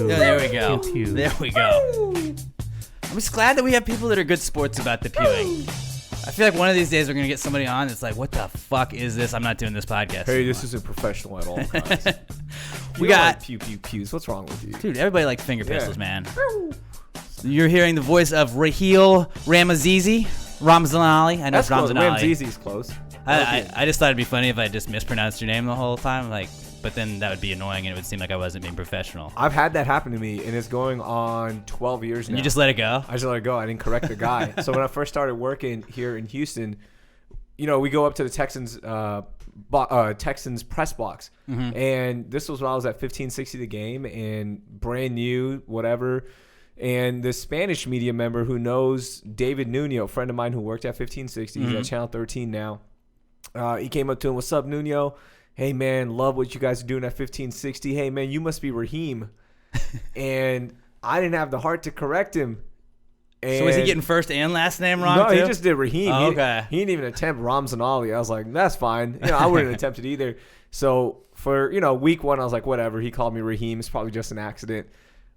There we go. There we go. I'm just glad that we have people that are good sports about the pewing. I feel like one of these days we're going to get somebody on that's like, what the fuck is this? I'm not doing this podcast Hey, anymore. this isn't professional at all, guys. We got like pew pew pews. What's wrong with you? Dude, everybody likes finger pistols, man. You're hearing the voice of Raheel Ramzanali. I know it's Ramzanali. Ramzani's close. I just thought it'd be funny if I just mispronounced your name the whole time, but then that would be annoying and it would seem like I wasn't being professional. I've had that happen to me, and it's going on 12 years now. And you just let it go? I just let it go. I didn't correct the guy. So when I first started working here in Houston, we go up to the Texans press box. Mm-hmm. And this was when I was at 1560 the game and brand new, whatever. And this Spanish media member who knows David Nuno, a friend of mine who worked at 1560, he's at Channel 13 now. He came up to him, "What's up, Nuno? Hey, man, love what you guys are doing at 1560. Hey, man, you must be Raheem." And I didn't have the heart to correct him. And so was he getting first and last name wrong, no, too? he just did Raheem. Oh, okay. He didn't even attempt Ramzanali. I was like, that's fine. I wouldn't attempt it either. So for, week one, I was like, whatever. He called me Raheem. It's probably just an accident.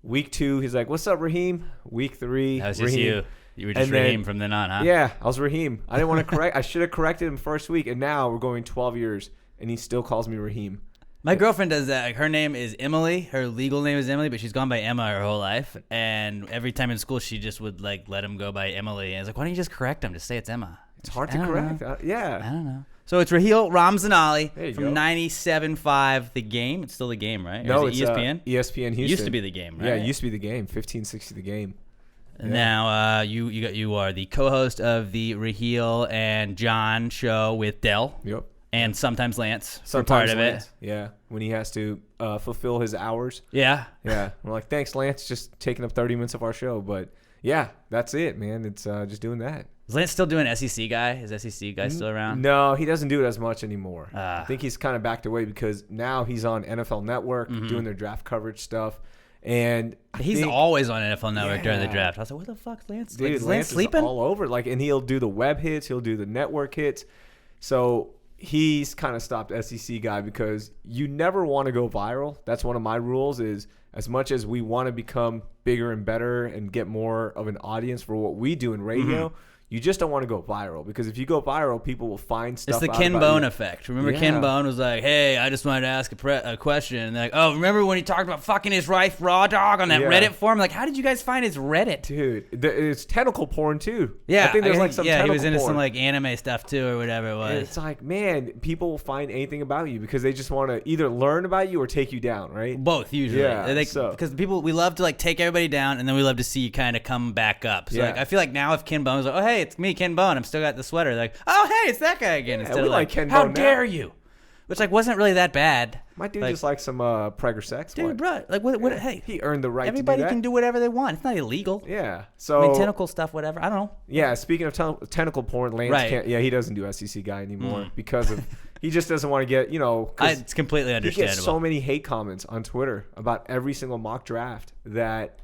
Week two, he's like, "What's up, Raheem?" Week three, that was Raheem. just you. You were just Raheem from then on, huh? Yeah, I was Raheem. I didn't want to correct. I should have corrected him first week, and now we're going 12 years, and he still calls me Raheem. My girlfriend does that. Like, her name is Emily. Her legal name is Emily, but she's gone by Emma her whole life. And every time in school, she just would let him go by Emily. And I was like, why don't you just correct him? Just say it's Emma. It's hard to correct. Yeah. I don't know. So it's Raheel Ramzanali from go. 97.5 The Game. It's still The Game, right? No, or it's is it ESPN? ESPN Houston. It used to be The Game, right? Yeah, it used to be The Game. 1560 The Game. Yeah. Now you are the co-host of the Raheel and John show with Dell. Yep. And sometimes Lance. Sometimes part of Lance. it. Yeah, when he has to fulfill his hours. Yeah. Yeah. We're like, thanks, Lance, just taking up 30 minutes of our show. But yeah, that's it, man. It's just doing that. Is Lance still doing SEC guy? Is SEC guy still around? No, he doesn't do it as much anymore. I think he's kind of backed away because now he's on NFL Network doing their draft coverage stuff. And he's always on NFL Network during the draft. I was like, what the fuck's Lance? Dude, is Lance sleeping? is all over. And he'll do the web hits. He'll do the network hits. So he's kind of stopped SEC guy because you never want to go viral. That's one of my rules is as much as we want to become bigger and better and get more of an audience for what we do in radio, you just don't want to go viral because if you go viral, people will find stuff. It's the out Ken about Bone you. effect. Remember Ken Bone was like, "Hey, I just wanted to ask a question." And they're like, "Oh, remember when he talked about fucking his wife raw dog on that Reddit forum?" Like, how did you guys find his Reddit? Dude, it's tentacle porn too. Yeah, I think there's some tentacle he was into porn. some anime stuff too or whatever it was. And it's like, man, people will find anything about you because they just want to either learn about you or take you down, right? Both usually. Yeah. Because we love to take everybody down and then we love to see you kind of come back up. So I feel like now if Ken Bone's like, "Oh hey, it's me, Ken Bone. I'm still got the sweater." They're like, "Oh hey, it's that guy again." Instead of like Ken "How Bone dare now." you?" Which wasn't really that bad. My dude just likes some preg or sex. Dude, bro, what? Hey, he earned the right. Everybody to do that. can do whatever they want. It's not illegal. Yeah. So tentacle stuff, whatever. I don't know. Yeah. Speaking of tentacle porn, Lance can't. Yeah, he doesn't do SEC guy anymore because of he just doesn't want to get it's completely understandable. He gets so many hate comments on Twitter about every single mock draft that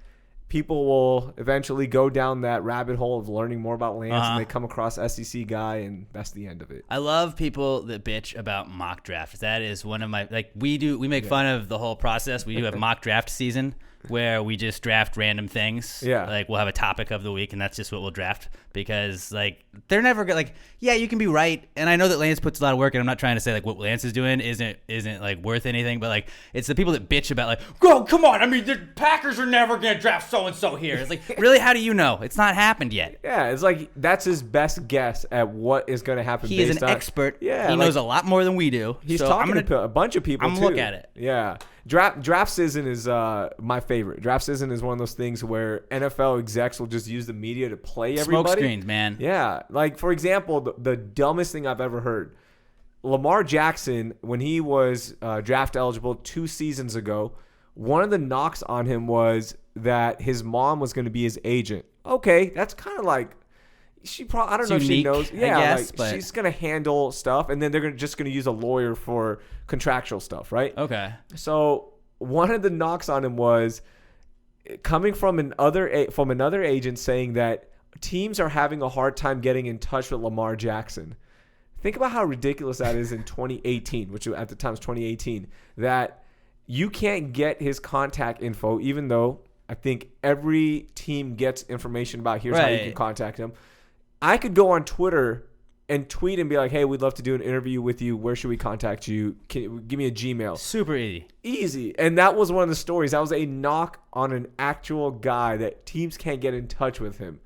people will eventually go down that rabbit hole of learning more about Lance and they come across SEC guy and that's the end of it. I love people that bitch about mock drafts. That is one of my we make fun of the whole process. We do have mock draft season where we just draft random things. Yeah. We'll have a topic of the week and that's just what we'll draft because they're never you can be right. And I know that Lance puts a lot of work and I'm not trying to say what Lance is doing isn't worth anything, but it's the people that bitch about oh, come on. I mean, the Packers are never going to draft so-and-so here. It's really, how do you know? It's not happened yet. Yeah. It's that's his best guess at what is going to happen. He is an expert. Yeah. He knows a lot more than we do. He's talking to a bunch of people I'm too. look at it. Yeah. Draft season is my favorite. Draft season is one of those things where NFL execs will just use the media to play everybody. Smoke screens, man. Yeah. For example, the dumbest thing I've ever heard. Lamar Jackson, when he was draft eligible 2 seasons ago, one of the knocks on him was that his mom was going to be his agent. Okay, that's kind of she probably, I don't know if she knows. Yeah, I guess, but she's going to handle stuff, and then they're just going to use a lawyer for contractual stuff, right? Okay. So one of the knocks on him was coming from another agent saying that teams are having a hard time getting in touch with Lamar Jackson. Think about how ridiculous that is in 2018, which at the time was 2018, that you can't get his contact info, even though I think every team gets information about here's how you can contact him. I could go on Twitter and tweet and be like, hey, we'd love to do an interview with you. Where should we contact you? Give me a Gmail. Super easy. Easy. And that was one of the stories. That was a knock on an actual guy that teams can't get in touch with him.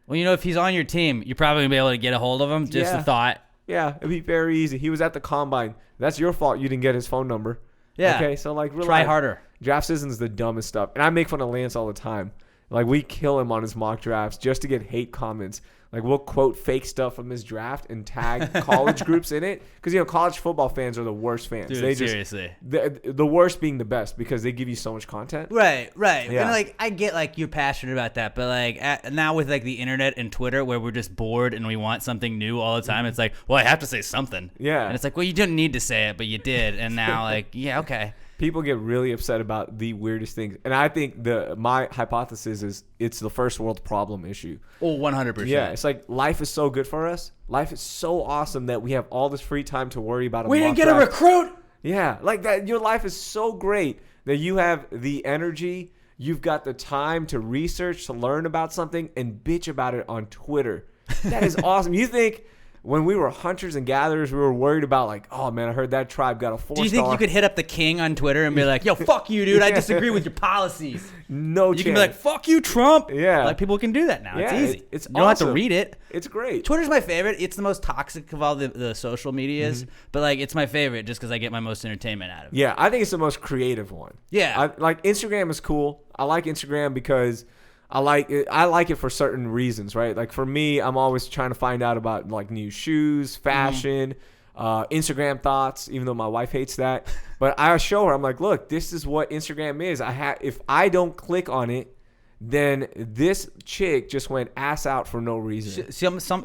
Well, if he's on your team, you're probably going to be able to get a hold of him. Just a thought. Yeah, it'd be very easy. He was at the combine. That's your fault you didn't get his phone number. Yeah. Okay, so relax. Try harder. Draft season's the dumbest stuff. And I make fun of Lance all the time. We kill him on his mock drafts just to get hate comments. We'll quote fake stuff from his draft and tag college groups in it. Because, college football fans are the worst fans. Dude, seriously. The worst being the best because they give you so much content. Right. Yeah. And, I get, you're passionate about that. But, now with, the internet and Twitter where we're just bored and we want something new all the time, it's well, I have to say something. Yeah. And it's well, you didn't need to say it, but you did. And now, yeah, okay. People get really upset about the weirdest things. And I think my hypothesis is it's the first world problem issue. Oh, 100%. Yeah, it's life is so good for us. Life is so awesome that we have all this free time to worry about We didn't get a recruit. Yeah, that. Your life is so great that you have the energy, you've got the time to research, to learn about something, and bitch about it on Twitter. That is awesome. You think... When we were hunters and gatherers, we were worried about oh man, I heard that tribe got a 4-star. Do you think you could hit up the king on Twitter and be like, yo, fuck you, dude. I disagree with your policies. No chance. You can be like, fuck you, Trump. Yeah. People can do that now. Yeah, it's easy. It's you don't have to read it. It's great. Twitter's my favorite. It's the most toxic of all the social medias. Mm-hmm. But it's my favorite just because I get my most entertainment out of it. Yeah, I think it's the most creative one. Yeah. Instagram is cool. I like Instagram because... I like it for certain reasons, right? For me, I'm always trying to find out about new shoes, fashion, Instagram thoughts, even though my wife hates that. But I show her, I'm like, look, this is what Instagram is. If I don't click on it, then this chick just went ass out for no reason.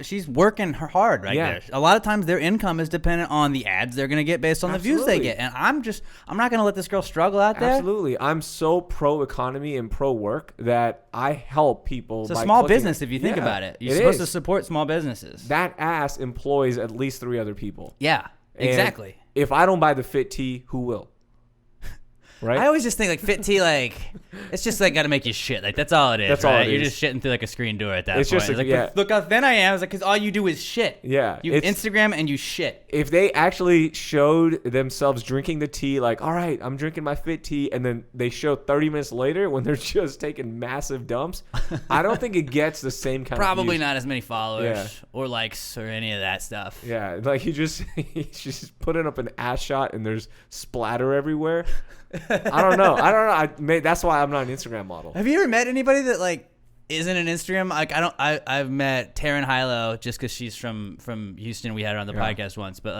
She's working hard there. A lot of times their income is dependent on the ads they're going to get based on the views they get. And I'm not going to let this girl struggle out there. Absolutely. I'm so pro economy and pro work that I help people. It's a small business if you think about it. You're supposed to support small businesses. That ass employs at least 3 other people. Yeah, exactly. And if I don't buy the fit tee, who will? Right? I always just think fit tee it's just got to make you shit. That's all it is. That's right? all it You're is. just shitting through a screen door at that it's point. Just look how thin I am. It's because all you do is shit. Yeah, you Instagram and you shit. If they actually showed themselves drinking the tea, all right, I'm drinking my fit tea, and then they show 30 minutes later when they're just taking massive dumps, I don't think it gets the same kind Probably of views. not as many followers or likes or any of that stuff. Yeah, he's just putting up an ass shot and there's splatter everywhere. I don't know. That's why I'm not an Instagram model. Have you ever met anybody that isn't an Instagram? I've met Taryn Hilo just because she's from Houston. We had her on the podcast once, but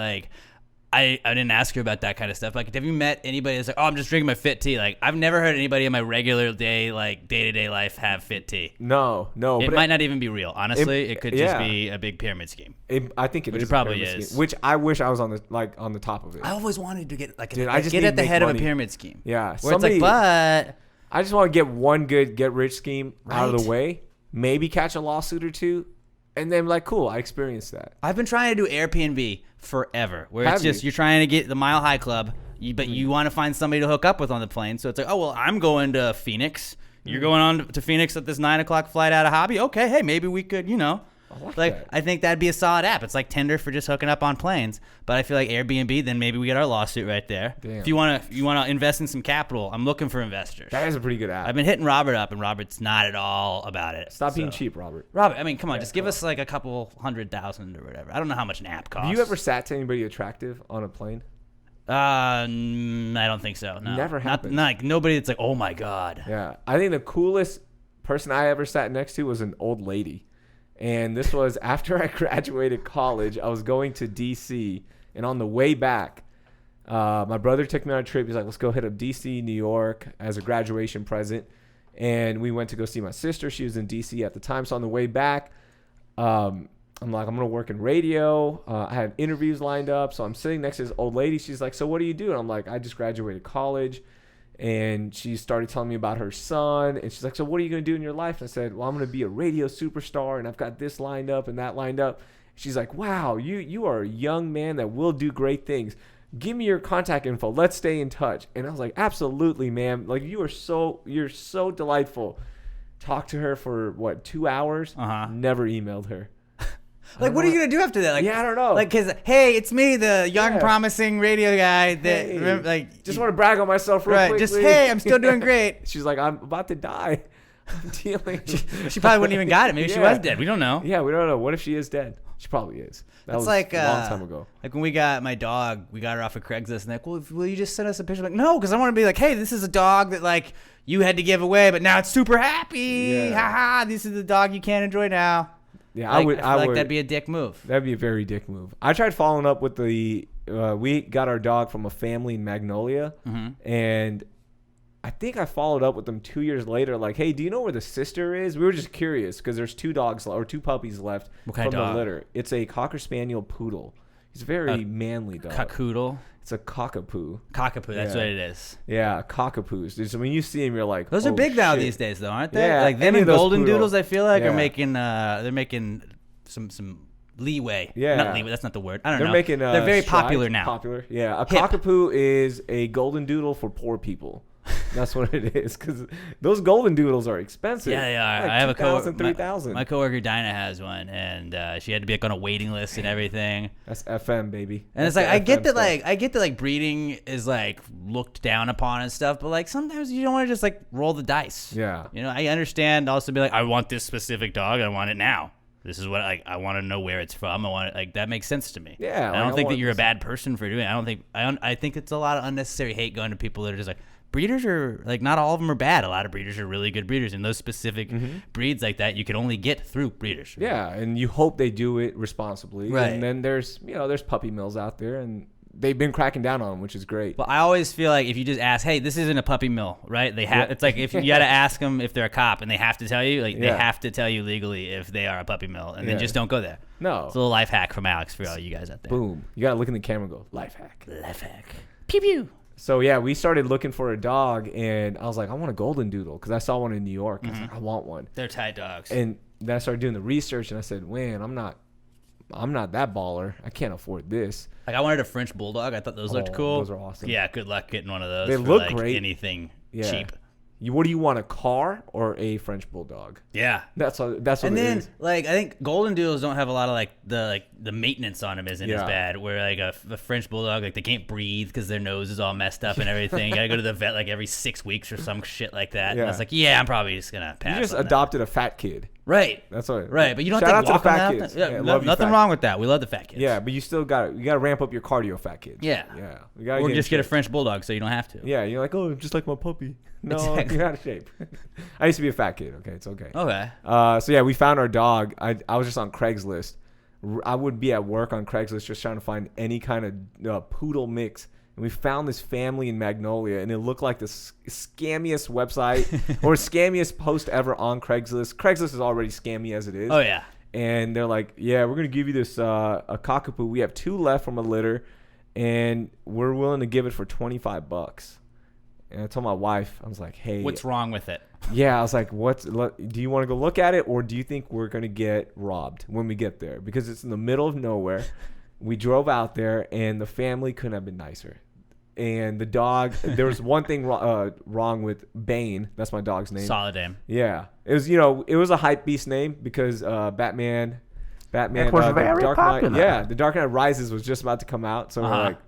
I didn't ask her about that kind of stuff. Have you met anybody that's I'm just drinking my fit tea? I've never heard anybody in my regular day, day-to-day life have fit tea. No. It might not even be real. Honestly, it could just be a big pyramid scheme. I think it probably is. Which I wish I was on the top of it. I always wanted to get get at the head of a pyramid scheme. Yeah. Where it's but I just want to get one good get-rich scheme out of the way. Maybe catch a lawsuit or two. And then cool, I experienced that. I've been trying to do Airbnb forever, where it's just you're trying to get the Mile High Club, but you want to find somebody to hook up with on the plane. So it's I'm going to Phoenix. You're going on to Phoenix at this 9:00 flight out of Hobby. Okay, hey, maybe we could, I think that'd be a solid app. It's like Tinder for just hooking up on planes. But I feel like Airbnb, then maybe we get our lawsuit right there. Damn. If you want to invest in some capital, I'm looking for investors. That is a pretty good app. I've been hitting Robert up, and Robert's not at all about it. Stop being cheap, Robert. Robert, come on, just give us a couple $100,000 or whatever. I don't know how much an app costs. Have you ever sat to anybody attractive on a plane? I don't think so. No. Never happened. Not nobody that's oh my God. Yeah. I think the coolest person I ever sat next to was an old lady. And this was after I graduated college. I was going to D.C. And on the way back, my brother took me on a trip. He's like, let's go hit up D.C., New York as a graduation present. And we went to go see my sister. She was in D.C. at the time. So on the way back, I'm like, I'm going to work in radio. I had interviews lined up. So I'm sitting next to this old lady. She's like, so what do you do? And I'm like, I just graduated college. And she started telling me about her son. And she's like, so what are you going to do in your life? And I said, well, I'm going to be a radio superstar. And I've got this lined up and that lined up. She's like, wow, you are a young man that will do great things. Give me your contact info. Let's stay in touch. And I was like, absolutely, ma'am. Like, you're so delightful. Talked to her for 2 hours. Never emailed her. Like, what are you gonna do after that? Like, I don't know. Like, cause hey, it's me, the young, promising radio guy. That just want to brag on myself real quickly. Just hey, I'm still doing great. She's like, I'm about to die. I'm dealing. She probably wouldn't even got it. Maybe she was dead. We don't know. Yeah, we don't know. What if she is dead? She probably is. That was like a long time ago. Like when we got my dog, we got her off of Craigslist, and like, well, will you just send us a picture? I'm like, no, because I want to be like, hey, this is a dog that like you had to give away, but now it's super happy. Ha ha! This is the dog you can't enjoy now. Yeah, like, I would. I feel like that'd be a dick move. That'd be a very dick move. I tried following up with the. We got our dog from a family in Magnolia, and I think I followed up with them 2 years later. Like, hey, do you know where the sister is? We were just curious because there's 2 puppies left from the litter. It's a Cocker Spaniel poodle. He's a very manly dog. Cockoodle. It's a cockapoo. Cockapoo, that's what it is. Yeah, cockapoos. So when you see him, you're like, those are big now these days, though, aren't they? Yeah, like them and golden doodles, I feel like are making. They're making some leeway. Yeah, not leeway. That's not the word. I don't know. Making. They're very popular now. Popular. Yeah, a cockapoo is a golden doodle for poor people. That's what it is, because those golden doodles are expensive. Yeah, they are. Like I have a coworker. $3,000. My coworker Dinah has one, and she had to be like on a waiting list and everything. That's FM, baby. And it's like I get that like breeding is like looked down upon and stuff, but like sometimes you don't want to just like roll the dice. Yeah. You know, I understand also be like, I want this specific dog. I want it now. This is what I want to know where it's from. I want it, like that makes sense to me. Yeah. I don't think that you're a bad person for doing it. I think it's a lot of unnecessary hate going to people that are just like, breeders are like, not all of them are bad. A lot of breeders are really good breeders, and those specific breeds like that you can only get through breeders. Yeah, and you hope they do it responsibly. Right. And then there's puppy mills out there, and they've been cracking down on them, which is great. But I always feel like if you just ask, hey, this isn't a puppy mill, right? They have. It's like if you got to ask them if they're a cop, and they have to tell you, like they have to tell you legally if they are a puppy mill, and then just don't go there. No. It's a little life hack from Alex for all you guys out there. Boom. You got to look in the camera and go, life hack. Life hack. Pew pew. So, yeah, we started looking for a dog, and I was like, I want a golden doodle, because I saw one in New York. I was like, I want one. They're tight dogs. And then I started doing the research, and I said, man, I'm not that baller. I can't afford this. Like, I wanted a French bulldog. I thought those looked cool. Those are awesome. Yeah, good luck getting one of those. They for look like great. Anything cheap. What do you want, a car or a French bulldog? Yeah, that's what and it then is. like I think golden doodles don't have a lot of the maintenance on them isn't as bad. Where like a French bulldog, like they can't breathe because their nose is all messed up and everything. You gotta go to the vet like every 6 weeks or some shit like that. Yeah. And it's like, I'm probably just gonna pass. You just on adopted a fat kid. Right. That's what. Right, but you don't Shout have to out walk to the them fat out. kids. Yeah, nothing wrong with that. We love the fat kids. Yeah, but you still got to ramp up your cardio, fat kids. Yeah. Yeah. Or just get a French bulldog so you don't have to. Yeah, you're like, oh, just like my puppy. No, Exactly. you're out of shape. I used to be a fat kid. Okay, it's okay. Okay. So yeah, we found our dog. I was just on Craigslist. I would be at work on Craigslist just trying to find any kind of poodle mix. And we found this family in Magnolia, and it looked like the scammiest website or scammiest post ever on Craigslist. Craigslist is already scammy as it is. Oh, yeah. And they're like, yeah, we're going to give you this a cockapoo. We have 2 left from a litter, and we're willing to give it for $25. And I told my wife, I was like, hey. What's wrong with it? Yeah, I was like, do you want to go look at it, or do you think we're going to get robbed when we get there? Because it's in the middle of nowhere. We drove out there, and the family couldn't have been nicer. And the dog, there was one thing wrong with Bane. That's my dog's name. Solid name. Yeah. It was a hype beast name because Batman, It was very Dark popular. Knight. Yeah, The Dark Knight Rises was just about to come out. So we're like,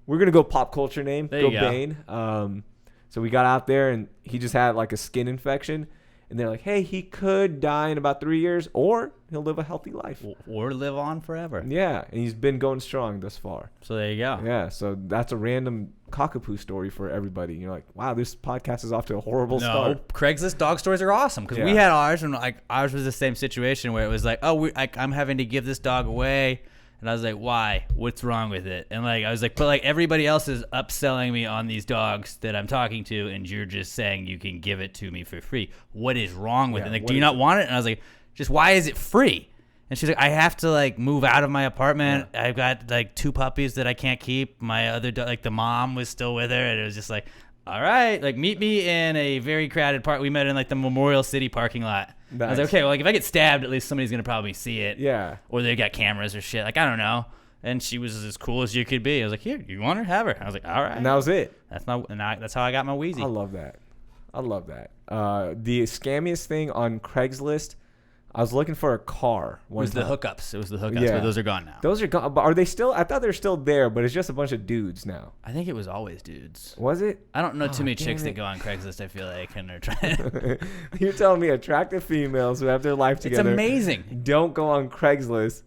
we're going to go pop culture name. There you go. Bane. So we got out there, and he just had like a skin infection. And they're like, hey, he could die in about 3 years, or he'll live a healthy life. Or live on forever. Yeah, and he's been going strong thus far. So there you go. Yeah, so that's a random cockapoo story for everybody. You're like, wow, this podcast is off to a horrible start. Craigslist dog stories are awesome because we had ours, and like ours was the same situation where it was like, oh, I'm having to give this dog away. And I was like, why? What's wrong with it? And like I was like, but like everybody else is upselling me on these dogs that I'm talking to, and you're just saying you can give it to me for free. What is wrong with it? Like, do you not want it? And I was like, just why is it free? And she's like, I have to like move out of my apartment. Yeah. I've got like 2 puppies that I can't keep. My other like the mom was still with her, and it was just like, all right, like meet me in a very crowded park. We met in like the Memorial City parking lot. I was like, okay, well, like if I get stabbed, at least somebody's gonna probably see it. Yeah. Or they got cameras or shit. Like I don't know. And she was as cool as you could be. I was like, here, you want her? Have her. I was like, all right. And that was it. That's how I got my Wheezy. I love that. The scammiest thing on Craigslist, I was looking for a car. It was the hookups. Yeah. But those are gone now. Those are gone. But are they still? I thought they're still there, but it's just a bunch of dudes now. I think it was always dudes. Was it? I don't know too many chicks it. that go on Craigslist, I feel like, and they're trying. You're telling me attractive females who have their life together. It's amazing. Don't go on Craigslist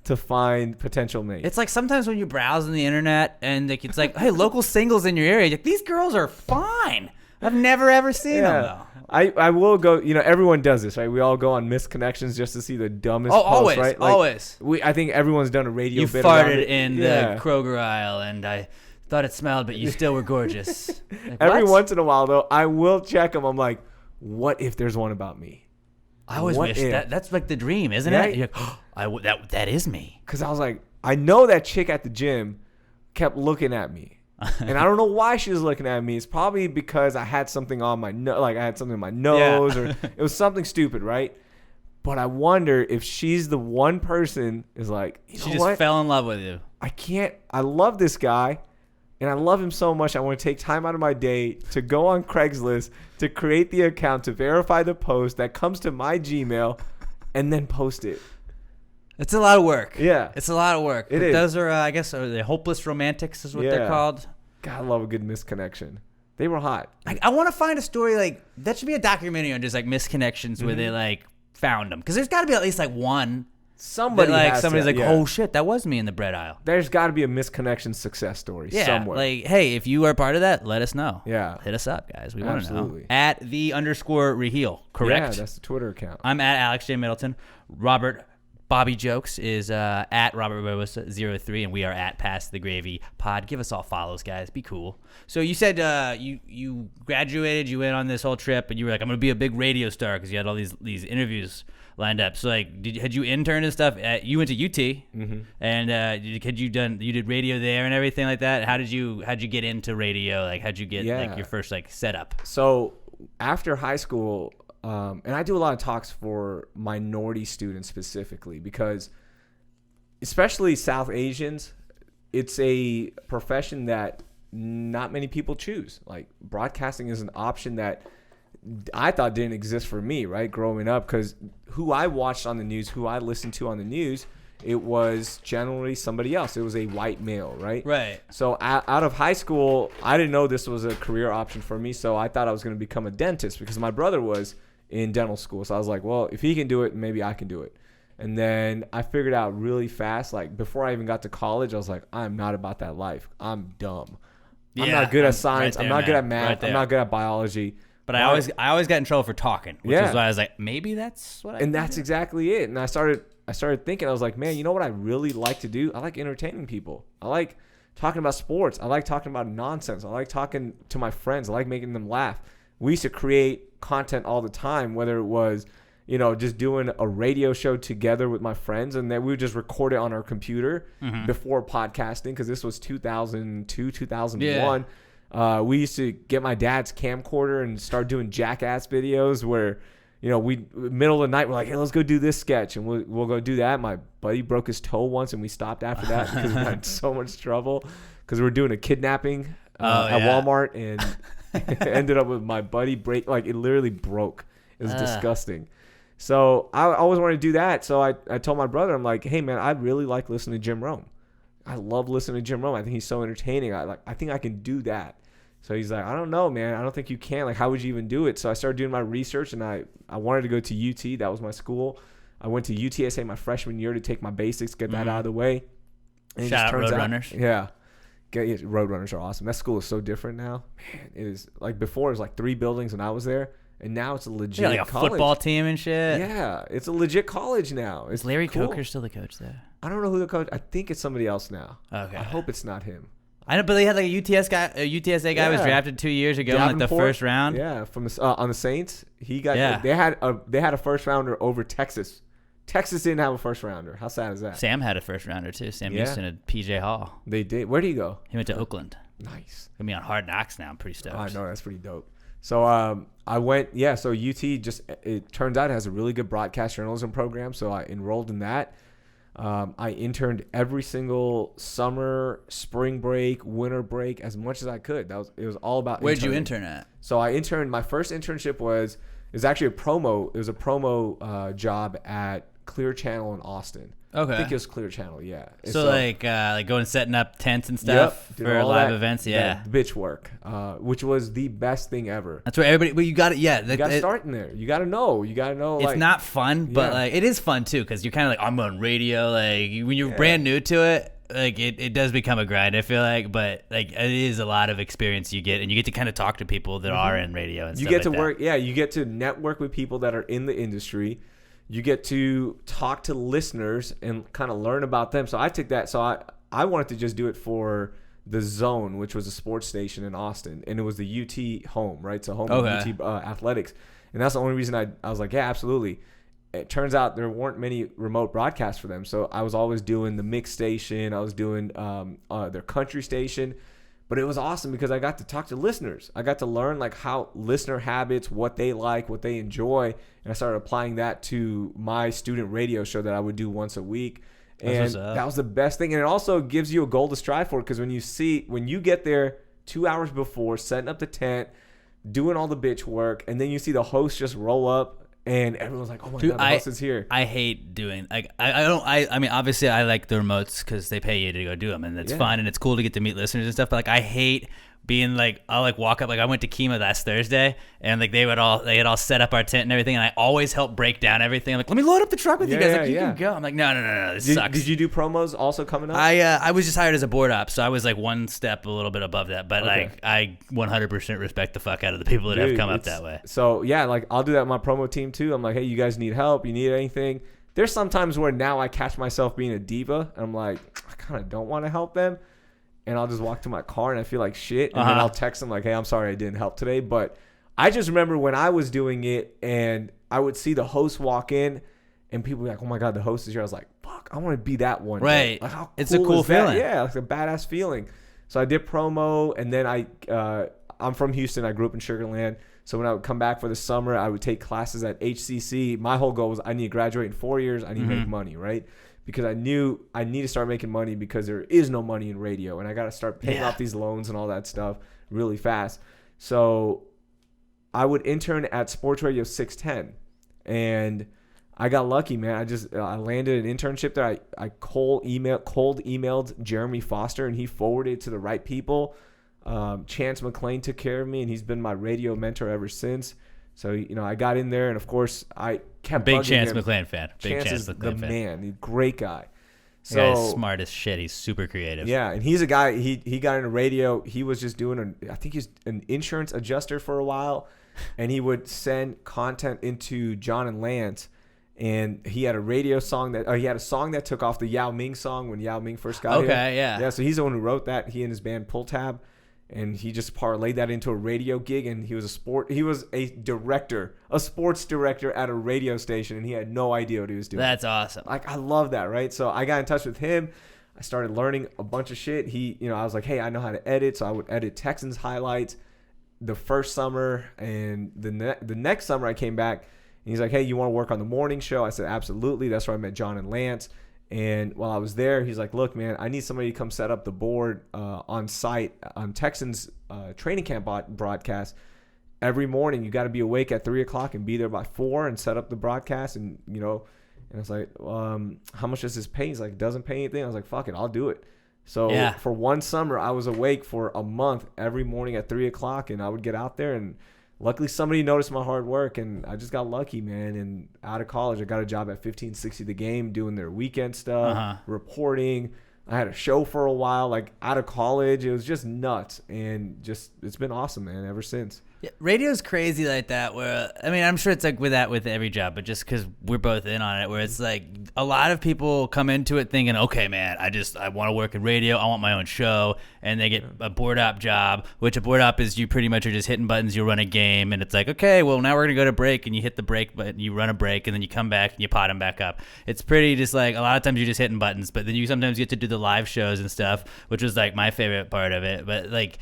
to find potential mates. It's like sometimes when you browse on the internet and like it's like, hey, local singles in your area, like, these girls are fine. I've never ever seen them though. I will go. Everyone does this, right? We all go on misconnections just to see the dumbest. Always, posts, right? Like, always. I think everyone's done a radio. You bit farted in the Kroger aisle, and I thought it smelled, but you still were gorgeous. Like, Every what? once in a while, though, I will check them. I'm like, what if there's one about me? I always wish that's like the dream, isn't it? You're like, that is me. Because I was like, I know that chick at the gym kept looking at me. And I don't know why she was looking at me. It's probably because I had something on my nose, like I had something in my nose, or it was something stupid, right? But I wonder if she's the one person is like, she just fell in love with you. I love this guy, and I love him so much. I want to take time out of my day to go on Craigslist to create the account to verify the post that comes to my Gmail, and then post it. It's a lot of work. Yeah. It's a lot of work. It is. Those are, I guess, are the hopeless romantics is what they're called. God, I love a good misconnection. They were hot. I want to find a story like that should be a documentary on just like misconnections where they like found them. Because there's got to be at least like one. Somebody's like, oh shit, that was me in the bread aisle. There's got to be a misconnection success story somewhere. Like, hey, if you are part of that, let us know. Yeah. Hit us up, guys. We want to know. Absolutely. At @the_Raheel, correct? Yeah, that's the Twitter account. I'm at Alex J. Middleton. Robert Bobby Jokes is at Robert Barbosa03, and we are at Pass the Gravy Pod. Give us all follows, guys. Be cool. So you said you graduated, you went on this whole trip, and you were like, I'm going to be a big radio star because you had all these interviews lined up. So like, had you interned and stuff? You went to UT, and you did radio there and everything like that. How'd you get into radio? Like, how'd you get like your first like setup? So after high school. And I do a lot of talks for minority students specifically because especially South Asians, it's a profession that not many people choose. Like broadcasting is an option that I thought didn't exist for me, right? Growing up, because who I watched on the news, who I listened to on the news, it was generally somebody else. It was a white male, right? Right. So out of high school, I didn't know this was a career option for me. So I thought I was going to become a dentist because my brother was in dental school. So I was like, well, if he can do it, maybe I can do it. And then I figured out really fast, like before I even got to college, I was like, I'm not about that life. I'm dumb. I'm not good at science. I'm not good at math. I'm not good at biology. But I always got in trouble for talking, which is why I was like, maybe that's what I And that's exactly it. And I started thinking, I was like, man, you know what I really like to do? I like entertaining people. I like talking about sports. I like talking about nonsense. I like talking to my friends. I like making them laugh. We used to create content all the time, whether it was, just doing a radio show together with my friends, and then we would just record it on our computer before podcasting, because this was 2002, 2001. Yeah. We used to get my dad's camcorder and start doing jackass videos where, we middle of the night, we're like, hey, let's go do this sketch, and we'll go do that. My buddy broke his toe once, and we stopped after that because we had so much trouble because we were doing a kidnapping at Walmart, and ended up with my buddy it literally broke. It was disgusting. So I always wanted to do that. So I told my brother, I'm like, hey man, I really like listening to Jim Rome. I love listening to Jim Rome. I think he's so entertaining. I think I can do that. So he's like, I don't know, man. I don't think you can. Like, how would you even do it? So I started doing my research, and I wanted to go to UT. That was my school. I went to UTSA my freshman year to take my basics, get that out of the way. And shout out Roadrunners. Yeah. Roadrunners are awesome. That school is so different now. Man, it is like before it was like 3 buildings when I was there, and now it's a legit like a college. Football team and shit. Yeah, it's a legit college now. It's Larry cool. Coker still the coach there? I don't know who the coach. I think it's somebody else now. Okay. I hope it's not him. I know, but they had like a UTSA guy was drafted 2 years ago in like the first round. Yeah, from on the Saints. He got. They had a first rounder over Texas. Texas didn't have a first rounder. How sad is that? Sam had a first rounder too. Sam Houston at PJ Hall. They did. Where did he go? He went to Oakland. Nice. Gonna be on Hard Knocks now. I'm pretty stoked. I know, that's pretty dope. So I went, so UT it turns out it has a really good broadcast journalism program. So I enrolled in that. I interned every single summer, spring break, winter break, as much as I could. It was all about Where'd you interning. intern at? So I interned, my first internship was actually it was a promo job at Clear Channel in Austin. Okay. I think it was Clear Channel, yeah. And So like going setting up tents and stuff did for all live that- events, yeah. that bitch work, which was the best thing ever. That's where everybody. But you got it. Yeah, You got to start in there. You got to know. It's Like, not fun, but Yeah. like it is fun too because you're kind of like I'm on radio. Like when you're brand new to it, like it does become a grind. I feel like, but like it is a lot of experience you get, and you get to kind of talk to people that are in radio and you stuff get like to that. work. Yeah, you get to network with people that are in the industry. You get to talk to listeners and kind of learn about them. So I took that. So I wanted to just do it for the Zone, which was a sports station in Austin, and it was the UT home, right? So home of UT athletics, and that's the only reason I was like, yeah, absolutely. It turns out there weren't many remote broadcasts for them, so I was always doing the mix station. I was doing their country station. But it was awesome because I got to talk to listeners. I got to learn like how listener habits, what they like, what they enjoy. And I started applying that to my student radio show that I would do once a week. And that was the best thing. And it also gives you a goal to strive for because when you get there 2 hours before, setting up the tent, doing all the bitch work, and then you see the host just roll up and everyone's like, oh my God, the host is here. I hate doing like I mean obviously I like the remotes because they pay you to go do them and it's fun and it's cool to get to meet listeners and stuff, but like I hate being like I'll like walk up, like I went to Kima last Thursday and like they had all set up our tent and everything and I always help break down everything. I'm like, let me load up the truck with you guys. Like you can go. I'm like no, this sucks. Did you do promos also coming up? I was just hired as a board op, so I was like one step a little bit above that, but like I 100% respect the fuck out of the people that have come up that way. So yeah, like I'll do that with my promo team too. I'm like, hey, you guys need help? You need anything? There's sometimes where now I catch myself being a diva and I'm like, I kind of don't want to help them. And I'll just walk to my car and I feel like shit. And then I'll text them like, hey, I'm sorry I didn't help today. But I just remember when I was doing it and I would see the host walk in and people be like, oh my God, the host is here. I was like, fuck, I want to be that one. Right. Like, how it's a cool is that? feeling. Yeah, it's a badass feeling. So I did promo and then I'm from Houston. I grew up in Sugar Land. So when I would come back for the summer, I would take classes at HCC. My whole goal was I need to graduate in 4 years. I need to make money, right? Because I knew I need to start making money because there is no money in radio. And I got to start paying off these loans and all that stuff really fast. So I would intern at Sports Radio 610. And I got lucky, man. I landed an internship there. I cold emailed Jeremy Foster, and he forwarded it to the right people. Chance McClain took care of me, and he's been my radio mentor ever since. So, I got in there, and of course, I kept Big bugging Chance him. McClain fan. Chance is the man. He's a great guy. So, the guy's smart as shit. He's super creative. Yeah, and he's a guy, he got into radio. He was just doing, I think he's an insurance adjuster for a while, and he would send content into John and Lance, and he had a radio song he had a song that took off the Yao Ming song when Yao Ming first got here. Okay, yeah. Yeah, so he's the one who wrote that. He and his band Pull Tab. And he just parlayed that into a radio gig, and he was a sports director at a radio station, and he had no idea what he was doing. That's awesome. Like, I love that, right? So I got in touch with him. I started learning a bunch of shit. I was like, hey, I know how to edit, so I would edit Texans highlights the first summer, and the next summer I came back, and he's like, hey, you want to work on the morning show? I said, absolutely. That's where I met John and Lance. And while I was there, he's like, look, man, I need somebody to come set up the board on site on Texans training camp broadcast. Every morning, you got to be awake at 3 o'clock and be there by 4 and set up the broadcast. And, and I was like, how much does this pay? He's like, doesn't pay anything. I was like, fuck it, I'll do it. So for one summer, I was awake for a month every morning at 3 o'clock, and I would get out there, and luckily somebody noticed my hard work, and I just got lucky, man. And out of college, I got a job at 1560 The Game doing their weekend stuff, reporting. I had a show for a while, like out of college. It was just nuts, and it's been awesome, man, ever since. Yeah, radio's crazy like that, where I mean, I'm sure it's like with every job, but just because we're both in on it, where it's like a lot of people come into it thinking, okay, man, I want to work in radio, I want my own show, and they get a board op job, which a board op is you pretty much are just hitting buttons, you run a game, and it's like, okay, well, now we're gonna go to break, and you hit the break button, you run a break, and then you come back and you pot them back up. It's pretty just like a lot of times you're just hitting buttons, but then you sometimes get to do the live shows and stuff, which was like my favorite part of it, but like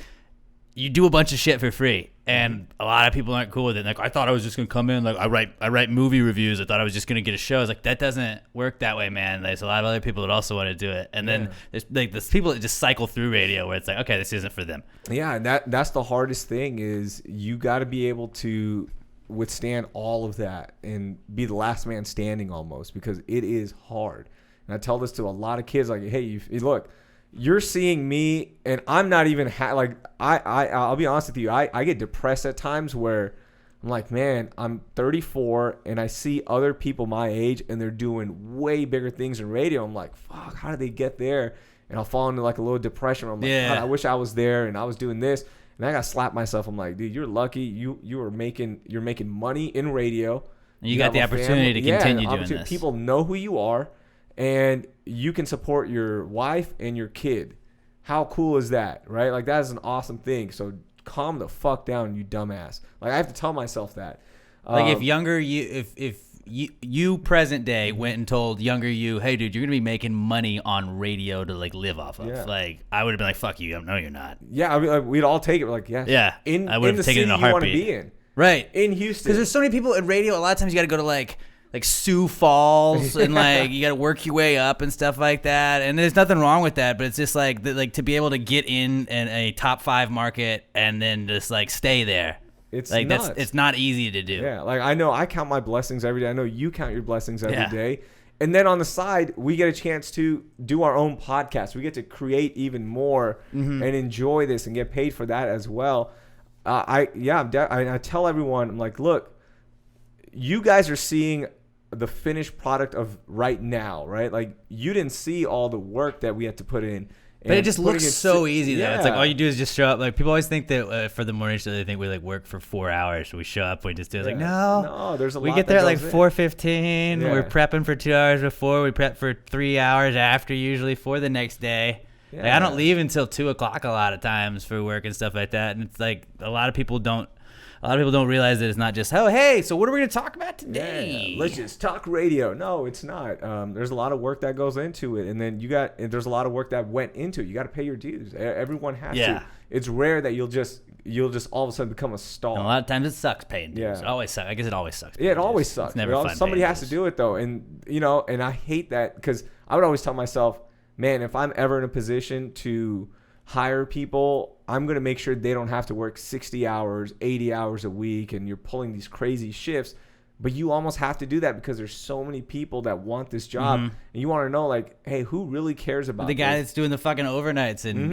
you do a bunch of shit for free. And a lot of people aren't cool with it. Like, I thought I was just gonna come in. Like, I write movie reviews. I thought I was just gonna get a show. I was like, that doesn't work that way, man. There's a lot of other people that also want to do it. And then there's people that just cycle through radio where it's like, okay, this isn't for them. Yeah, and that's the hardest thing is you got to be able to withstand all of that and be the last man standing almost, because it is hard. And I tell this to a lot of kids, like, hey, look, you're seeing me, and I'm not even I'll be honest with you. I get depressed at times where I'm like, man, I'm 34 and I see other people my age and they're doing way bigger things in radio. I'm like, fuck, how did they get there? And I'll fall into like a little depression where I'm like, God, I wish I was there and I was doing this. And I got to slap myself. I'm like, dude, you're lucky. You're making money in radio. And you got the opportunity to continue doing this. People know who you are. And you can support your wife and your kid. How cool is that, right? Like, that is an awesome thing. So calm the fuck down, you dumbass. Like, I have to tell myself that. Like, if you present day went and told younger you, hey, dude, you're gonna be making money on radio to like live off of. Yeah. Like, I would have been like, fuck you. No, you're not. Yeah, I mean, like, we'd all take it. We're like, yeah, I would have taken it in a heartbeat. You want to be in, right? In Houston, because there's so many people in radio. A lot of times you got to go to like Sioux Falls and like you got to work your way up and stuff like that. And there's nothing wrong with that, but it's just like to be able to get in a top 5 market and then just like stay there. It's like nuts. It's not easy to do. Yeah, like I know I count my blessings every day. I know you count your blessings every day. And then on the side, we get a chance to do our own podcast. We get to create even more and enjoy this and get paid for that as well. I tell everyone, I'm like, look, you guys are seeing the finished product of right now, right? Like, you didn't see all the work that we had to put in. But it just looks so easy, though. It's like all you do is just show up. Like, people always think that for the morning show, they think we like work for 4 hours. So we show up, we just do it. Like, no, there's a lot. We get there at like 4:15. We're prepping for 2 hours before. We prep for 3 hours after, usually for the next day. Yeah. Like, I don't leave until 2:00 a lot of times for work and stuff like that. And it's like a lot of people don't realize that it's not just, oh, hey, so what are we going to talk about today? Let's just talk radio. No, it's not. There's a lot of work that goes into it. And then there's a lot of work that went into it. You got to pay your dues. Everyone has to. It's rare that you'll just all of a sudden become a star. And a lot of times it sucks paying dues. It always sucks. I guess it always sucks. Yeah, it always sucks. It's never fun. Somebody has to do it, though. And, and I hate that, because I would always tell myself, man, if I'm ever in a position to hire people, I'm going to make sure they don't have to work 60 hours, 80 hours a week, and you're pulling these crazy shifts. But you almost have to do that because there's so many people that want this job. And you want to know, like, hey, who really cares about the guy that's doing the fucking overnights and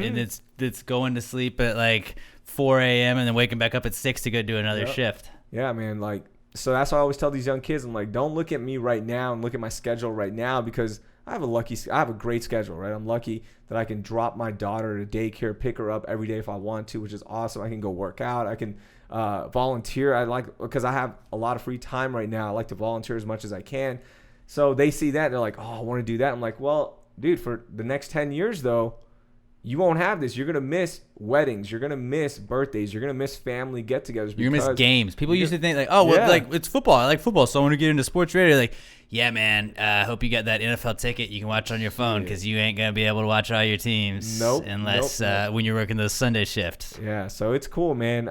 it's going to sleep at like 4 a.m. and then waking back up at 6 to go do another shift. Yeah, man. Like, so that's why I always tell these young kids, I'm like, don't look at me right now and look at my schedule right now, because I have a great schedule, right? I'm lucky that I can drop my daughter to daycare, pick her up every day if I want to, which is awesome. I can go work out. I can volunteer. Because I have a lot of free time right now. I like to volunteer as much as I can. So they see that and they're like, oh, I want to do that. I'm like, well, dude, for the next 10 years though, you won't have this. You're going to miss weddings. You're going to miss birthdays. You're going to miss family get-togethers. You're going to miss games. People used to think like, oh, well, like it's football. I like football, so I want to get into sports radio. Like, yeah, man, I hope you got that NFL ticket you can watch on your phone, because you ain't going to be able to watch all your teams unless when you're working those Sunday shifts. Yeah, so it's cool, man.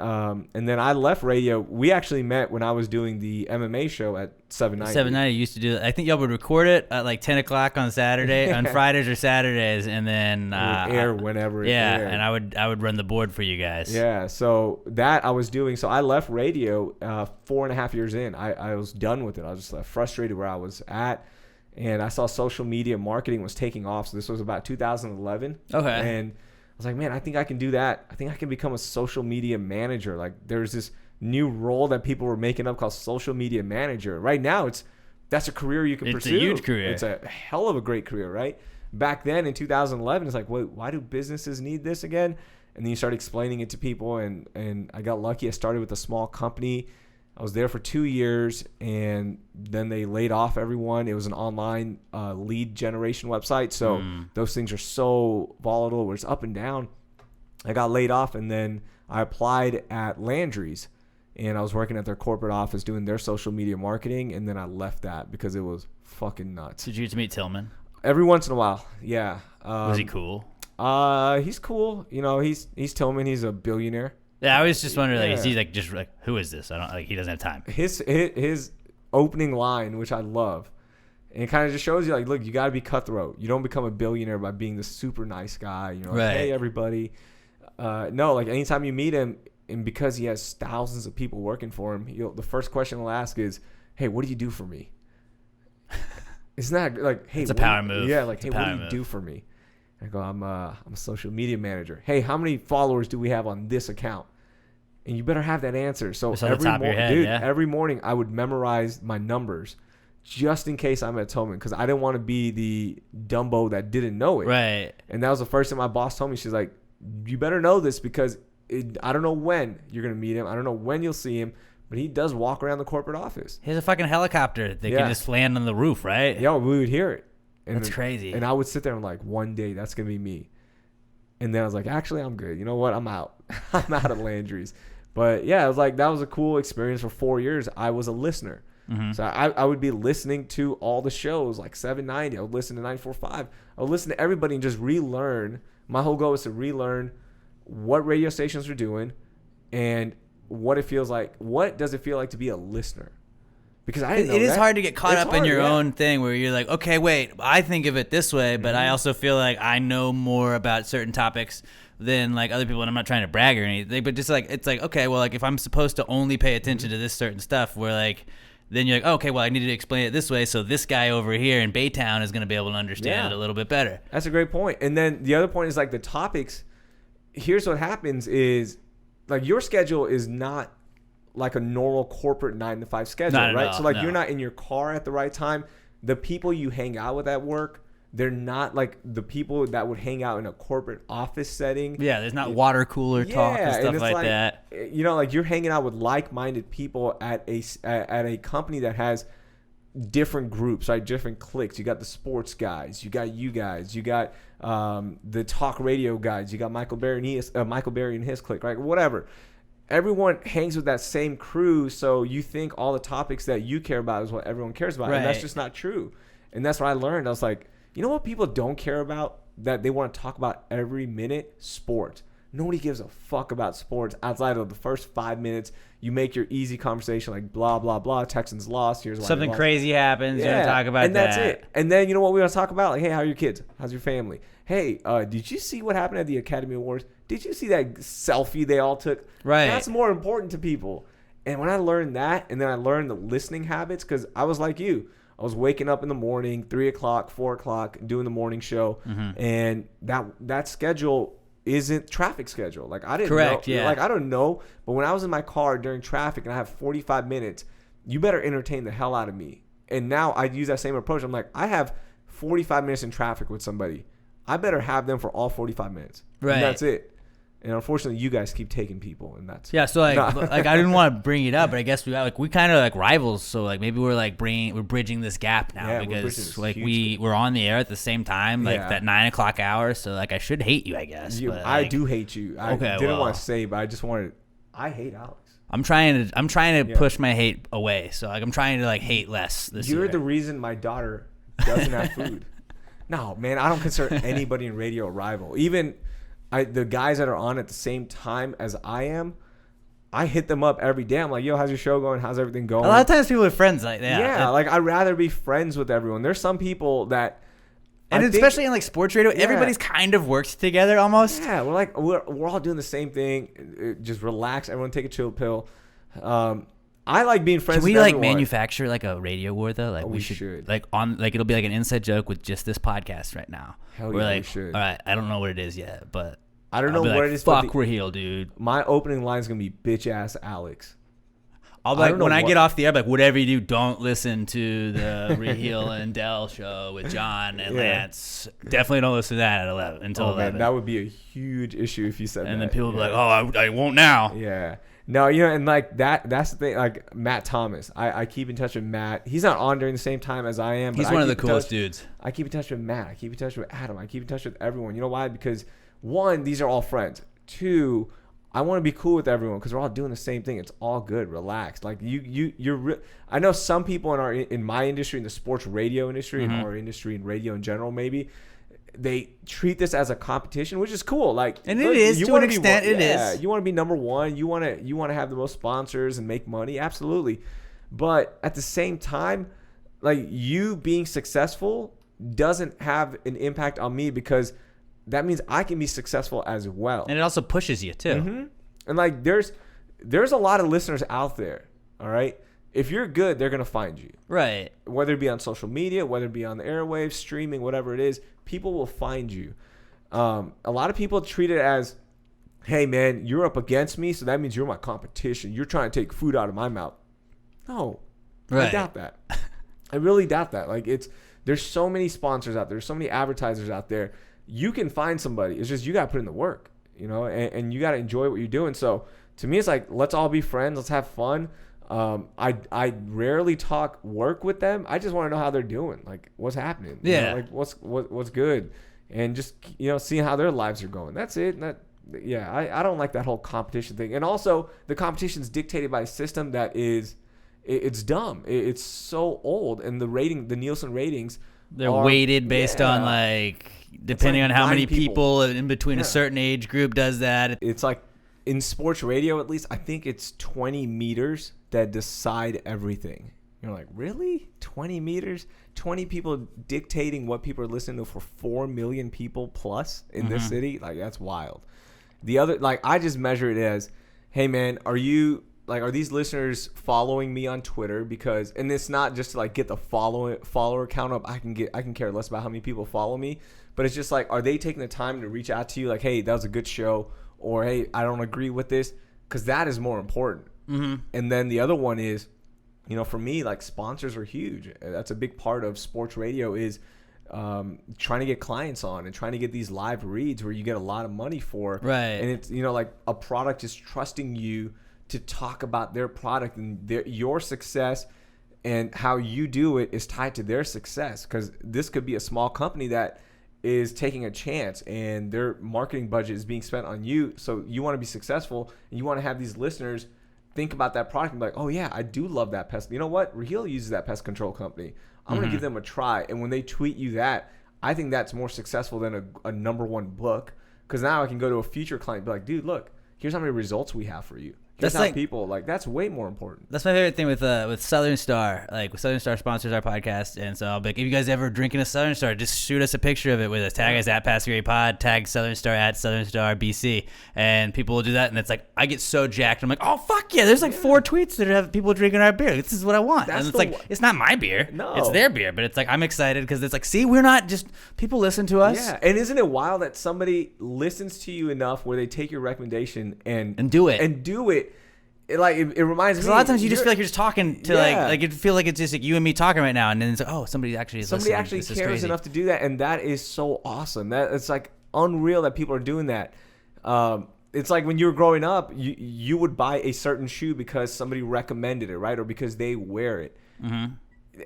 And then I left radio. We actually met when I was doing the MMA show at 790. 790 used to do that. I think y'all would record it at like 10 o'clock on Saturday, on Fridays or Saturdays, and then air whenever it aired. And I would run the board for you guys. Yeah, so that I was doing. So I left radio 4.5 years in. I was done with it. I was just frustrated where I was at, and I saw social media marketing was taking off. So this was about 2011. Okay. And I was like, man, I think I can do that. I think I can become a social media manager. Like, there's this new role that people were making up called social media manager. Right now, that's a career you can pursue. It's a huge career. It's a hell of a great career, right? Back then in 2011, it's like, wait, why do businesses need this again? And then you start explaining it to people, and I got lucky. I started with a small company. I was there for 2 years, and then they laid off everyone. It was an online lead generation website, so those things are so volatile where it's up and down. I got laid off, and then I applied at Landry's, and I was working at their corporate office doing their social media marketing, and then I left that because it was fucking nuts. Did you get to meet Tillman? Every once in a while, yeah. Was he cool? He's cool. He's Tillman. He's a billionaire. Yeah, I was just wondering, like, Yeah. is he like just like, who is this? I don't like. He doesn't have time. His opening line, which I love, and it kind of just shows you, like, look, you got to be cutthroat. You don't become a billionaire by being the super nice guy. You know, like, Right. hey everybody. No, like anytime you meet him, and because he has thousands of people working for him, the first question he'll ask is, "Hey, what do you do for me?" It's not like, "Hey, It's a power move. Yeah, like, It's "Hey, a what do power you move. do for me?" I go, I'm a social media manager. Hey, how many followers do we have on this account? And you better have that answer. So Just on the top of your head, yeah. every morning I would memorize my numbers just in case I'm at Tobin, because I didn't want to be the Dumbo that didn't know it. Right. And that was the first thing my boss told me. She's like, you better know this, because I don't know when you're going to meet him. I don't know when you'll see him, but he does walk around the corporate office. He has a fucking helicopter that Yeah. can just land on the roof, right? Yo, we would hear it. And That's crazy. And I would sit there and like, one day that's going to be me. And then I was like, actually, I'm good. You know what? I'm out. I'm out of Landry's. But yeah, it was like, that was a cool experience. For 4 years, I was a listener. Mm-hmm. So I would be listening to all the shows, like 790. I would listen to 945. I would listen to everybody and just relearn. My whole goal was to relearn what radio stations are doing and what it feels like. What does it feel like to be a listener? Because I didn't know It is that. hard to get caught It's up in hard, your yeah. own thing where you're like, okay, wait, I think of it this way, but I also feel like I know more about certain topics than like other people, and I'm not trying to brag or anything, but just like, it's like, okay, well, like if I'm supposed to only pay attention to this certain stuff, where like, then you're like, okay, well, I need to explain it this way, so this guy over here in Baytown is going to be able to understand it a little bit better. That's a great point. And then the other point is like the topics. Here's what happens is, like, your schedule is not like a normal corporate 9-to-5 schedule, Not at right? all, So like, no. you're not in your car at the right time. The people you hang out with at work, they're not like the people that would hang out in a corporate office setting. Yeah, there's not water cooler talk and stuff it's like that. You know, like, you're hanging out with like-minded people at a company that has different groups, right? Different cliques. You got the sports guys, you got you guys, you got the talk radio guys, you got Michael Berry and his clique, right? Whatever. Everyone hangs with that same crew, so you think all the topics that you care about is what everyone cares about, and that's Right. just not true. And that's what I learned. I was like, you know what people don't care about that they want to talk about every minute? Sports. Nobody gives a fuck about sports outside of the first 5 minutes. You make your easy conversation like blah, blah, blah. Texans lost. Here's why Something they lost. crazy happens, you're going to talk about and that. that's it. And then you know what we want to talk about? Like, hey, how are your kids? How's your family? Hey, did you see what happened at the Academy Awards? Did you see that selfie they all took? Right. That's more important to people. And when I learned that, and then I learned the listening habits, because I was like you. I was waking up in the morning, 3 o'clock, 4 o'clock, doing the morning show. Mm-hmm. And that schedule isn't traffic schedule. Like, I didn't Correct, know. yeah. Like, I don't know. But when I was in my car during traffic and I have 45 minutes, you better entertain the hell out of me. And now I use that same approach. I'm like, I have 45 minutes in traffic with somebody. I better have them for all 45 minutes. Right. And that's it. And unfortunately, you guys keep taking people, and that's Yeah, so like, like I didn't want to bring it up, but I guess we kind of like rivals. So like maybe we're bridging this gap now, Yeah, we're bridging because this like huge we're on the air at the same time, like Yeah. that 9 o'clock hour. So like I should hate you, I guess. But, I like, do hate you. I Okay, didn't well. want to say, but I just wanted. I hate Alex. I'm trying to Yeah. push my hate away. So like I'm trying to like hate less this You're year. the reason my daughter doesn't have food. No, man, I don't consider anybody in radio a rival. Even the guys that are on at the same time as I am, I hit them up every day. I'm like, yo, how's your show going? How's everything going? A lot of times people are friends like that. Yeah, like, I'd rather be friends with everyone. There's some people that, and I think- especially in like sports radio, Yeah. everybody's kind of works together almost. Yeah, we're all doing the same thing. Just relax. Everyone take a chill pill. I like being friends Should we with like everyone. manufacture like a radio war though? Like Oh, we we should, should. like on like it'll be like an inside joke with just this podcast right now. Hell We're yeah, we like, should. all right, I don't know what it is yet, but I don't I'll know be what like, it is, but Fuck Raheel, dude. my opening line is going to be bitch ass Alex. I'll be I like, don't know when I what- get off the air, like whatever you do, don't listen to the Raheel and Dell show with John and Yeah. Lance. Definitely don't listen to that at 11 until Oh, 11. man, that would be a huge issue if you said that. and then people will be Yeah. like, oh, I won't now. Yeah. No, you know, and like that's the thing. Like Matt Thomas, I keep in touch with Matt. He's not on during the same time as I am. But He's I one of keep the in coolest touch- dudes. I keep in touch with Matt. I keep in touch with Adam. I keep in touch with everyone. You know why? Because one, these are all friends. Two, I want to be cool with everyone because we're all doing the same thing. It's all good. Relax. Like I know some people in my industry, in the sports radio industry, in our industry, in radio in general, maybe they treat this as a competition, which is cool. Like, and it is to an extent. It is. You want to be number one. You want to have the most sponsors and make money. Absolutely. But at the same time, like, you being successful doesn't have an impact on me, because that means I can be successful as well. And it also pushes you too. Mm-hmm. And like, there's a lot of listeners out there. All right. If you're good, they're going to find you. Right. Whether it be on social media, whether it be on the airwaves, streaming, whatever it is, people will find you. A lot of people treat it as, hey, man, you're up against me, so that means you're my competition. You're trying to take food out of my mouth. No. Right. I doubt that. I really doubt that. Like, there's so many sponsors out there. There's so many advertisers out there. You can find somebody. It's just you got to put in the work, and you got to enjoy what you're doing. So to me, it's like, let's all be friends. Let's have fun. I rarely talk work with them. I just want to know how they're doing, like, what's happening. Yeah. Like what's good, and just seeing how their lives are going. That's it. I don't like that whole competition thing. And also, the competition is dictated by a system that it's dumb. It's so old, and the Nielsen ratings, they're weighted based on, like, depending on how many people in between a certain age group does that. It's like, in sports radio, at least, I think it's 20 meters that decide everything. You're like, really? 20 meters? 20 people dictating what people are listening to for 4 million people plus in this city? Like, that's wild. The other, like, I just measure it as, hey, man, are these listeners following me on Twitter? Because, and it's not just to, like, get the follower count up. I can care less about how many people follow me. But it's just like, are they taking the time to reach out to you? Like, hey, that was a good show. Or, hey, I don't agree with this. Because that is more important. Mm-hmm. And then the other one is, for me, like, sponsors are huge. That's a big part of sports radio, is trying to get clients on and trying to get these live reads where you get a lot of money for. Right. And it's, like, a product is trusting you to talk about their product, and your success and how you do it is tied to their success. Because this could be a small company that is taking a chance, and their marketing budget is being spent on you. So you want to be successful, and you want to have these listeners think about that product and be like, oh yeah, I do love that pest. You know what? Raheel uses that pest control company. I'm going to give them a try. And when they tweet you that, I think that's more successful than a number one book. Because now I can go to a future client and be like, dude, look, here's how many results we have for you. Here's how people, like, that's way more important. That's my favorite thing with Southern Star. Like, Southern Star sponsors our podcast, and so I'll be like, if you guys ever drinking a Southern Star, just shoot us a picture of it with us. Tag us at @PassGreatPod, tag Southern Star at Southern Star BC, and people will do that. And it's like, I get so jacked. I'm like, oh fuck yeah! There's like 4 tweets that have people drinking our beer. This is what I want. And it's like, it's not my beer. No, it's their beer. But it's like, I'm excited because it's like, see, we're not just people listen to us. Yeah, and isn't it wild that somebody listens to you enough where they take your recommendation and do it It reminds me. A lot of times you just feel like you're just talking to like you feel like it's just like you and me talking right now, and then it's like, oh, somebody actually cares enough to do that, and that is so awesome. That it's like unreal that people are doing that. It's like when you were growing up, you would buy a certain shoe because somebody recommended it, right, or because they wear it. Mm-hmm.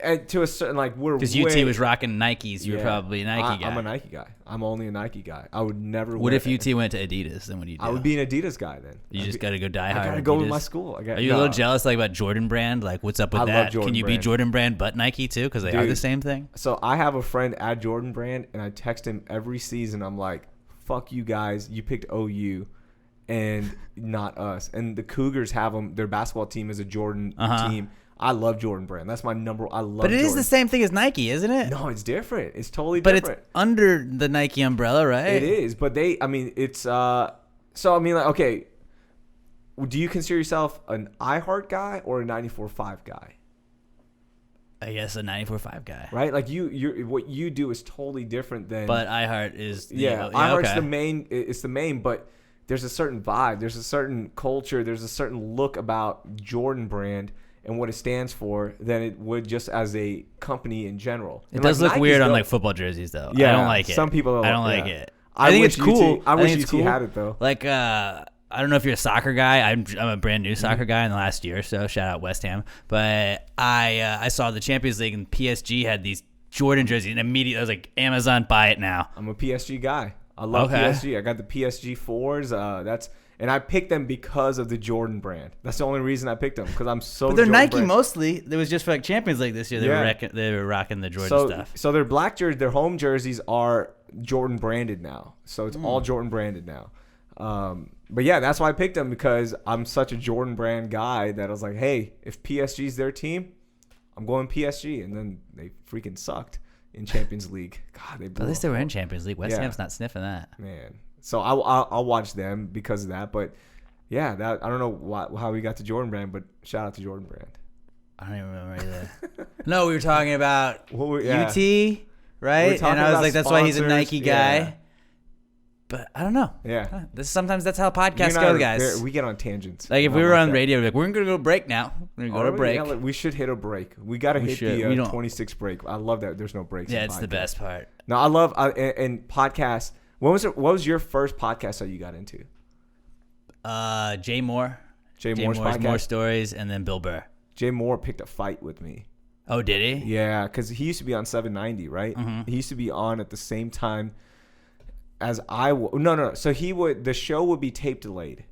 And to a certain, like, because UT was rocking Nikes, you were probably a Nike guy. I'm a Nike guy. I'm only a Nike guy. I would never. What if UT went to Adidas? Then what do you do? I would be an Adidas guy then. You just got to go die hard. I got to go with my school. Are you a little jealous, like, about Jordan Brand? Like, what's up with that? Love Jordan Can you Brand. be Jordan Brand but Nike too? Because they are the same thing. So I have a friend at Jordan Brand, and I text him every season. I'm like, "Fuck you guys! You picked OU." And not us. And the Cougars have them. Their basketball team is a Jordan team. I love Jordan Brand. That's my number. I love. But it Jordan. Is the same thing as Nike, isn't it? No, it's different. It's totally different. But it's under the Nike umbrella, right? It is. But it's. So I mean, like, okay. Do you consider yourself an iHeart guy or a 94.5 guy? I guess a 94.5 guy. Right? Like you what you do is totally different than. But iHeart is. iHeart's the main. It's the main, but. There's a certain vibe, there's a certain culture, there's a certain look about Jordan Brand and what it stands for than it would just as a company in general. It does look weird on like football jerseys though. Yeah, I don't like it. Some people don't. I don't like it. I think it's cool. I wish UT had it though. Like I don't know if you're a soccer guy. I'm a brand new soccer guy in the last year or so. Shout out West Ham. But I saw the Champions League and PSG had these Jordan jerseys and immediately I was like, Amazon, buy it now. I'm a PSG guy. I love PSG. I got the PSG 4s. And I picked them because of the Jordan Brand. That's the only reason I picked them because I'm so. But they're Jordan Nike brand. Mostly. It was just for like Champions League this year. They were rocking the Jordan stuff. So their black jerseys, their home jerseys are Jordan branded now. So it's all Jordan branded now. But yeah, that's why I picked them, because I'm such a Jordan brand guy that I was like, hey, if PSG's their team, I'm going PSG. And then they freaking sucked in Champions League. God, they blew At least they up. were in Champions League. West Ham's not sniffing that. Man. So I'll watch them because of that. But yeah, I don't know how we got to Jordan brand, but shout out to Jordan brand. I don't even remember either. No, we were talking about UT, right? And I was like, that's why he's a sponsors. Nike guy. Yeah. But I don't know. Yeah. Sometimes that's how podcasts go, guys. We get on tangents. Like if we were on radio, we'd be like, we're going to go to break now. We're going to go to break. Yeah, we should hit a break. We got to hit the 26 break. I love that there's no breaks. Yeah, it's the best part. No, I love and podcasts. What was your first podcast that you got into? Jay Moore. Jay Moore's podcast? More Stories, and then Bill Burr. Jay Moore picked a fight with me. Oh, did he? Yeah, because he used to be on 790, right? Mm-hmm. He used to be on at the same time as I would. No. So the show would be tape delayed.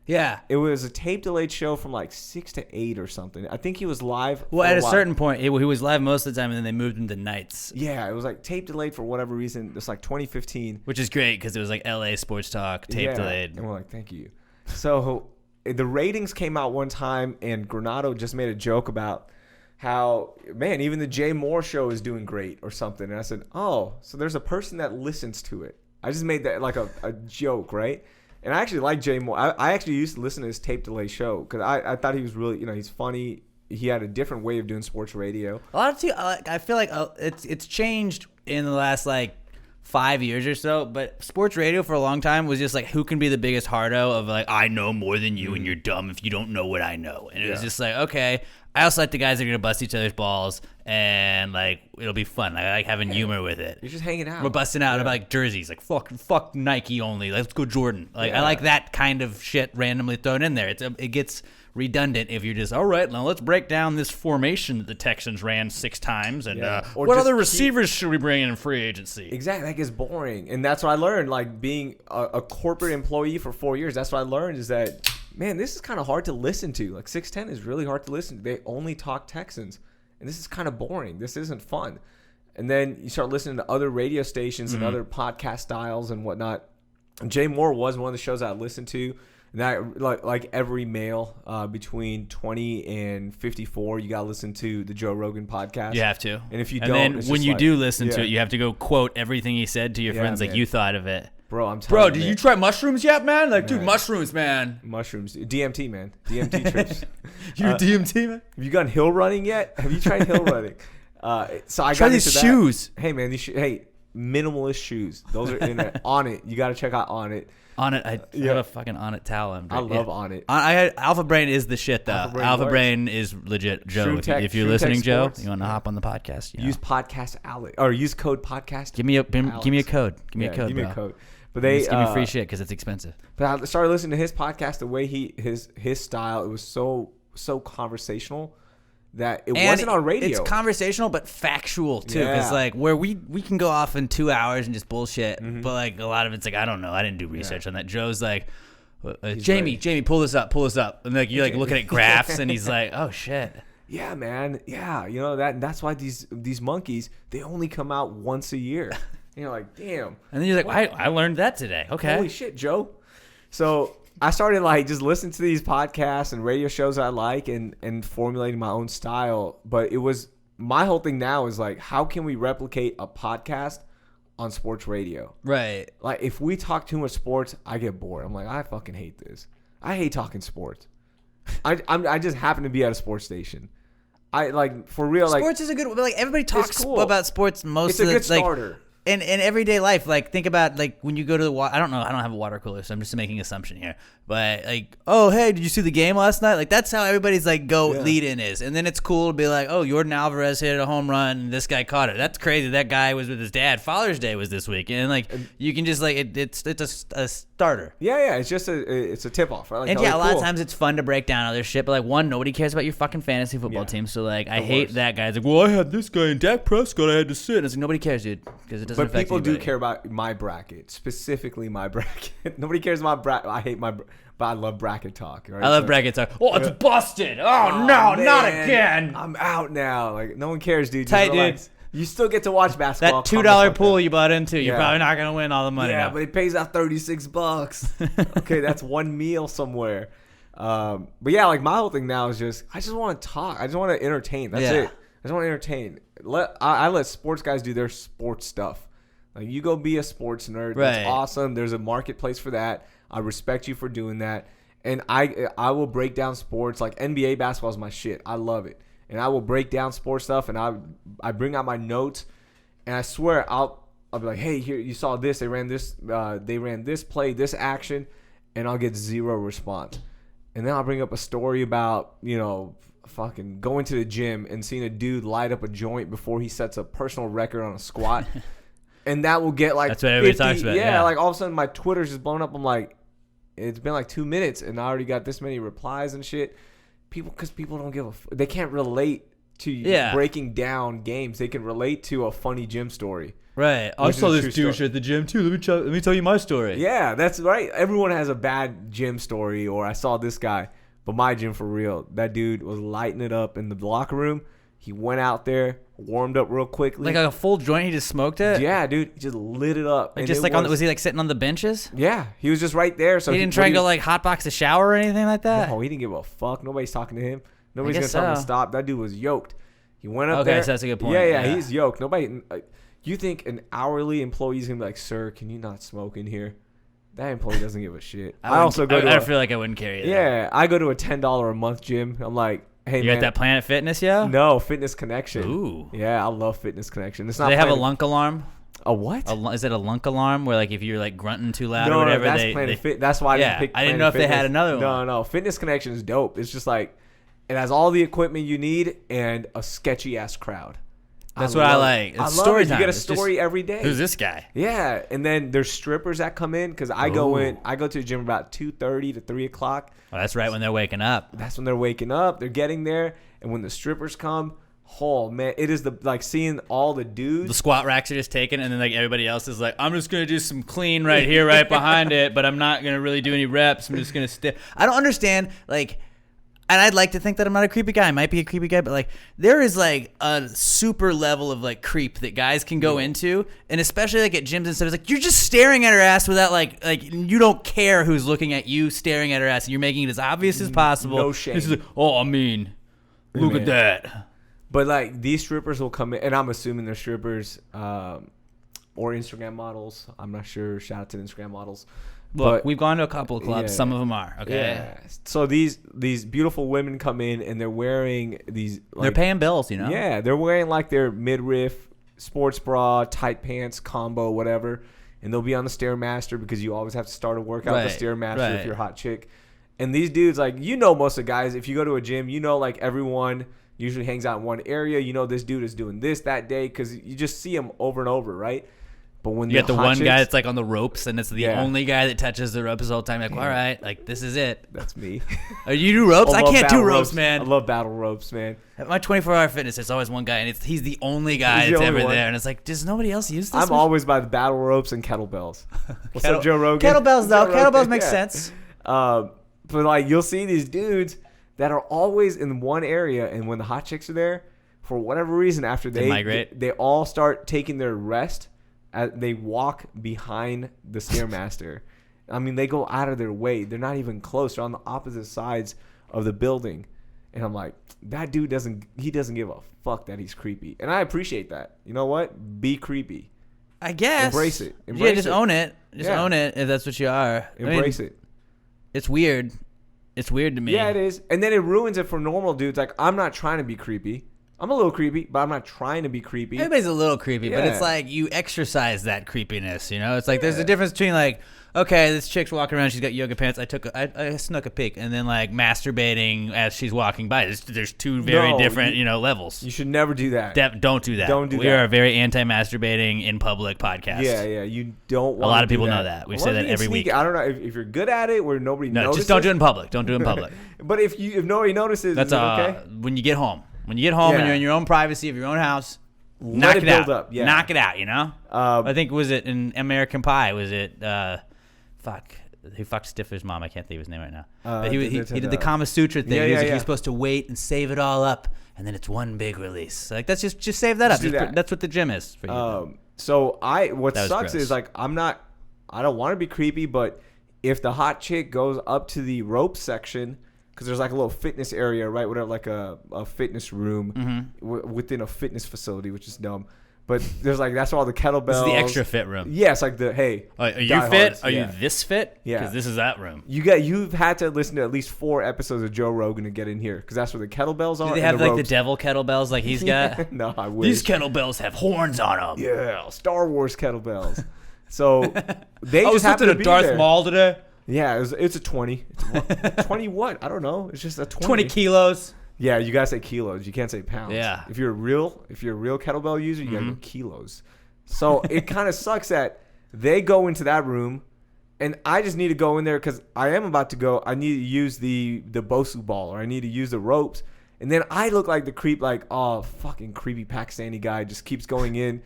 Yeah. It was a tape delayed show from like 6 to 8 or something. I think he was live. Well, at a certain point, he was live most of the time, and then they moved him to nights. Yeah, it was like tape delayed for whatever reason. It's like 2015. Which is great because it was like LA Sports Talk, tape delayed. And we're like, thank you. So the ratings came out one time, and Granado just made a joke about how, man, even the Jay Moore show is doing great or something. And I said, oh, so there's a person that listens to it. I just made that like a joke, right? And I actually like Jay Moore. I actually used to listen to his tape delay show because I thought he was really, he's funny. He had a different way of doing sports radio. A lot of I feel like it's changed in the last like 5 years or so, but sports radio for a long time was just like, who can be the biggest hardo of like, I know more than you and you're dumb if you don't know what I know. And it was just like, okay, I also like the guys that are going to bust each other's balls and like, it'll be fun. I like having humor with it. You're just hanging out. We're busting out about like jerseys, like fuck Nike only. Let's go Jordan. Like I like that kind of shit randomly thrown in there. It gets redundant if you're just, all right, now let's break down this formation that the Texans ran 6 times and what other receivers should we bring in free agency? Exactly, that gets boring. And that's what I learned, like being a corporate employee for 4 years. That's what I learned is that, man, this is kind of hard to listen to. Like 610 is really hard to listen to. They only talk Texans. And this is kind of boring. This isn't fun. And then you start listening to other radio stations and other podcast styles and whatnot. And Jay Moore was one of the shows I listened to. And that, like every male between 20 and 54, you got to listen to the Joe Rogan podcast. You have to. And if you don't, then when you do listen to it, you have to go quote everything he said to your friends like you thought of it. Bro, I'm telling you. Bro, did you try mushrooms yet, man? Like, dude, mushrooms, man. Mushrooms. DMT, man. DMT trips. You're DMT, man? Have you gone hill running yet? Have you tried hill running? So I try got these shoes. Hey, man, minimalist shoes. Those are in it. On it. You got to check out On It. On It. I have a fucking On It towel. I love On It. Alpha Brain is the shit, though. Alpha Brain is legit. Joe, if you're listening, Joe, you want to hop on the podcast. Use podcast Alex or use code podcast. Give me a code. Give me a code. Give me bro. a code. But they just give me free shit because it's expensive. But I started listening to his podcast. The way his style, it was so conversational that it wasn't on radio. It's conversational but factual too, because like where we can go off in 2 hours and just bullshit, but like a lot of it's like I don't know, I didn't do research on that. Joe's like, Jamie, pull this up, and like you're like looking at graphs, and he's like, oh shit. Yeah, man. Yeah, that's why these monkeys, they only come out once a year. And you're like, damn. And then you're like, I learned that today. Okay. Holy shit, Joe. So I started like just listening to these podcasts and radio shows I like and formulating my own style. But it was my whole thing now is like, how can we replicate a podcast on sports radio? Right. Like if we talk too much sports, I get bored. I'm like, I fucking hate this. I hate talking sports. I just happen to be at a sports station. I like for real. Like sports is a good. Like everybody talks about sports most. It's a good starter. In everyday life, like think about like when you go to the water. I don't know. I don't have a water cooler, so I'm just making an assumption here. But like, oh hey, did you see the game last night? Like that's how everybody's like lead in is, and then it's cool to be like, oh, Jordan Alvarez hit a home run, and this guy caught it. That's crazy. That guy was with his dad. Father's Day was this week, and like you can just like it's a starter. Yeah. It's just it's a tip off. Right? Like, and a lot of times it's fun to break down other shit, but like nobody cares about your fucking fantasy football team. So like I hate that guy. It's like, well, I had this guy in Dak Prescott. I had to sit. And it's like nobody cares, dude, because it doesn't. But people do care about my bracket, specifically my bracket. Nobody cares about bracket. I hate but I love bracket talk. Right? I love bracket talk. Oh, it's busted. Oh no, man, not again. I'm out now. Like no one cares, dude. Tight, dude. You still get to watch basketball. That $2 pool you bought into, you're probably not going to win all the money. Yeah, now. but it pays out $36. Okay, that's one meal somewhere. But yeah, like my whole thing now is I just want to talk. I just want to entertain. That's it. I just want to entertain. I let sports guys do their sports stuff. Like you go be a sports nerd. Right. That's awesome. There's a marketplace for that. I respect you for doing that. And I will break down sports. Like NBA basketball is my shit. I love it. And I will break down sports stuff. And I bring out my notes. And I swear I'll be like, hey, here you saw this. They ran this. They ran this play, this action, and I'll get zero response. And then I'll bring up a story about fucking going to the gym and seeing a dude light up a joint before he sets a personal record on a squat. And that will get like that's what everybody talks about. Yeah, like all of a sudden my Twitter's just blown up. I'm like, it's been like 2 minutes and I already got this many replies and shit. Because people don't give they can't relate to breaking down games. They can relate to a funny gym story. Right. I saw this douche at the gym too. Let me tell you my story. Yeah, that's right. Everyone has a bad gym story, or I saw this guy. But my gym, for real, that dude was lighting it up in the locker room. He went out there, warmed up real quickly. Like a full joint, he just smoked it? Yeah, dude. He just lit it up. Like just like was he like sitting on the benches? Yeah, he was just right there. So he didn't try and go like hotbox a shower or anything like that? No, he didn't give a fuck. Nobody's talking to him. Nobody's going to tell him to stop. That dude was yoked. He went up there. Okay, so that's a good point. Yeah, he's yoked. Nobody... You think an hourly employee is going to be like, sir, can you not smoke in here? That employee doesn't give a shit. I feel like I wouldn't carry that. Yeah, I go to a $10 a month gym. I'm like, hey, you got that Planet Fitness, yo? No, Fitness Connection. Ooh. Yeah, I love Fitness Connection. It's not. Do they have a lunk alarm? A what? Is it a lunk alarm where like if you're like grunting too loud or whatever? No, that's Planet Fitness. That's why I didn't pick Planet I didn't know if Fitness. they had another one. No. Fitness Connection is dope. It's just like, it has all the equipment you need and a sketchy-ass crowd. That's what I like. It's story time. You get a story every day. Who's this guy? Yeah, and then there's strippers that come in because I go to the gym about 2:30 to 3 o'clock. Well, that's right when they're waking up. That's when they're waking up. They're getting there, and when the strippers come, oh man, it is seeing all the dudes. The squat racks are just taken, and then like everybody else is like, I'm just gonna do some clean right here, right behind it, but I'm not gonna really do any reps. I'm just gonna stay. I don't understand like. And I'd like to think that I'm not a creepy guy. I might be a creepy guy, but like there is like a super level of like creep that guys can go into, and especially like at gyms and stuff. It's like you're just staring at her ass without like you don't care who's looking at you staring at her ass, and you're making it as obvious as possible. No shame. This is like, oh, I mean, look at that. But like these strippers will come in, and I'm assuming they're strippers or Instagram models. I'm not sure. Shout out to the Instagram models. Look, we've gone to a couple of clubs. Some of them are. Okay. Yeah. So these beautiful women come in and they're wearing these. Like, they're paying bills, you know. Yeah, they're wearing like their midriff, sports bra, tight pants, combo, whatever, and they'll be on the Stairmaster because you always have to start a workout with the Stairmaster if you're a hot chick. And these dudes, like most of the guys, if you go to a gym, like everyone usually hangs out in one area. This dude is doing this that day because you just see him over and over, right? But when you get the one guy that's like on the ropes and it's the only guy that touches the ropes all the time, like, all right, like this is it. That's me. Oh, you do ropes? I can't do ropes, man. I love battle ropes, man. At my 24-hour fitness, there's always one guy, and he's the only guy that's ever there. And it's like, does nobody else use this? I'm always by the battle ropes and kettlebells. What's up, Joe Rogan? Kettlebells, though. Kettlebells make sense. But like you'll see these dudes that are always in one area, and when the hot chicks are there, for whatever reason, after they migrate, they all start taking their rest. They walk behind the Stairmaster. I mean, they go out of their way. They're not even close. They're on the opposite sides of the building. And I'm like, that dude doesn't give a fuck that he's creepy. And I appreciate that. You know what? Be creepy. I guess. Embrace it. Just own it. Own it if that's what you are. Embrace it. It's weird. It's weird to me. Yeah, it is. And then it ruins it for normal dudes. Like, I'm not trying to be creepy. I'm a little creepy, but I'm not trying to be creepy. Everybody's a little creepy, but it's like you exercise that creepiness, you know? It's like there's a difference between like, okay, this chick's walking around, she's got yoga pants, I snuck a peek, and then like masturbating as she's walking by. There's two very different, levels. You should never do that. Don't do that. Don't do that. We are a very anti-masturbating in public podcast. Yeah, you don't want to. A lot of people know that. We say that every week. I don't know if you're good at it where nobody notices. Just don't do it in public. Don't do it in public. But if nobody notices, that's okay? When you get home. When you get home and you're in your own privacy of your own house, knock it out. Up. Yeah. Knock it out, I think, was it in American Pie? Was it, who fucked Stifler's mom? I can't think of his name right now. But he did the Kama Sutra thing. He was supposed to wait and save it all up and then it's one big release. Like that's just save that up. That's what the gym is for you. So what sucks gross. is like I don't want to be creepy, but if the hot chick goes up to the rope section, because there's like a little fitness area, right? Whatever, like a fitness room within a fitness facility, which is dumb. But there's like, that's where all the kettlebells. This is the extra fit room. Yeah, it's like are you fit? Are you this fit? Yeah. Because this is that room. You've had to listen to at least 4 episodes of Joe Rogan to get in here, because that's where the kettlebells are. Do they have like the devil kettlebells like he's got? No, I wish. These kettlebells have horns on them. Yeah, Star Wars kettlebells. So they just was happen to at be a Darth there. Maul today. Yeah, it's a 20. 20 what? I don't know. It's just a 20. 20 kilos. Yeah, you gotta say kilos. You can't say pounds. Yeah. If you're a real kettlebell user, you gotta go kilos. So it kind of sucks that they go into that room, and I just need to go in there because I am about to go. I need to use the Bosu ball, or I need to use the ropes, and then I look like the creep, like, oh, fucking creepy Pakistani guy just keeps going in.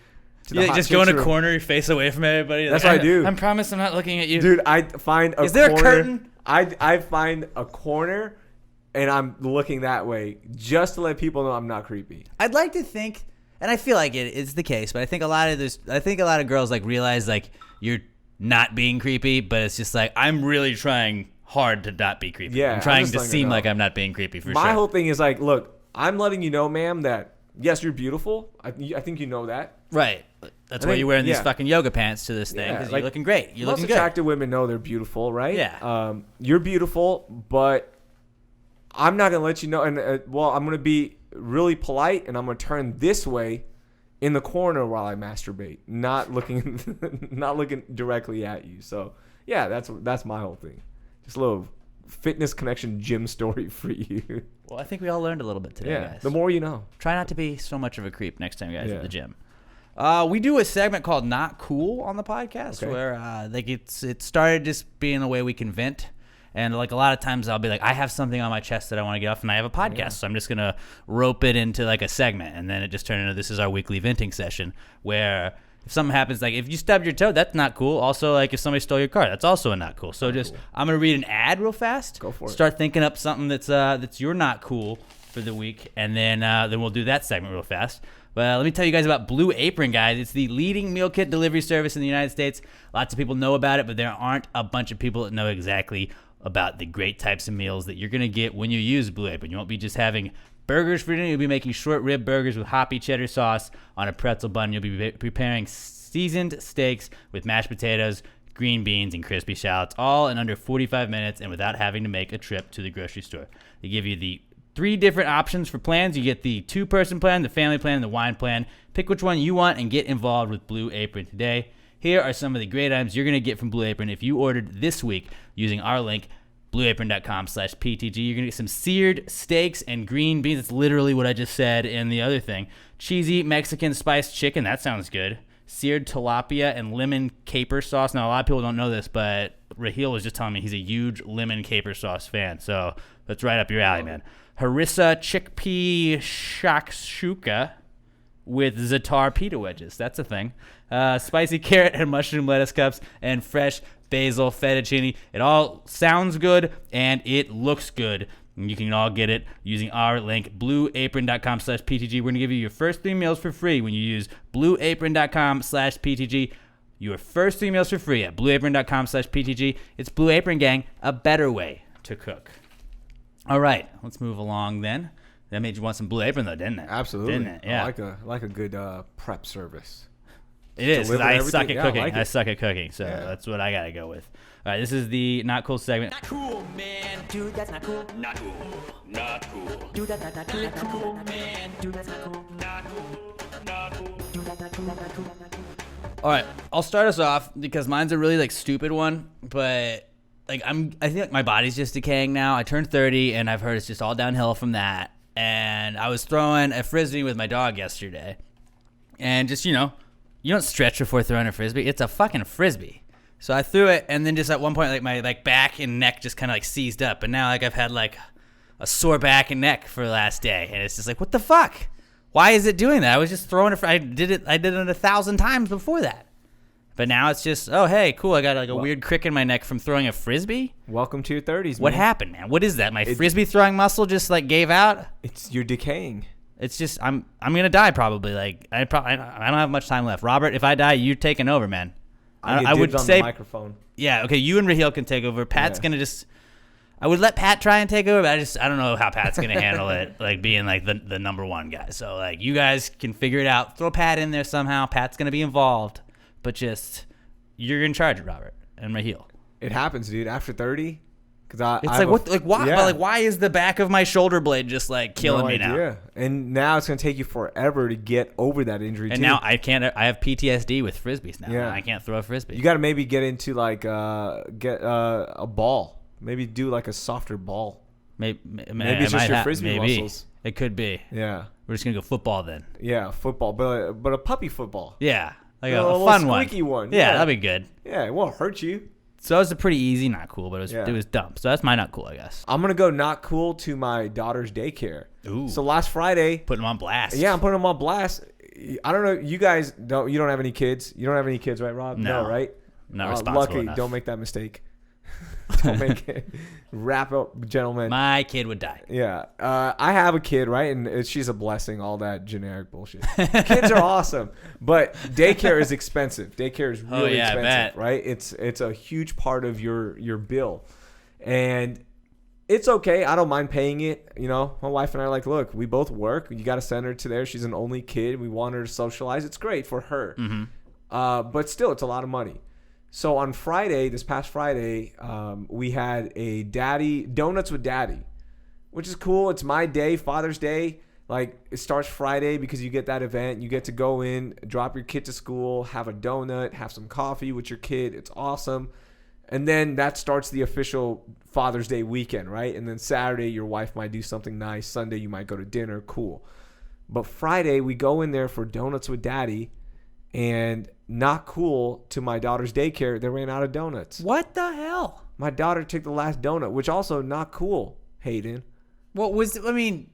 Yeah, just go in a corner, your face away from everybody. That's what I do. I promise I'm not looking at you. Dude, I find a corner. Is there a curtain? I find a corner, and I'm looking that way just to let people know I'm not creepy. I'd like to think, and I feel like it is the case, but I think a lot of girls like realize like you're not being creepy, but it's just like I'm really trying hard to not be creepy. Yeah, I'm trying to seem like I'm not being creepy for sure. My whole thing is like, look, I'm letting you know, ma'am, that yes, you're beautiful. I think you know that. Right. That's why you're wearing these fucking yoga pants to this thing, because you're looking great. You're looking good. Most attractive women know they're beautiful, right? Yeah. You're beautiful, but I'm not going to let you know. And I'm going to be really polite, and I'm going to turn this way in the corner while I masturbate, not looking directly at you. So, yeah, that's my whole thing. Just a little fitness connection gym story for you. Well, I think we all learned a little bit today, guys. The more you know. Try not to be so much of a creep next time, guys, at the gym. We do a segment called Not Cool on the podcast, where like it started just being the way we can vent. And like a lot of times I'll be like, I have something on my chest that I want to get off, and I have a podcast, so I'm just going to rope it into like a segment. And then it just turned into, this is our weekly venting session, where if something happens, like if you stubbed your toe, that's not cool. Also, like if somebody stole your car, that's also not cool. So I'm going to read an ad real fast. Go for it. Start thinking up something that's your not cool for the week, and then we'll do that segment real fast. But let me tell you guys about Blue Apron, guys. It's the leading meal kit delivery service in the United States. Lots of people know about it, but there aren't a bunch of people that know exactly about the great types of meals that you're going to get when you use Blue Apron. You won't be just having burgers for dinner. You'll be making short rib burgers with hoppy cheddar sauce on a pretzel bun. You'll be preparing seasoned steaks with mashed potatoes, green beans, and crispy shallots, all in under 45 minutes and without having to make a trip to the grocery store. They give you the 3 different options for plans. You get the 2-person plan, the family plan, and the wine plan. Pick which one you want and get involved with Blue Apron today. Here are some of the great items you're going to get from Blue Apron if you ordered this week using our link, blueapron.com/PTG. You're going to get some seared steaks and green beans. It's literally what I just said in the other thing. Cheesy Mexican spiced chicken. That sounds good. Seared tilapia and lemon caper sauce. Now, a lot of people don't know this, but Raheel was just telling me he's a huge lemon caper sauce fan. So that's right up your alley, man. Harissa chickpea shakshuka with za'atar pita wedges. That's a thing. Spicy carrot and mushroom lettuce cups, and fresh basil fettuccine. It all sounds good, and it looks good. And you can all get it using our link, blueapron.com/PTG. We're going to give you your first 3 meals for free when you use blueapron.com/PTG. Your first 3 meals for free at blueapron.com/PTG. It's Blue Apron, gang, a better way to cook. All right, let's move along then. That made you want some Blue Apron, though, didn't it? Absolutely. Didn't it? Yeah. I like a good prep service. It is. I suck at cooking. I suck at cooking, so that's what I got to go with. All right, this is the Not Cool segment. Not cool, man. Dude, that's not cool. Not cool. Not cool. Dude, that's not cool. Not cool, man. Dude, that's not cool. Not cool. Not cool. Dude, that's not cool. Not cool. Not cool. All right, I'll start us off because mine's a really like stupid one, but like I think like, my body's just decaying now. I turned 30, and I've heard it's just all downhill from that. And I was throwing a frisbee with my dog yesterday, and just you don't stretch before throwing a frisbee. It's a fucking frisbee. So I threw it, and then just at one point, like my like back and neck just kind of like seized up, and now like I've had like a sore back and neck for the last day, and it's just like, what the fuck? Why is it doing that? I was just throwing it. I did it 1,000 times before that, but now it's just, oh hey, cool. I got like a weird crick in my neck from throwing a frisbee. Welcome to your 30s. What happened, man? What is that? My frisbee throwing muscle just like gave out. You're decaying. It's just I'm gonna die probably. Like I don't have much time left. Robert, if I die, you're taking over, man. I would say the microphone. Yeah, okay. You and Raheel can take over. Pat's gonna just. I would let Pat try and take over, but I don't know how Pat's gonna handle it, like being like the number one guy. So like you guys can figure it out. Throw Pat in there somehow. Pat's gonna be involved, but just you're in charge, Robert and Raheel. It happens, dude. After 30, because it's like what, like why? Yeah. But like why is the back of my shoulder blade just like killing me now? Yeah, and now it's gonna take you forever to get over that injury. And now I can't. I have PTSD with frisbees now. Yeah, I can't throw a frisbee. You got to maybe get into like get a ball. Maybe do like a softer ball. Maybe it's just your frisbee muscles. It could be. Yeah, we're just gonna go football then. Yeah, football, but a puppy football. Yeah, like a fun one. Squeaky one. Yeah, that'd be good. Yeah, it won't hurt you. So that was a pretty easy not cool, but it was dumb. So that's my not cool, I guess. I'm gonna go not cool to my daughter's daycare. Ooh. So last Friday, putting them on blast. Yeah, I'm putting them on blast. I don't know. You guys don't. You don't have any kids. You don't have any kids, right, Rob? No, right? Not responsible enough. Don't make that mistake. Don't make it. Wrap up, gentlemen. My kid would die. Yeah. I have a kid, right? And she's a blessing, all that generic bullshit. Kids are awesome. But daycare is expensive. Daycare is really expensive, right? It's a huge part of your bill. And it's okay. I don't mind paying it. You know, my wife and I are like, look, we both work. You got to send her to there. She's an only kid. We want her to socialize. It's great for her. Mm-hmm. But still, it's a lot of money. So on Friday, this past Friday, we had a donuts with daddy, which is cool. It's my day, Father's Day. Like it starts Friday because you get that event. You get to go in, drop your kid to school, have a donut, have some coffee with your kid. It's awesome. And then that starts the official Father's Day weekend, right? And then Saturday, your wife might do something nice. Sunday, you might go to dinner. Cool. But Friday, we go in there for donuts with daddy. And not cool to my daughter's daycare, they ran out of donuts. What the hell? My daughter took the last donut, which also not cool, Hayden. What was, I mean...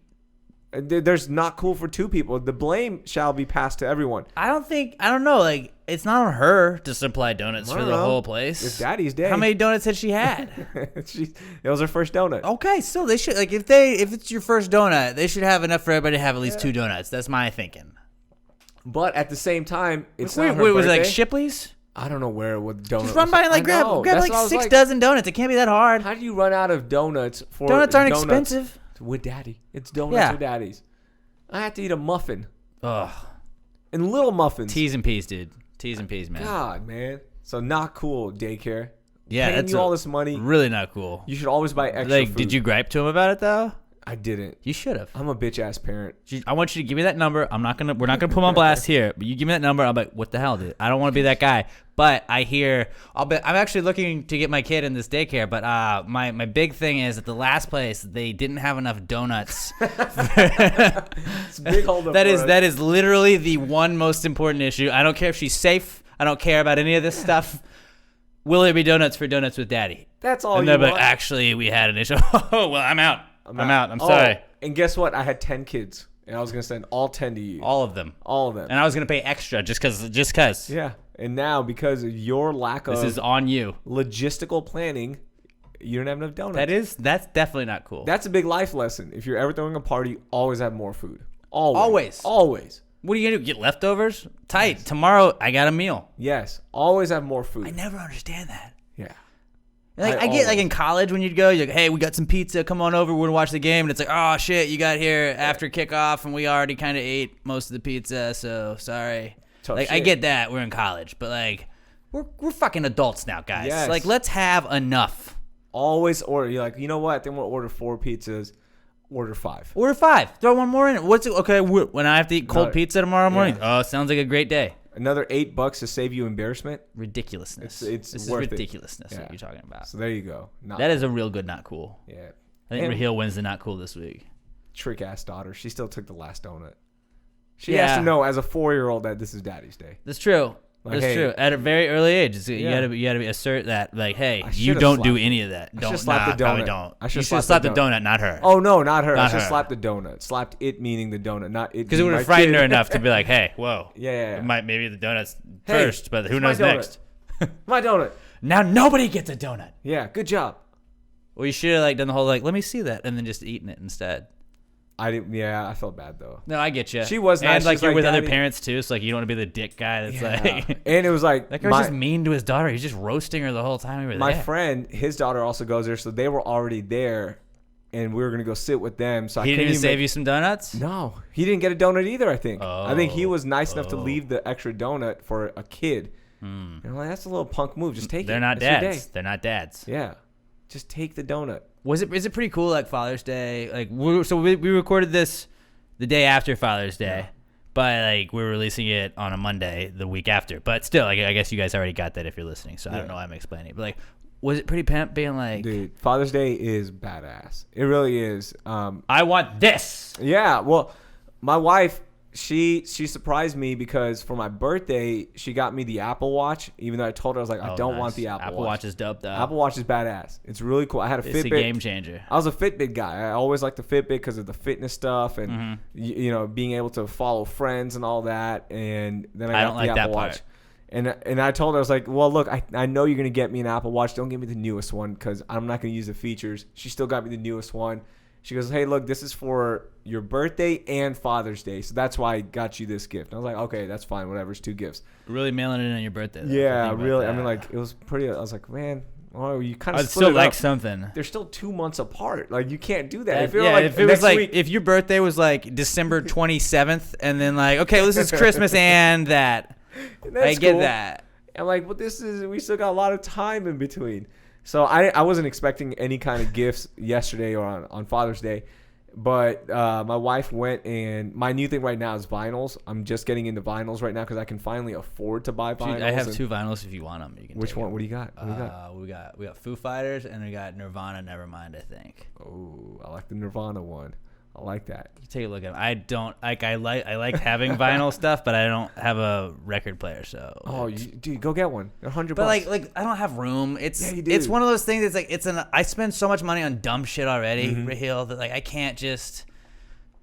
There's not cool for two people. The blame shall be passed to everyone. I don't know, like, it's not on her to supply donuts for the whole place. It's daddy's day. How many donuts had she had? It was her first donut. Okay, so they should, like, if it's your first donut, they should have enough for everybody to have at least 2 donuts. That's my thinking. But at the same time, it's not her birthday. Was it like Shipley's? I don't know where with donuts. Just run by and like grab like 6 dozen donuts. It can't be that hard. How do you run out of donuts for donuts aren't expensive with daddy? It's donuts with daddies. I have to eat a muffin. Ugh. And little muffins. T's and P's, dude. T's and P's, man. God, man. So not cool, daycare. Yeah, paying you all this money. Really not cool. You should always buy extra food. Did you gripe to him about it though? I didn't. You should have. I'm a bitch ass parent. I want you to give me that number. We're not gonna put him on blast here, but you give me that number. I'm like, what the hell, dude? I don't want to be that guy. But I hear I'm actually looking to get my kid in this daycare. But my big thing is at the last place they didn't have enough donuts. It's a big hold up. That is literally the one most important issue. I don't care if she's safe. I don't care about any of this stuff. Will there be donuts for Donuts with Daddy? That's all. And you want. Like, actually, we had an issue. Oh well, I'm out. I'm out. I'm sorry. And guess what? I had 10 kids, and I was gonna send all 10 to you. All of them. And I was gonna pay extra just cause. Yeah. And now because of your lack of this is on you logistical planning, you don't have enough donuts. That's definitely not cool. That's a big life lesson. If you're ever throwing a party, always have more food. Always. What are you gonna do? Get leftovers? Tight. Yes. Tomorrow I got a meal. Yes. Always have more food. I never understand that. Yeah. Like I get like in college when you'd go, you're like, hey, we got some pizza, come on over, we're gonna watch the game, and it's like, oh shit, you got here after kickoff and we already kinda ate most of the pizza, so sorry. Tough shit. I get that, we're in college, but like we're fucking adults now, guys. Yes. Like let's have enough. Always order. You're like, you know what? I think we'll order 4 pizzas. Order 5. Order 5. Throw one more in. What's it? Okay, when I have to eat cold pizza tomorrow morning? Yeah. Oh, sounds like a great day. Another $8 to save you embarrassment. Ridiculousness. This is worth ridiculousness that you're talking about. So there you go. That is a real good not cool. Yeah. I think Raheel wins the not cool this week. Trick ass daughter. She still took the last donut. She has to know as a 4-year-old that this is Daddy's Day. That's true. Like, that's true. At a very early age, you gotta assert that, like, hey, you don't do any of that. Don't slap the donut. Don't. I should slap the donut, not her. Oh no, not her. I should slap the donut. Slapped it, meaning the donut, not it. Because it would have frightened her enough to be like, hey, whoa. Yeah. Maybe the donut's first, but who knows next? My donut. Now nobody gets a donut. Yeah. Good job. Well, you should have done the whole let me see that, and then just eaten it instead. I didn't. Yeah, I felt bad though. No, I get you. She was nice. And like She's you're like, with other "Daddy." parents too, so like you don't want to be the dick guy that's Yeah. like. And it was like That guy was just mean to his daughter. He's just roasting her the whole time we were my there. friend, his daughter also goes there, so they were already there, and we were gonna go sit with them. So He I didn't couldn't even save you some donuts. No, he didn't get a donut either. I think he was nice enough to Oh. leave the extra donut for a kid. And I'm like, that's a little punk move. Just take it. They're not It's your dads. day. They're not dads. Yeah, just take the donut. Is it pretty cool like Father's Day? Like we recorded this the day after Father's Day, but like we're releasing it on a Monday the week after. But still, like, I guess you guys already got that if you're listening. So I don't know why I'm explaining it. But like, was it pretty pimp being like, Dude, Father's Day is badass. It really is. I want this? Yeah, well, my wife, she surprised me because for my birthday, she got me the Apple Watch, even though I told her, I was like, I don't want the Apple Watch. Watch is dope though. Apple Watch is badass. It's really cool. I had a It's Fitbit. a game changer. I was a Fitbit guy. I always liked the Fitbit because of the fitness stuff and Mm-hmm. you know, being able to follow friends and all that. And then I got don't the like that Apple part. Watch. And I told her, I was like, well, look, I know you're going to get me an Apple Watch. Don't give me the newest one because I'm not going to use the features. She still got me the newest one. She goes, hey, look, this is for your birthday and Father's Day. So that's why I got you this gift. And I was like, okay, that's fine. Whatever. It's 2 gifts. Really mailing it in on your birthday. Though, Yeah, think about really. I that. mean, like, it was pretty. I was like, man, oh, you kind of I'd still it like up. something. They're still 2 months apart. Like, you can't do that. If If it was was like week, if your birthday was like December 27th, and then like, okay, well, this is Christmas and that. that's I get cool. that. I'm like, but we still got a lot of time in between. So I wasn't expecting any kind of gifts yesterday or on Father's Day. But my wife went, and my new thing right now is vinyls. I'm just getting into vinyls right now because I can finally afford to buy vinyls. Dude, I have 2 vinyls if you want them. You can Which take one? them. What do you got? What do you got? We got Foo Fighters and we got Nirvana Nevermind, I think. Oh, I like the Nirvana one. I like that. Take a look at them. I don't like I like having vinyl stuff, but I don't have a record player, so Oh, dude, go get one. They're $100. But like I don't have room. It's Yeah, you do. it's one of those things that's like I spend so much money on dumb shit already, Mm-hmm. Raheel, that like I can't just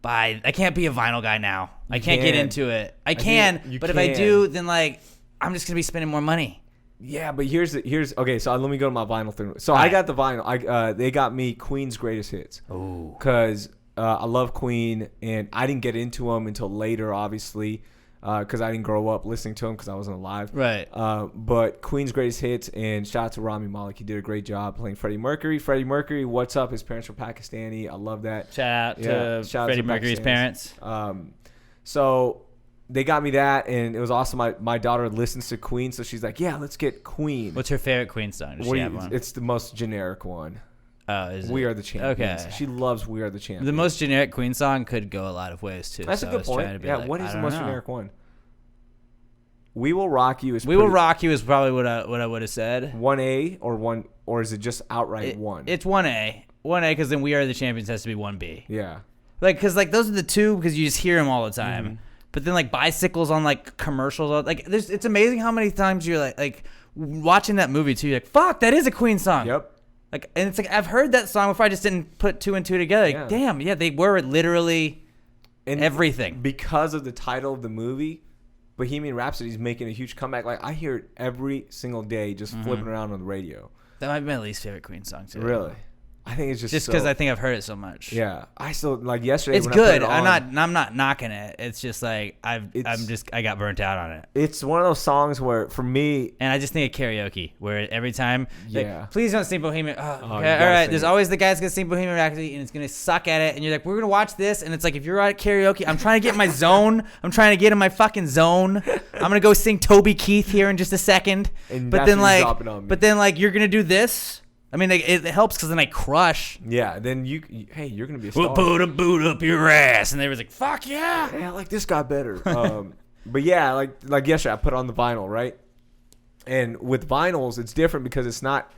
buy. I can't be a vinyl guy now. I can't get can. into it. I think can, you but if I can. do, then like I'm just gonna be spending more money. Yeah, but here's okay. So let me go to my vinyl thing. So All I right. got the vinyl. They got me Queen's Greatest Hits. Oh, Because I love Queen, and I didn't get into them until later, obviously, because I didn't grow up listening to them because I wasn't alive. right. But Queen's Greatest Hits, and shout out to Rami Malek. He did a great job playing Freddie Mercury. Freddie Mercury, what's up? His parents were Pakistani. I love that. Shout out Yeah, to shout out Freddie to Mercury's Pakistanis. parents. So they got me that, and it was awesome. My daughter listens to Queen, so she's like, yeah, let's get Queen. What's her favorite Queen song? Does What she do have you- one? It's the most generic one. Oh, is We it? Are the Champions. Okay. She loves We Are the Champions. The most generic Queen song could go a lot of ways too. That's so a I good was trying to point. be Yeah, like, what I is the don't most know. generic one? We Will Rock You is We Will pretty- Rock You is probably what I would have said. 1A or is it just outright one? It's 1A. 1A because then We Are the Champions has to be 1B. Yeah. Like, because like those are the two because you just hear them all the time. Mm-hmm. But then like bicycles on like commercials, like it's amazing how many times you're like watching that movie too. You're like, fuck, that is a Queen song. Yep. Like, and it's like I've heard that song before. I just didn't put 2 and 2 together. Like, Yeah. damn, yeah, they were literally And everything. because of the title of the movie, Bohemian Rhapsody is making a huge comeback. Like I hear it every single day, just Mm-hmm. flipping around on the radio. That might be my least favorite Queen song too. Really, I think it's Just because I think I've heard it so much. Yeah, I still like yesterday. It's when I put good. it I'm on, not knocking it. It's just like I got burnt out on it. It's one of those songs where, for me, And I just think of karaoke, where every time, Yeah. like, please don't sing Bohemian. Oh, you okay, gotta all right. sing There's it. always the guy's gonna sing Bohemian Rhapsody, and it's gonna suck at it. And you're like, we're gonna watch this, and it's like, if you're at karaoke, I'm trying to get in my zone. I'm trying to get in my fucking zone. I'm gonna go sing Toby Keith here in just a second. And but that's then when you like, drop it on me. but then like, you're gonna do this. I mean, like, it helps because then I crush. yeah, then hey, you're gonna be a star. We'll put a boot up your ass, and they was like, fuck yeah. Yeah, I like this guy better. But yeah, like yesterday, I put on the vinyl, right? And with vinyls, it's different because it's not.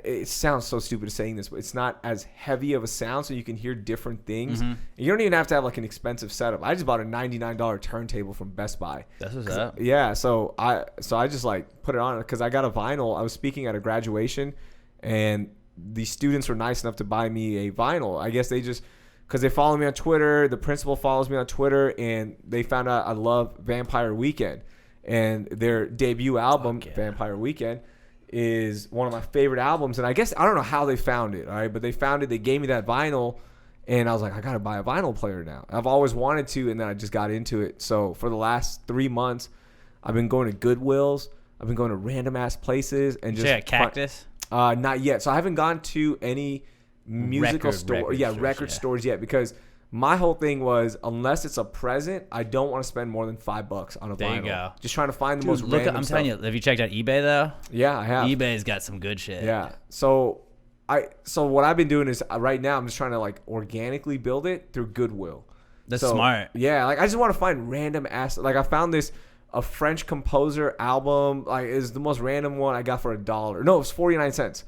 It sounds so stupid saying this, but it's not as heavy of a sound, so you can hear different things. Mm-hmm. You don't even have to have like an expensive setup. I just bought a $99 turntable from Best Buy. That's what's up. Yeah, so I just like put it on because I got a vinyl. I was speaking at a graduation, and the students were nice enough to buy me a vinyl. I guess they just because they follow me on Twitter. The principal follows me on Twitter, and they found out I love Vampire Weekend, and their debut album, yeah. Vampire Weekend, is one of my favorite albums. And I guess I don't know how they found it. All right, but they found it. They gave me that vinyl. And I was like, I got to buy a vinyl player now. I've always wanted to, and then I just got into it. So for the last 3 months, I've been going to Goodwills. I've been going to random-ass places. And just Cactus? Not yet. So I haven't gone to any musical record stores yet, because my whole thing was, unless it's a present, I don't want to spend more than $5 on a vinyl. There you go. Just trying to find the most random I'm stuff. telling you, have you checked out eBay, though? Yeah, I have. eBay's got some good shit. Yeah. So what I've been doing is right now I'm just trying to like organically build it through Goodwill. That's smart. Yeah, like I just want to find random ass. Like I found a French composer album. Like is the most random one I got for $1. No, it was 49 cents.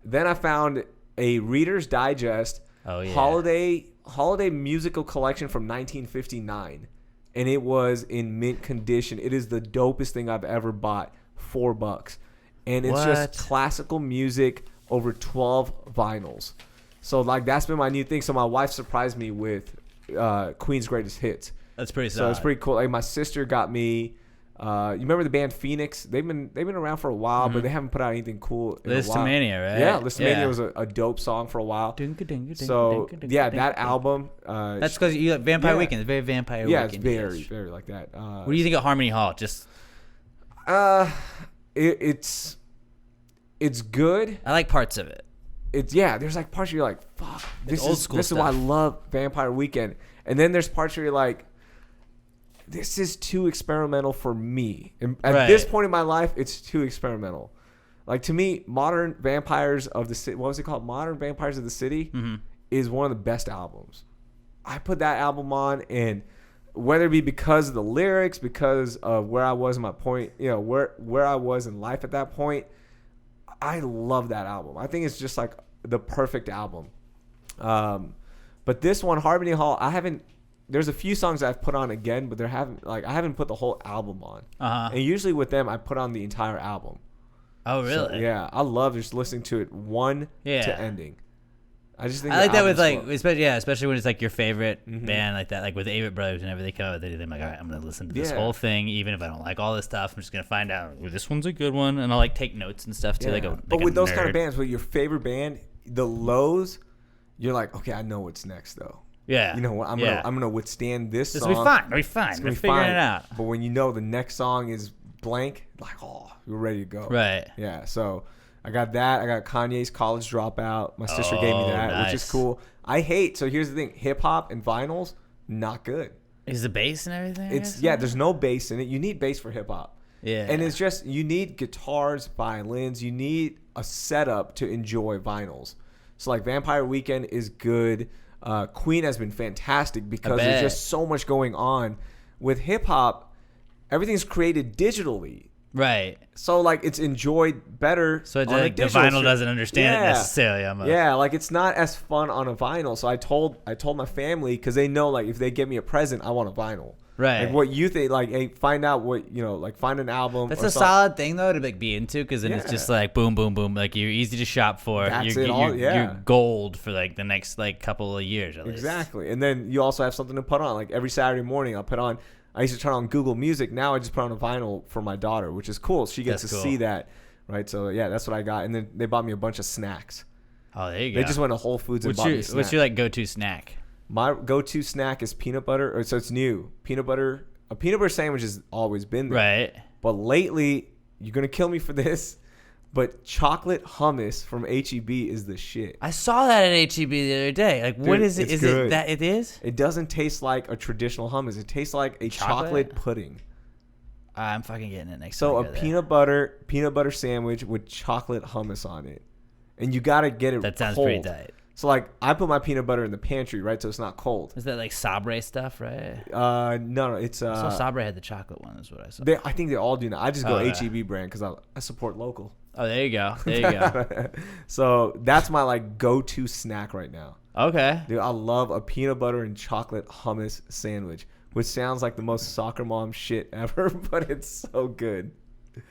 Then I found a Reader's Digest holiday musical collection from 1959, and it was in mint condition. It is the dopest thing I've ever bought. $4, and it's just classical music over 12 vinyls. So like that's been my new thing. So my wife surprised me with Queen's Greatest Hits. That's pretty solid. So it's pretty cool. Like my sister got me. You remember the band Phoenix? They've been around for a while, but they haven't put out anything cool in a while. Listomania, right? Yeah, Listomania was a dope song for a while. So yeah, that album. That's because you like Vampire Weekend. It's very Vampire Weekend. Yeah, it's very like that. What do you think of Harmony Hall? Just it's good. I like parts of it. There's like parts where you're like, fuck, this old school is why I love Vampire Weekend. And then there's parts where you're like, this is too experimental for me. And at this point in my life, it's too experimental. Like to me, Modern Vampires of the City, what was it called? Modern Vampires of the City is one of the best albums. I put that album on, and whether it be because of the lyrics, because of where I was in my point, where I was in life at that point, I love that album. I think it's just like the perfect album. But this one, Harmony Hall, there's a few songs I've put on again, but I haven't put the whole album on. And usually with them, I put on the entire album. Oh, really? So, yeah, I love just listening to it to ending. I just think I like that with like, especially when it's like your favorite band like that, like with the Avett Brothers. Whenever they come out with it, I'm like, all right, I'm gonna listen to this whole thing, even if I don't like all this stuff. I'm just gonna find out this one's a good one, and I'll like take notes and stuff too. Yeah. But with those kind of bands, with your favorite band, the lows, you're like, okay, I know what's next though. Yeah. You know what? I'm gonna withstand this song. This will be fine. It'll be fine. We're figuring it out. But when you know the next song is blank, like, oh, you're ready to go. Right. Yeah. So I got that. I got Kanye's College Dropout. My sister gave me that, which is cool. So here's the thing: hip hop and vinyls, not good. Is the bass and everything? There's no bass in it. You need bass for hip hop. Yeah. And it's just, you need guitars, violins. You need a setup to enjoy vinyls. So like Vampire Weekend is good. Queen has been fantastic because there's just so much going on. With hip hop, everything's created digitally. Right. So like it's enjoyed better. So the vinyl doesn't understand it necessarily. Like it's not as fun on a vinyl. So I told my family, because they know like if they get me a present, I want a vinyl. Right. Like what you think, like, hey, find out what, like find an album. That's a solid thing though to like be into, because then it's just like boom, boom, boom. Like you're easy to shop for. You're gold for like the next like couple of years at least. Exactly. And then you also have something to put on. Like every Saturday morning I used to turn on Google Music. Now I just put on a vinyl for my daughter, which is cool. She gets to see that, right? So yeah, that's what I got. And then they bought me a bunch of snacks. Oh, there you go. They just went to Whole Foods and bought me snacks. What's your like go-to snack? My go-to snack is peanut butter. So it's new. Peanut butter. A peanut butter sandwich has always been there. Right. But lately, you're gonna kill me for this, but chocolate hummus from H-E-B is the shit. I saw that at H-E-B the other day. Like, dude, what is it? Is good. It that it is? It doesn't taste like a traditional hummus. It tastes like a chocolate pudding. I'm fucking getting it next time. So a peanut butter sandwich with chocolate hummus on it, and you gotta get it. That sounds cold. pretty tight. So like I put my peanut butter in the pantry, right? So it's not cold. Is that like Sabre stuff, right? No, it's. I saw Sabre had the chocolate one. Is what I saw. I think they all do now. I just go H-E-B brand because I support local. Oh, there you go. There you go. So that's my like go-to snack right now. Okay. Dude, I love a peanut butter and chocolate hummus sandwich, which sounds like the most soccer mom shit ever, but it's so good.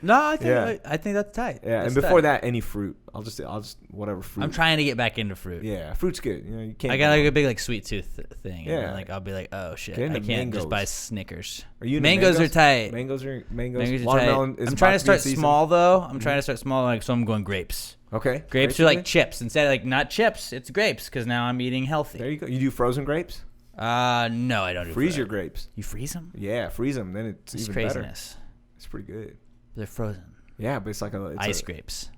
No, I think that's tight. Yeah, That's and before tight. that, any fruit. I'll just whatever fruit. I'm trying to get back into fruit. Yeah, fruit's good. You know, you can't. I got like a big like sweet tooth thing. Yeah. And, like I'll be like, oh shit, Get I into can't just mangoes. buy Snickers. Are you into mangoes are tight. Mangoes are Mangoes are Watermelon tight. is I'm about trying to be start season. small though. I'm trying to start small, like so I'm going grapes. Okay. Grapes are like chips instead of like not chips. It's grapes because now I'm eating healthy. There you go. You do frozen grapes? No, I don't do Freeze that. your grapes. You freeze them? Yeah, freeze them. Then it's It's even craziness. better. It's pretty good. They're frozen. Yeah, but it's like Ice grapes.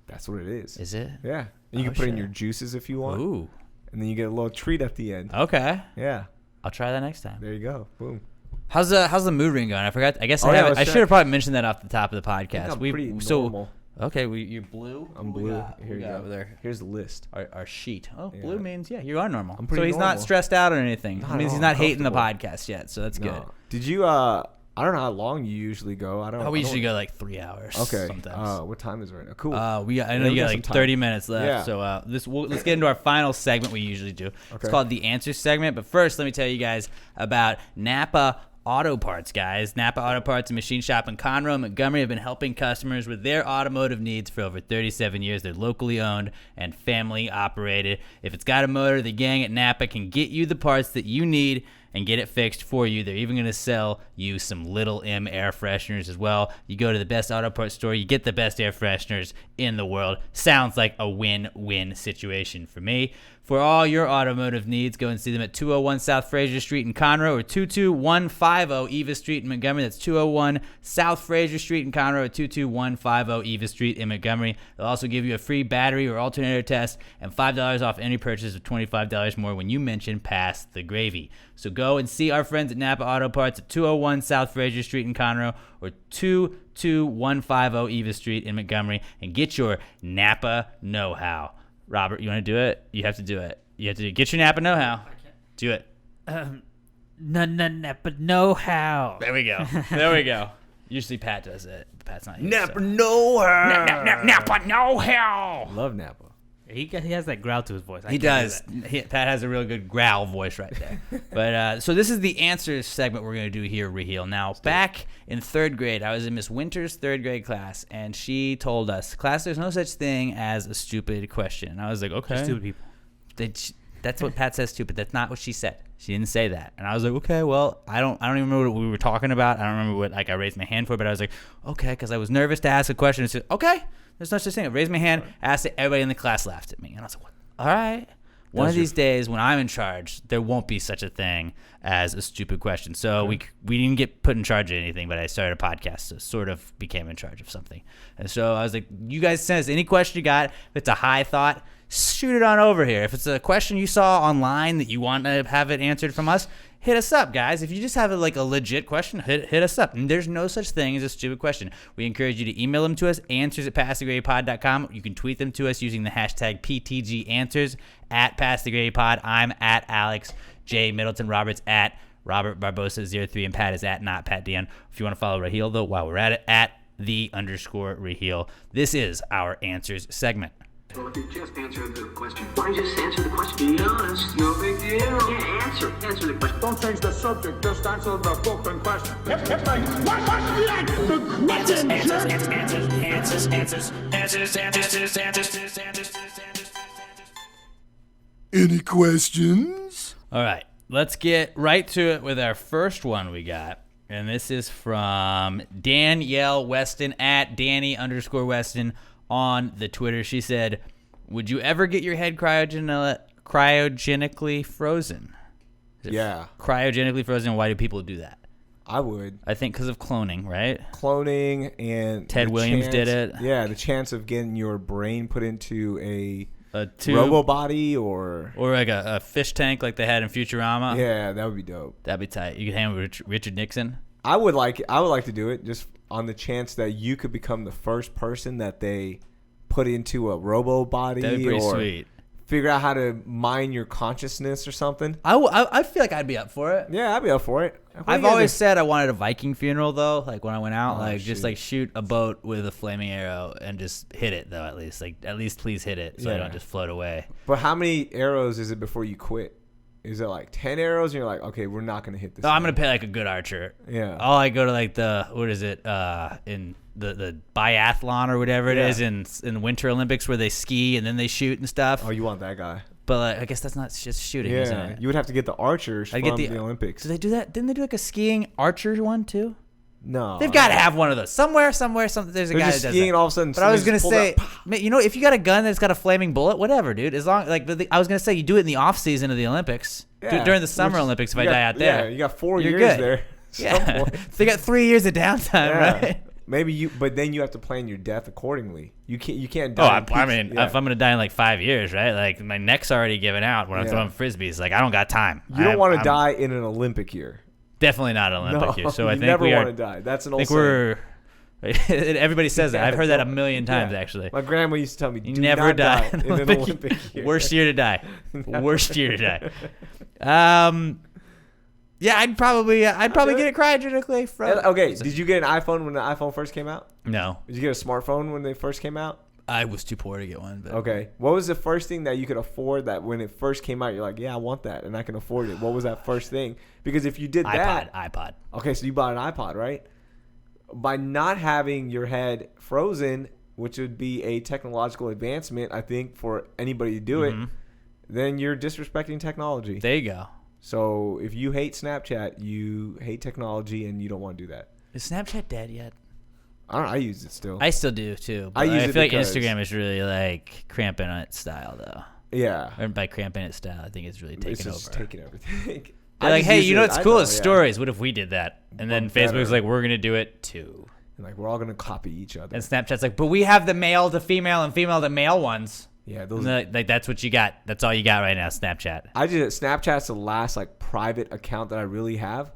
That's what it is. Is it? Yeah. And you Oh, can put in shit. your juices if you want. Ooh. And then you get a little treat at the end. Okay. Yeah. I'll try that next time. There you go. Boom. How's the mood ring going? I forgot. I guess Oh, I yeah, haven't. let's I check. should have probably mentioned that off the top of the I think podcast. I'm pretty normal. Okay, you're blue. I'm What we blue. got? What Here we you got go. over there. Here's the list. Our sheet. Oh, Yeah. blue means you are normal. I'm pretty so he's normal. not stressed out or anything. Not It at means he's all. not hating the Comfortable. podcast yet, so that's No. good. Did you I don't know how long you usually go. We usually go like 3 hours. Okay. Sometimes. What time is it right now? Cool. I know we you got got some like time. 30 minutes left. Yeah. So let's get into our final segment we usually do. It's Okay. called the answer segment. But first, let me tell you guys about Napa Auto Parts, guys. Napa Auto Parts and Machine Shop in Conroe and Montgomery have been helping customers with their automotive needs for over 37 years. They're locally owned and family operated. If it's got a motor, the gang at Napa can get you the parts that you need and get it fixed for you. They're even going to sell you some Little M air fresheners as well. You go to the best auto parts store, you get the best air fresheners in the world. Sounds like a win-win situation for me. For all your automotive needs, go and see them at 201 South Fraser Street in Conroe or 22150 Eva Street in Montgomery. That's 201 South Fraser Street in Conroe or 22150 Eva Street in Montgomery. They'll also give you a free battery or alternator test and $5 off any purchase of $25 more when you mention Pass the Gravy. So go and see our friends at Napa Auto Parts at 201 South Fraser Street in Conroe or 22150 Eva Street in Montgomery and get your Napa know-how. Robert, you want to do it? You have to do it. You have to get your Napa know-how. Do it. Napa know-how. There we go. There we go. Usually Pat does it. Pat's not here. Napa so. know-how. Napa know-how. Love Napa. He has that growl to his voice. He does. Pat has a real good growl voice right there. But so this is the answers segment we're going to do here, Raheel. Now, back in third grade, I was in Miss Winter's third grade class, and she told us, class, there's no such thing as a stupid question. And I was like, okay. Stupid people. That's what Pat says, stupid. That's not what she said. She didn't say that. And I was like, okay, well, I don't even remember what we were talking about. I don't remember what I raised my hand for, but I was like, okay, because I was nervous to ask a question. I said, okay, there's no such thing. I raised my hand, asked it, everybody in the class laughed at me. And I was like, what? All right. One of these days when I'm in charge, there won't be such a thing as a stupid question. So we didn't get put in charge of anything, but I started a podcast, so sort of became in charge of something. And so I was like, you guys send us any question you got. If it's a high thought, shoot it on over here. If it's a question you saw online that you want to have it answered from us, hit us up, guys. If you just have a legit question, hit us up. And there's no such thing as a stupid question. We encourage you to email them to us, answers@passthegradypod.com. You can tweet them to us using the hashtag PTGAnswers at passthegradypod. I'm at Alex J. Middleton. Robert's at Robert Barbosa03, and Pat is at not Pat Dion. If you want to follow Raheel, though, while we're at it, at _Raheel. This is our answers segment. Well, if you just answer the question. Why don't you just answer the question? Be honest. No big deal. Yeah, answer the question. Don't change the subject, just answer the fucking question. Any questions? All right, let's get right to it with our first one we got. And this is from Danielle Weston at Danny_Weston on the Twitter. She said, would you ever get your head cryogenically frozen? Yeah. Cryogenically frozen, why do people do that? I would. I think because of cloning, right? Cloning and Ted the Williams did it. Yeah, the chance of getting your brain put into a tube, robo body or like a fish tank like they had in Futurama. Yeah, that would be dope. That'd be tight. You could hang with Richard Nixon. I would like to do it just on the chance that you could become the first person that they put into a robo body. That'd be pretty or sweet. Figure out how to mine your consciousness or something. I feel like I'd be up for it. Yeah, I'd be up for it. I've always said I wanted a Viking funeral though. Like when I went out, just shoot. like shoot a boat with a flaming arrow and just hit it though. At least please hit it so I Yeah. don't just float away. But how many arrows is it before you quit? Is it like 10 arrows? And you're like, okay, we're not gonna hit this. No, I'm gonna pay like a good archer. Yeah. Oh, I go to like what is it? In the biathlon or whatever it is in Winter Olympics where they ski and then they shoot and stuff. Oh, you want that guy? But I guess that's not just shooting, isn't it? You would have to get the archers from the Olympics. Did they do that? Didn't they do like a skiing archer one too? No. They've got to have one of those somewhere. There's a They're guy just that does skiing that. and all of a sudden. But I was gonna somebody say, just pulled man, if you got a gun that's got a flaming bullet, whatever, dude. As long I was gonna say, you do it in the off season of the Olympics, Yeah, during the Summer Olympics. If I die out there, Yeah, you got 4 You're years good. there. yeah, they got 3 years of downtime, right? Maybe but then you have to plan your death accordingly. You can't Oh, die. I mean, if I'm gonna die in like 5 years, right? Like my neck's already given out when I'm throwing frisbees. Like I don't got time. You don't want to die in an Olympic year. Definitely not an Olympic year. So you I think never we want are. to die. That's an I old think we're. Everybody says that. I've heard that a million times actually. My grandma used to tell me, You "Do never not die in an Olympic year." Worst year to die. Worst year to die. Yeah, I'd probably get it cryogenically. Okay, did you get an iPhone when the iPhone first came out? No, Did you get a smartphone when they first came out? I was too poor to get one. But Okay. What was the first thing that you could afford that when it first came out, you're like, yeah, I want that and I can afford it? What was that first thing? Because if you did that. iPod. Okay, so you bought an iPod, right? By not having your head frozen, which would be a technological advancement, I think, for anybody to do it, then you're disrespecting technology. There you go. So if you hate Snapchat, you hate technology and you don't want to do that. Is Snapchat dead yet? I don't know. I use it still. I still do too. But I use I it feel like because- Instagram is really like cramping on its style though. Yeah. Or by cramping its style, I think it's really It's taking just over. taking everything. They're I like, just hey, use you know it- what's I cool? know, Is yeah. stories. What if we did that? And then Well, Facebook's better. like, we're gonna do it too. And like, we're all going to copy each other. And Snapchat's like, but we have the male to female and female to male ones. Yeah, And those. they're like that's what you got. That's all you got right now, Snapchat. Snapchat's the last like private account that I really have,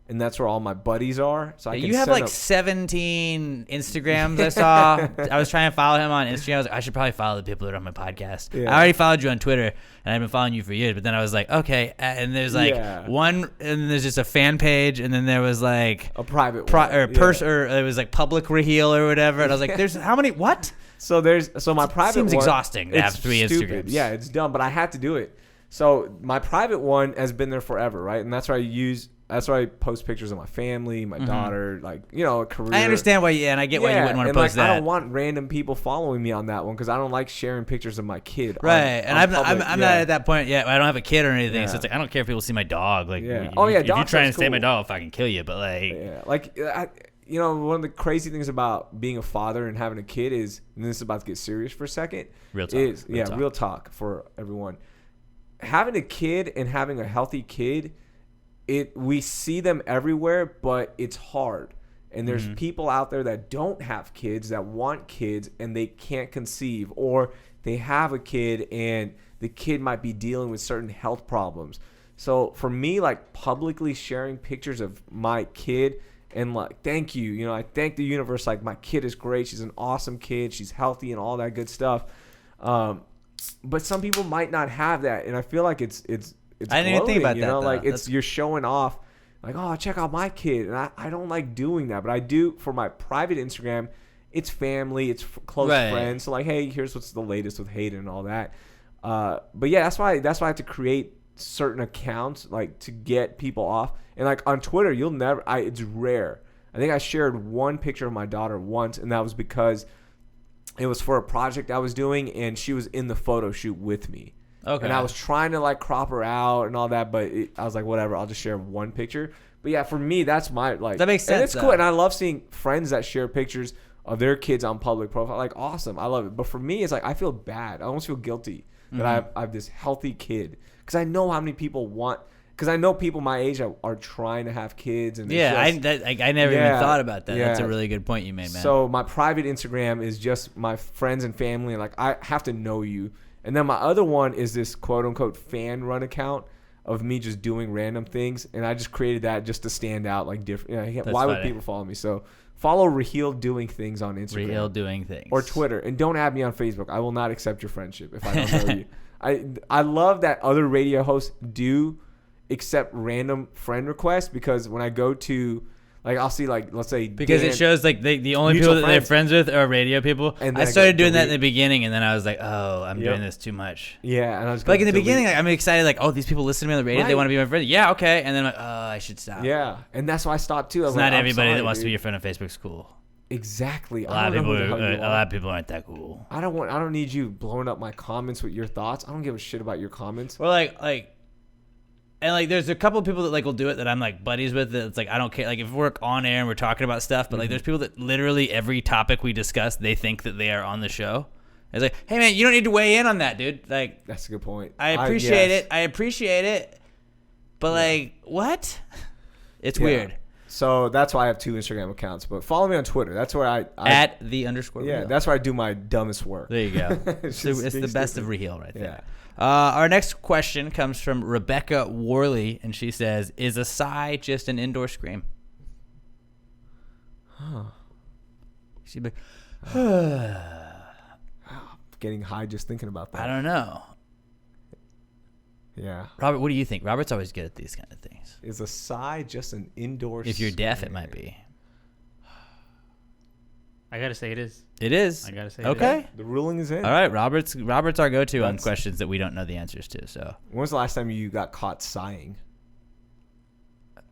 and that's where all my buddies are. So I can You have send like them- 17 Instagrams I saw. I was trying to follow him on Instagram. I was like, I should probably follow the people that are on my podcast. Yeah. I already followed you on Twitter, and I've been following you for years. But then I was like, okay. And there's like Yeah. one, and there's just a fan page, and then there was like a private one. or it was like public Raheel or whatever. And I was like, there's how many? What? So my private Seems one, exhausting to have it's 3 stupid. Instagrams. Yeah, it's dumb, but I had to do it. So my private one has been there forever, right? And that's where I post pictures of my family, my daughter, like, a career. I understand why. Yeah, and I get why you wouldn't want to and post like, that. I don't want random people following me on that one because I don't like sharing pictures of my kid. Right, on and public. I'm not at that point yet. I don't have a kid or anything, so Yeah. it's like I don't care if people see my dog. Like, Yeah. if, Oh, yeah, if you dog try and stuff's say my cool. dog, I'll fucking kill you. But like, Yeah, like one of the crazy things about being a father and having a kid is, and this is about to get serious for a second. Real talk, Real talk for everyone. Having a kid and having a healthy kid, we see them everywhere, but it's hard. And there's people out there that don't have kids, that want kids, and they can't conceive, or they have a kid and the kid might be dealing with certain health problems. So for me, like publicly sharing pictures of my kid and like, thank you, I thank the universe. Like my kid is great. She's an awesome kid. She's healthy and all that good stuff. But some people might not have that. And I feel like it's I didn't even think about that, though. Like That's- you're showing off like, oh, check out my kid. And I don't like doing that, but I do for my private Instagram. It's family, it's close friends. So like, hey, here's what's the latest with Hayden and all that. But yeah, that's why I have to create certain accounts like to get people off. And like on Twitter, it's rare. I think I shared one picture of my daughter once, and that was because it was for a project I was doing, and she was in the photo shoot with me. Okay. And I was trying to like crop her out and all that, but I was like, whatever, I'll just share one picture. But yeah, for me, that's my like. That makes And sense, it's cool, though. and I love seeing friends that share pictures of their kids on public profile. Like, awesome, I love it. But for me, it's like I feel bad. I almost feel guilty that I have this healthy kid because I know how many people want. Because I know people my age are trying to have kids, and yeah, I never even Yeah, thought about that. That's a yeah. really good point you made, man. So my private Instagram is just my friends and family, and like I have to know you. And then my other one is this quote unquote fan run account of me just doing random things, and I just created that just to stand out like different. Why would funny. people follow me? So follow Raheel Doing Things on Instagram. Real doing things Or Twitter, and don't add me on Facebook. I will not accept your friendship if I don't know you. I love that other radio hosts do accept random friend requests because when I go to Like I'll see like let's say Because Dan, it shows like the only Mutual people that they're friends with are radio people. And I then I started go doing that in delete. the beginning, and then I was like, oh, I'm Yep. doing this too much. Yeah, and I was But like in the delete. beginning, like, I'm excited. Like, oh, these people listen to me on the radio. They Right. want to be my friend. Yeah, okay. And then I'm like, oh, I should stop. Yeah, and that's why I stopped too. I was It's not like, I'm everybody sorry, that wants to be dude. your friend on Facebook's cool. Exactly. A lot of I don't people. know who the hell you A are. lot of people aren't that cool. I don't need you blowing up my comments with your thoughts. I don't give a shit about your comments. Well, and like, there's a couple of people that like will do it that I'm like buddies with. That it's like I don't care. Like if we're on air and we're talking about stuff, but like there's people that literally every topic we discuss, they think that they are on the show. It's like, hey man, you don't need to weigh in on that, dude. Like That's a good point. I appreciate yes. it. I appreciate it. But like, what? It's Yeah. weird. So that's why I have 2 Instagram accounts. But follow me on Twitter. That's where I At _. yeah, Raheel. that's where I do my dumbest work. There you go. It's So just it's the being best stupid. of Raheel right there. Yeah. Our next question comes from Rebecca Worley, and she says, "Is a sigh just an indoor scream?" She'd be, Getting high just thinking about that. I don't know. Yeah. Robert, what do you think? Robert's always good at these kind of things. Is a sigh just an indoor If you're deaf, it scream? might be. I gotta say it is. It is. I gotta say it Okay. The ruling is in. All right, Robert's our go-to on That's- questions that we don't know the answers to. So, When was the last time you got caught sighing?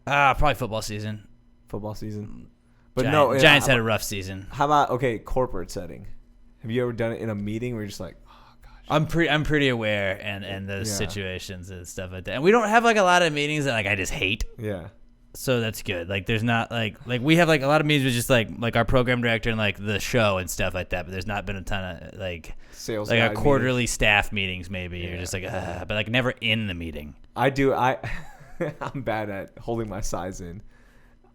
probably football season. Football season? But Giant- no. Giants how had a about- rough season. How about, okay, corporate setting? Have you ever done it in a meeting where you're just like, oh, gosh. I'm pretty aware and those Yeah. situations and stuff like that. And we don't have like a lot of meetings that like I just hate. Yeah. So that's good. Like there's not like we have like a lot of meetings with just like our program director and like the show and stuff like that. But there's not been a ton of like Sales like guy a quarterly staff meetings maybe. You're just like, but like never in the meeting. I do. I'm bad at holding my sighs in.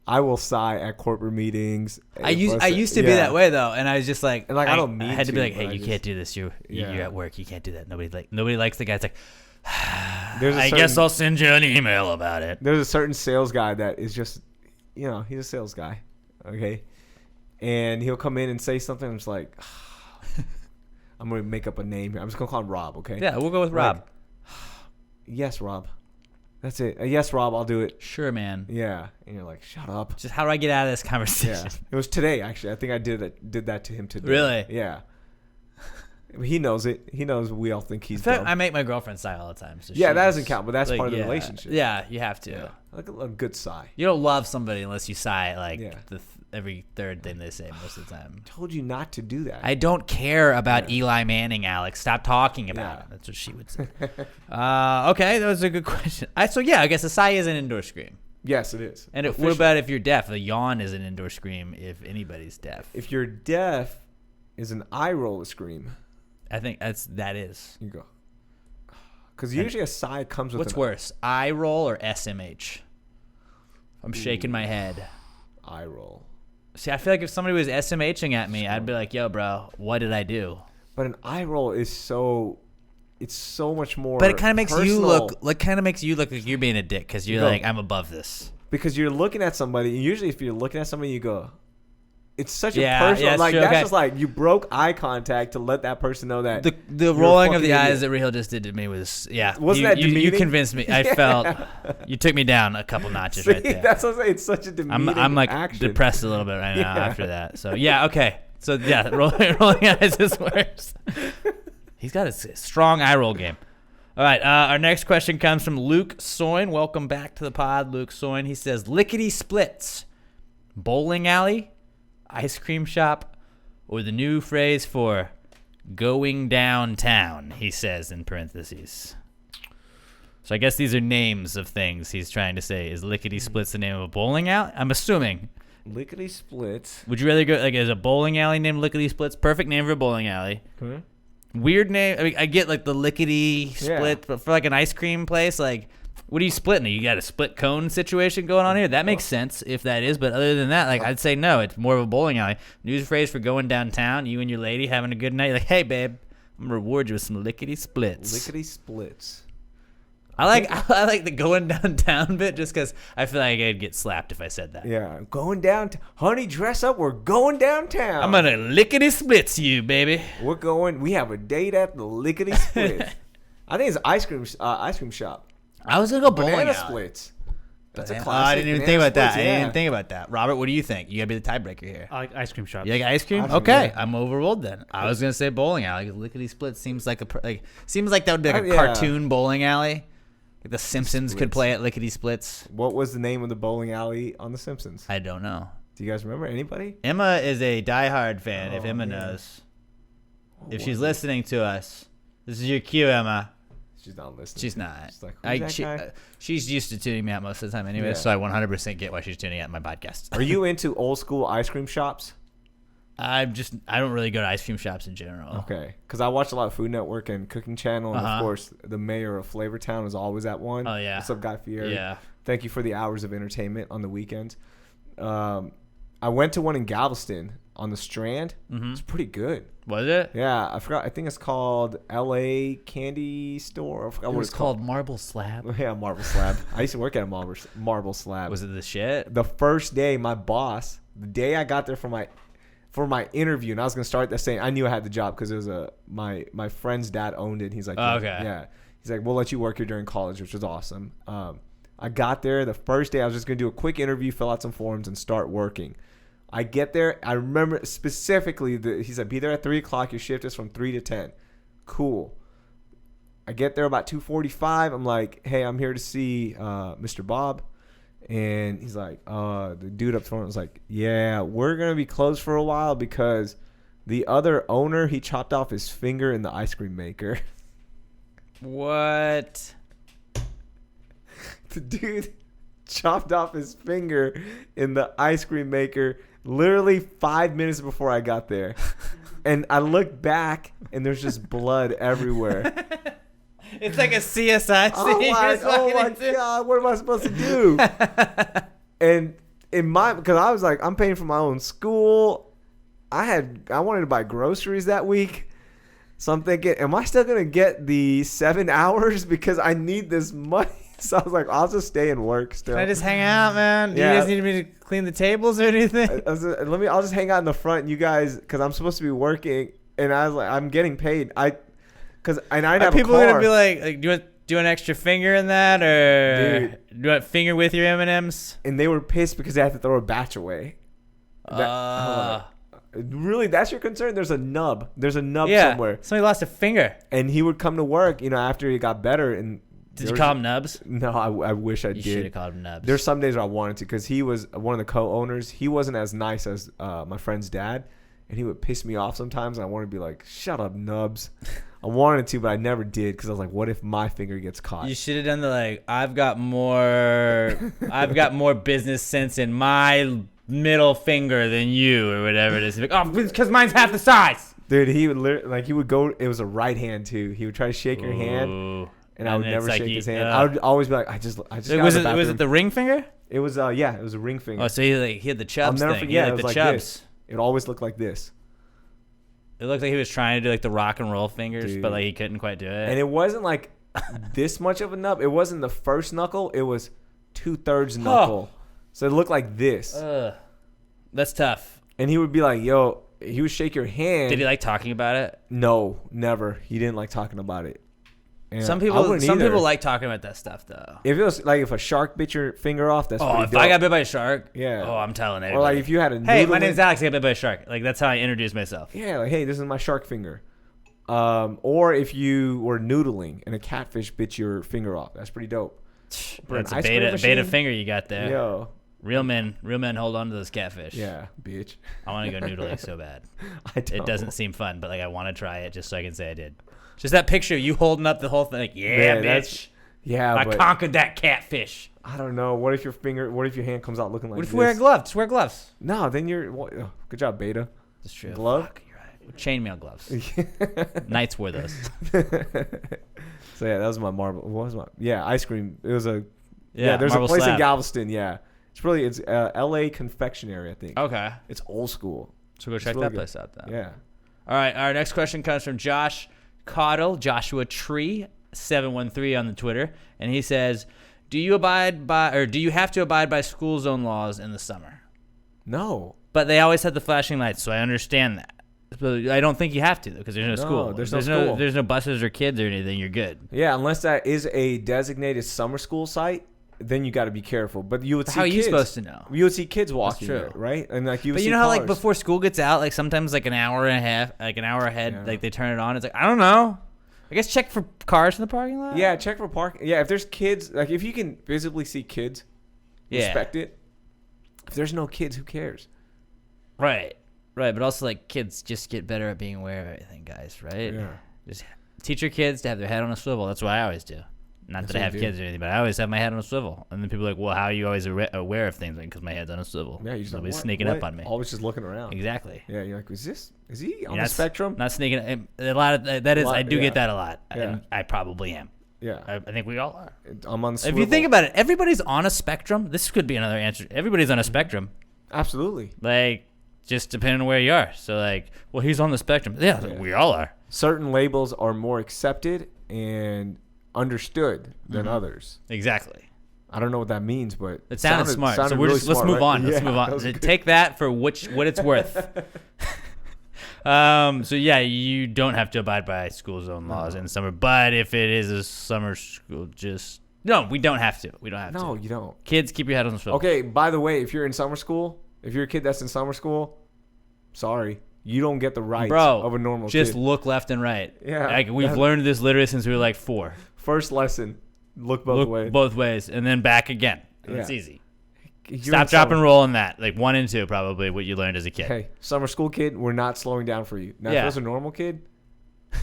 I will sigh at corporate meetings. I used to be that way though, and I was just like, And, like, I don't mean had to be to, like, hey, but I you just- can't do this. You're at work. You can't do that. Nobody likes the guy. It's like, There's a I certain, guess I'll send you an email about it. There's a certain sales guy that is just, he's a sales guy, okay, and he'll come in and say something. I'm just like, I'm gonna make up a name here. I'm just gonna call him Rob, okay? Yeah, we'll go with Rob. Yes, Rob. That's it. Yes, Rob. I'll do it. Sure, man. Yeah, and you're like, shut up. Just how do I get out of this conversation? Yeah, it was today actually. I think I did that to him today. Really? Yeah. He knows it. He knows we all think he's In fact, dumb. I make my girlfriend sigh all the time. So Yeah, she that doesn't just- count, but that's part of the yeah. relationship. Yeah, you have to. Yeah. Like a good sigh. You don't love somebody unless you sigh like Yeah. every third thing they say most of the time. Told you not to do that. I don't care about Eli Manning, Alex. Stop talking about Yeah. him. That's what she would say. Okay, that was a good question. I guess a sigh is an indoor scream. Yes, it is. And what Officially. about if you're deaf? A yawn is an indoor scream if anybody's deaf. If you're deaf, is an eye roll a scream? I think that is. You go. Because usually a sigh comes with What's an worse, eye roll or SMH? I'm shaking my head. eye roll. See, I feel like if somebody was SMHing at me, I'd be like, yo, bro, what did I do? But an eye roll is it's so much more. But it kind of makes you personal look like you're being a dick because you're No. like, I'm above this. because you're looking at somebody. And usually, if you're looking at somebody, you go. It's such Yeah, a personal. yeah, it's like true, that's okay. just like you broke eye contact to let that person know that The you're a rolling of the fucking eyes idiot. that Raheel just did to me was, yeah. Wasn't you, that you demeaning? convinced me. I felt you took me down a couple notches See, right there. that's what I'm saying. It's such a demeaning I'm like action. depressed a little bit right now Yeah. after that. So yeah, okay. So yeah, rolling eyes is worse. He's got a strong eye roll game. All right, our next question comes from Luke Soin. Welcome back to the pod, Luke Soin. He says, lickety splits, bowling alley, ice cream shop, or the new phrase for going downtown, he says in parentheses. So I guess these are names of things he's trying to say. Is lickety splits the name of a bowling alley? I'm assuming. Lickety splits. Would you rather go, like, is a bowling alley named lickety splits? Perfect name for a bowling alley. Weird name. I mean, I get like the lickety split, but for like an ice cream place, like, what are you splitting? You got a split cone situation going on here? That makes sense if that is, but other than that, like, I'd say no. It's more of a bowling alley. News phrase for going downtown. You and your lady having a good night. You're like, hey, babe, I'm gonna reward you with some lickety splits. Lickety splits. I like the going downtown bit just because I feel like I'd get slapped if I said that. Yeah, going downtown. Honey, dress up. We're going downtown. I'm gonna lickety splits you, baby. We're going. We have a date at the lickety split. I think it's ice cream shop. I was gonna go bowling Banana alley. splits. That's a I classic. didn't even Banana think about that. splits, I didn't yeah. even think about that. Robert, what do you think? You gotta be the tiebreaker here. I like ice cream shops. You like ice cream? Ice cream, Okay, yeah. I'm overruled then. I was gonna say bowling alley. Lickety split seems like seems like that would be like a Yeah. cartoon bowling alley. Like the Simpsons could Splits. play at lickety splits. What was the name of the bowling alley on The Simpsons? I don't know. Do you guys remember? Anybody? Emma is a diehard fan. If Oh, Emma man. knows, if she's listening to us, this is your cue, Emma. She's not listening. She's not. She's like, who's that guy? She's used to tuning me out most of the time anyway, Yeah. so I 100% get why she's tuning out my podcast. Are you into old school ice cream shops? I don't really go to ice cream shops in general. Okay, because I watch a lot of Food Network and Cooking Channel, and Uh-huh. of course, the mayor of Flavortown is always at one. Oh, yeah. What's up, Guy Fieri? Yeah. Thank you for the hours of entertainment on the weekends. I went to one in Galveston on the Strand. Mm-hmm. It's pretty good. Was it? Yeah, I forgot. I think it's called L.A. Candy Store. I forgot It what was it's called Marble Slab. Yeah, Marble Slab. I used to work at a Marble Slab. Was it the shit? The first day, my boss, the day I got there for my interview, and I was gonna start that saying I knew I had the job because it was my friend's dad owned it. And he's like, Oh, okay. yeah. He's like, we'll let you work here during college, which was awesome. I got there the first day. I was just gonna do a quick interview, fill out some forms, and start working. I get there. I remember specifically he said, be there at 3:00. Your shift is from 3 to 10. Cool. I get there about 2:45. I'm like, hey, I'm here to see Mr. Bob. And he's like, the dude up front was like, yeah, we're going to be closed for a while because the other owner, he chopped off his finger in the ice cream maker. What? The dude chopped off his finger in the ice cream maker literally 5 minutes before I got there. And I looked back and there's just blood everywhere. It's like a CSI I'm scene. like, oh my God, what am I supposed to do? And because I was like, I'm paying for my own school. I wanted to buy groceries that week. So I'm thinking, am I still going to get the 7 hours because I need this money? So I was like, I'll just stay and work still. Can I just hang out, man? Do Yeah. you guys need me to clean the tables or anything? I'll just hang out in the front, you guys, because I'm supposed to be working. And I was like, I'm getting paid. I didn't Are have people a car. gonna be like, do you want an extra finger in that, or Dude. do you want finger with your M&Ms? And they were pissed because they had to throw a batch away. Really, that's your concern? There's a nub. There's a nub Yeah, somewhere. somebody lost a finger. And he would come to work, after he got better. And Did you call him Nubs? No, I wish I You should have did. called him Nubs. There's some days where I wanted to because he was one of the co-owners. He wasn't as nice as my friend's dad. And he would piss me off sometimes. And I wanted to be like, shut up, Nubs. I wanted to, but I never did because I was like, what if my finger gets caught? You should have done I've got more business sense in my middle finger than you, or whatever it is. Like, oh, because mine's half the size. Dude, he would go. It was a right hand too. He would try to shake your hand, Ooh. and I would And never it's like shake you- his hand. I would always be like, I just. So got was out of it the was bathroom. it the ring finger? It was it was a ring finger. Oh, so he had the chubs I'll never thing. forget. He It had was the like chubs. this. It always looked like this. It looked like he was trying to do the rock and roll fingers, Dude. but he couldn't quite do it. And it wasn't like this much of a nub. It wasn't the first knuckle. It was 2/3 knuckle. So it looked like this. That's tough. And he would be like, yo, he would shake your hand. Did he like talking about it? No, never. He didn't like talking about it. And Some I people wouldn't either. like talking about that stuff though. If it was like if a shark bit your finger off, that's Oh, pretty if dope. I got bit by a shark, Yeah. Oh, I'm telling everybody. Or like if you had a hey, my noodling- name's Alex. I got bit by a shark. Like that's how I introduce myself. Yeah, like, hey, this is my shark finger. Or if you were noodling and a catfish bit your finger off, that's pretty dope. But That's an a ice cream beta machine? finger you got there. Yo, Real men hold on to those catfish. yeah, bitch. I want to go noodling so bad. I don't. It doesn't seem fun, but I want to try it just so I can say I did. Just that picture of you holding up the whole thing. Yeah, Man, that's- bitch. Yeah, I but conquered that catfish. I don't know. What if your hand comes out looking like What if this? you wear gloves? Just wear gloves. No, then good job, Beta. That's true. Glove? Fuck, you're right. Chainmail gloves. Knights wore those. So yeah, that was my marble. What was my ice cream? It was a Yeah, There's a Marble place in Slab. Galveston. Yeah, it's L.A. Confectionery, I think. Okay. It's old school. So go check really that good. place out then. Yeah. All right. Our next question comes from Josh Cottle, Joshua Tree 713 on the Twitter, and he says, "Do you have to abide by school zone laws in the summer?" No. But they always have the flashing lights, so I understand that. But I don't think you have to though, because there's no school. there's no school. There's no buses or kids or anything. You're good. Yeah, unless that is a designated summer school site, then you got to be careful. But you would see How are you kids, supposed to know? You would see kids walking true. there, right? And like you would But see you know how like cars. before school gets out, like sometimes like an hour and a half, like an hour ahead, Yeah. like they turn it on. It's like I don't know. I guess check for cars in the parking lot. Yeah, check for parking. Yeah, if there's kids, like if you can visibly see kids, Yeah. respect it. If there's no kids, who cares? Right. Right. But also like kids just get better at being aware of everything, guys. Right. Yeah. Just teach your kids to have their head on a swivel. That's what I always do. Not That's that I what have you do. kids or anything, but I always have my head on a swivel. And then people are like, well, how are you always aware of things? Like, because my head's on a swivel. Yeah, you just Nobody's like, sneaking what? up on me. Always just looking around. Exactly. Yeah, you're like, is he on You're the spectrum? Not sneaking. A lot of that is. Lot- I do yeah. get that a lot. Yeah. And I probably am. Yeah, I think we all are. I'm on the If swivel. you think about it, everybody's on a spectrum. This could be another answer. Everybody's on a spectrum. Absolutely. Like, just depending on where you are. So, like, well, he's on the spectrum. Yeah, we all are. Certain labels are more accepted and understood than others. Exactly. I don't know what that means, but It sounded smart. So really let's smart, move right? on. Let's Yeah, move that was on. good. Take that for what it's worth. So yeah, you don't have to abide by school zone laws in summer, but if it is a summer school, we don't have to. We don't have No, to. you don't. Kids, keep your head on the swivel. Okay, by the way, if you're in summer school, if you're a kid that's in summer school, sorry, you don't get the rights Bro, of a normal just kid. look left and right. Yeah, Like we've that- learned this literally since we were like 4. First lesson, look both Look ways. both ways and then back again. And It's Yeah. easy. You're Stop, in drop, summer- and roll on that. Like 1 and 2, probably what you learned as a kid. Hey, summer school kid, we're not slowing down for you. Now, Yeah. if it was a normal kid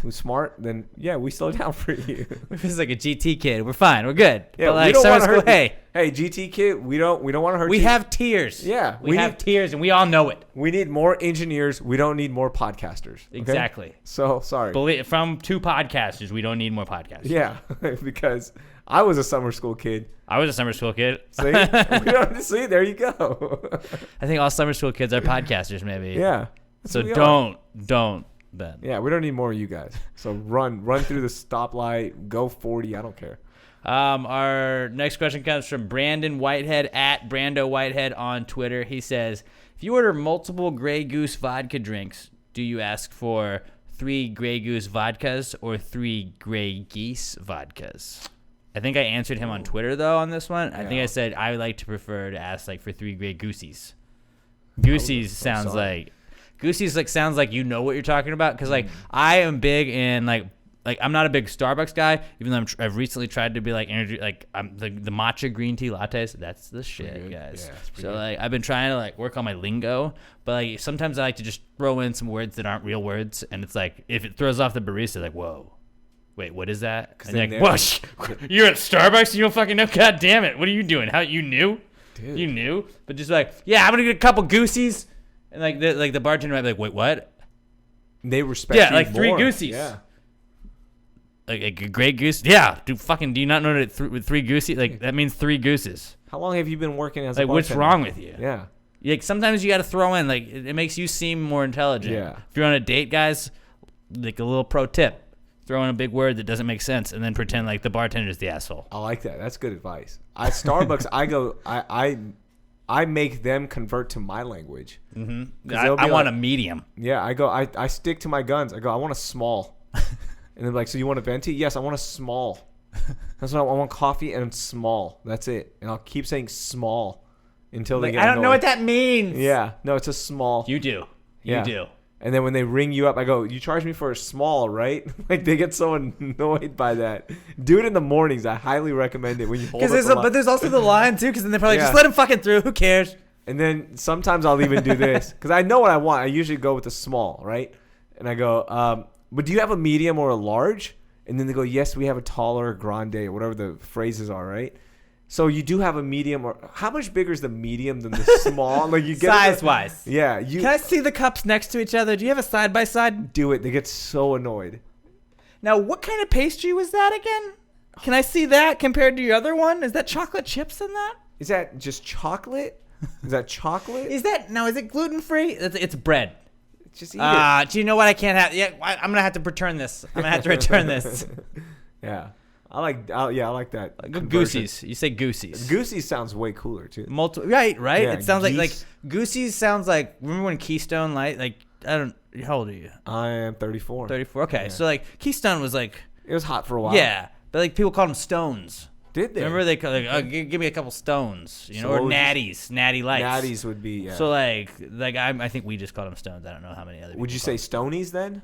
who's smart, then yeah, we slow down for you. If it's like a GT kid, we're fine. We're good. Yeah, but like we don't summer want to school, hurt hey, Hey, GT kid, we don't want to hurt we you. have tears. Yeah, we we have need- tears, and we all know it. We need more engineers. We don't need more podcasters. okay? Exactly. So sorry. From 2 podcasters, we don't need more podcasters. Yeah, because I was a summer school kid. I was a summer school kid. See, see, there you go. I think all summer school kids are podcasters, maybe. Yeah. that's So what we are. don't then. Yeah, we don't need more of you guys. So run through the stoplight, go 40. I don't care. Our next question comes from Brandon Whitehead at Brando Whitehead on Twitter. He says, if you order multiple Grey Goose vodka drinks, do you ask for 3 Grey Goose vodkas or 3 Grey Geese vodkas? I think I answered him on Twitter, though, on this one. I think I said I would like to prefer to ask like for 3 Grey Goosies. Goosies sounds like... Goosies sounds like you know what you're talking about, because I am big in like I'm not a big Starbucks guy, even though I've recently tried to be like energy, like I'm the matcha green tea lattes. That's the shit, good. guys. Yeah, it's pretty So good. like I've been trying to like work on my lingo, but like sometimes I like to just throw in some words that aren't real words, and it's like if it throws off the barista, like whoa. Wait, what is that? And then they're like, they're- whoa, you're at Starbucks? You don't fucking know? God damn it. What are you doing? How you knew? Dude. You knew? But just like, yeah, I'm going to get a couple goosies. And like the bartender might be like, wait, what? They respect Yeah, you like 3 more. goosies. Yeah. Like a great goose? Yeah. Do you not know that with 3 goosies? Like that means 3 gooses. How long have you been working as a Like what's bartender? wrong with you? Yeah. Like sometimes you got to throw in, like it makes you seem more intelligent. Yeah. If you're on a date, guys, like a little pro tip. Throw in a big word that doesn't make sense and then pretend like the bartender's the asshole. I like that. That's good advice. At Starbucks, I make them convert to my language. Mm-hmm. 'Cause they'll I be want like- a medium. Yeah, I stick to my guns. I go, I want a small. And they're like, so you want a venti? Yes, I want a small. That's what I want, coffee and small. That's it. And I'll keep saying small until they Like, get I don't know annoyed. what that means. Yeah, no, it's a small. You do. You Yeah. do. And then when they ring you up, I go, you charge me for a small, right? Like they get so annoyed by that. Do it in the mornings. I highly recommend it when you hold up the line. But there's also the line too, because then they're probably Yeah. just let him fucking through. Who cares? And then sometimes I'll even do this because I know what I want. I usually go with the small, right? And I go, but do you have a medium or a large? And then they go, yes, we have a taller, a grande, or whatever the phrases are, right? So you do have a medium, or how much bigger is the medium than the small? Like you get Size wise. Yeah, you Can I see the cups next to each other? Do you have a side by side? do it. They get so annoyed. Now, what kind of pastry was that again? Can I see that compared to your other one? Is that chocolate chips in that? Is that just chocolate? Is that chocolate? Is it gluten free? It's bread. Just eat it. Do you know what I can't have? Yeah, I'm gonna have to return this. I'm gonna have to return this. Yeah, I like that. conversion. Goosies. You say goosies. Goosey sounds way cooler too. Right. Yeah, It sounds like geese. goosies sounds like. Remember when Keystone Light? Like I don't. How old are you? I am 34. 34. Okay, Yeah. so like Keystone was like. It was hot for a while. Yeah, but like people called them stones. Did they? Remember they call like, give me a couple stones, you know, or natty lights. Natties would be. Yeah. So like I think we just called them stones. I don't know how many other. Would you people say Stonies then?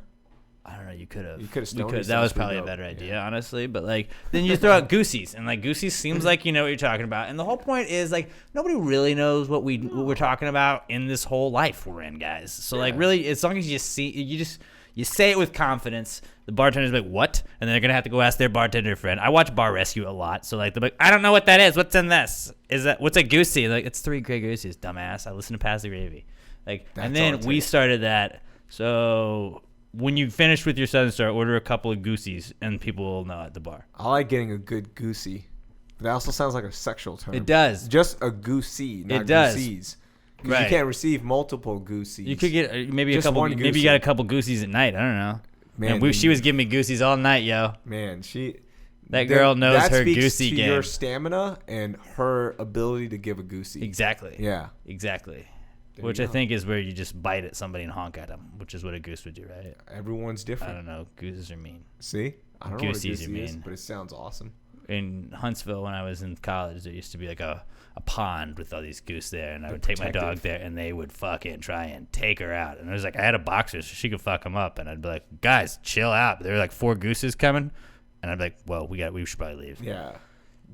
I don't know. You could have. You could have We Stonies. could. That was probably a better idea, Yeah. honestly. But like, then you throw out Goosies, and like Goosies seems like you know what you're talking about. And the whole point is like nobody really knows what we're talking about in this whole life we're in, guys. So like, really, as long as you say it with confidence. The bartender's like, what? And then they're gonna have to go ask their bartender friend. I watch Bar Rescue a lot, so like they're like, I don't know what that is. What's in this? What's a goosey? Like, it's 3 Grey Goosies, dumbass. I listen to Pass the Gravy. Like, and then we started that. So when you finish with your Southern Star, order a couple of goosies, and people will know at the bar. I like getting a good goosey. But that also sounds like a sexual term. It does. Just a goosey, not It does. goosies. Because Right. you can't receive multiple goosies. You could get maybe Just a couple. one Maybe you goosey. got a couple goosies at night. I don't know. Man, And she was giving me goosies all night, yo. Man, That girl knows that her speaks goosey to game. your stamina and her ability to give a goosey. Exactly. Yeah. Exactly. There Which you I go. think is where you just bite at somebody and honk at them, which is what a goose would do, right? Everyone's I different. don't know. Gooses are mean. See? I don't know what a Goosies are goosey is, mean. but it sounds awesome. In Huntsville, when I was in college, there used to be like a pond with all these goose there, and I would take my dog protective. there, and they would fucking try and take her out. And it was like I had a boxer, so she could fuck them up, and I'd be like, guys, chill out. There were like 4 gooses coming, and I'd be like, well, we should probably leave. Yeah.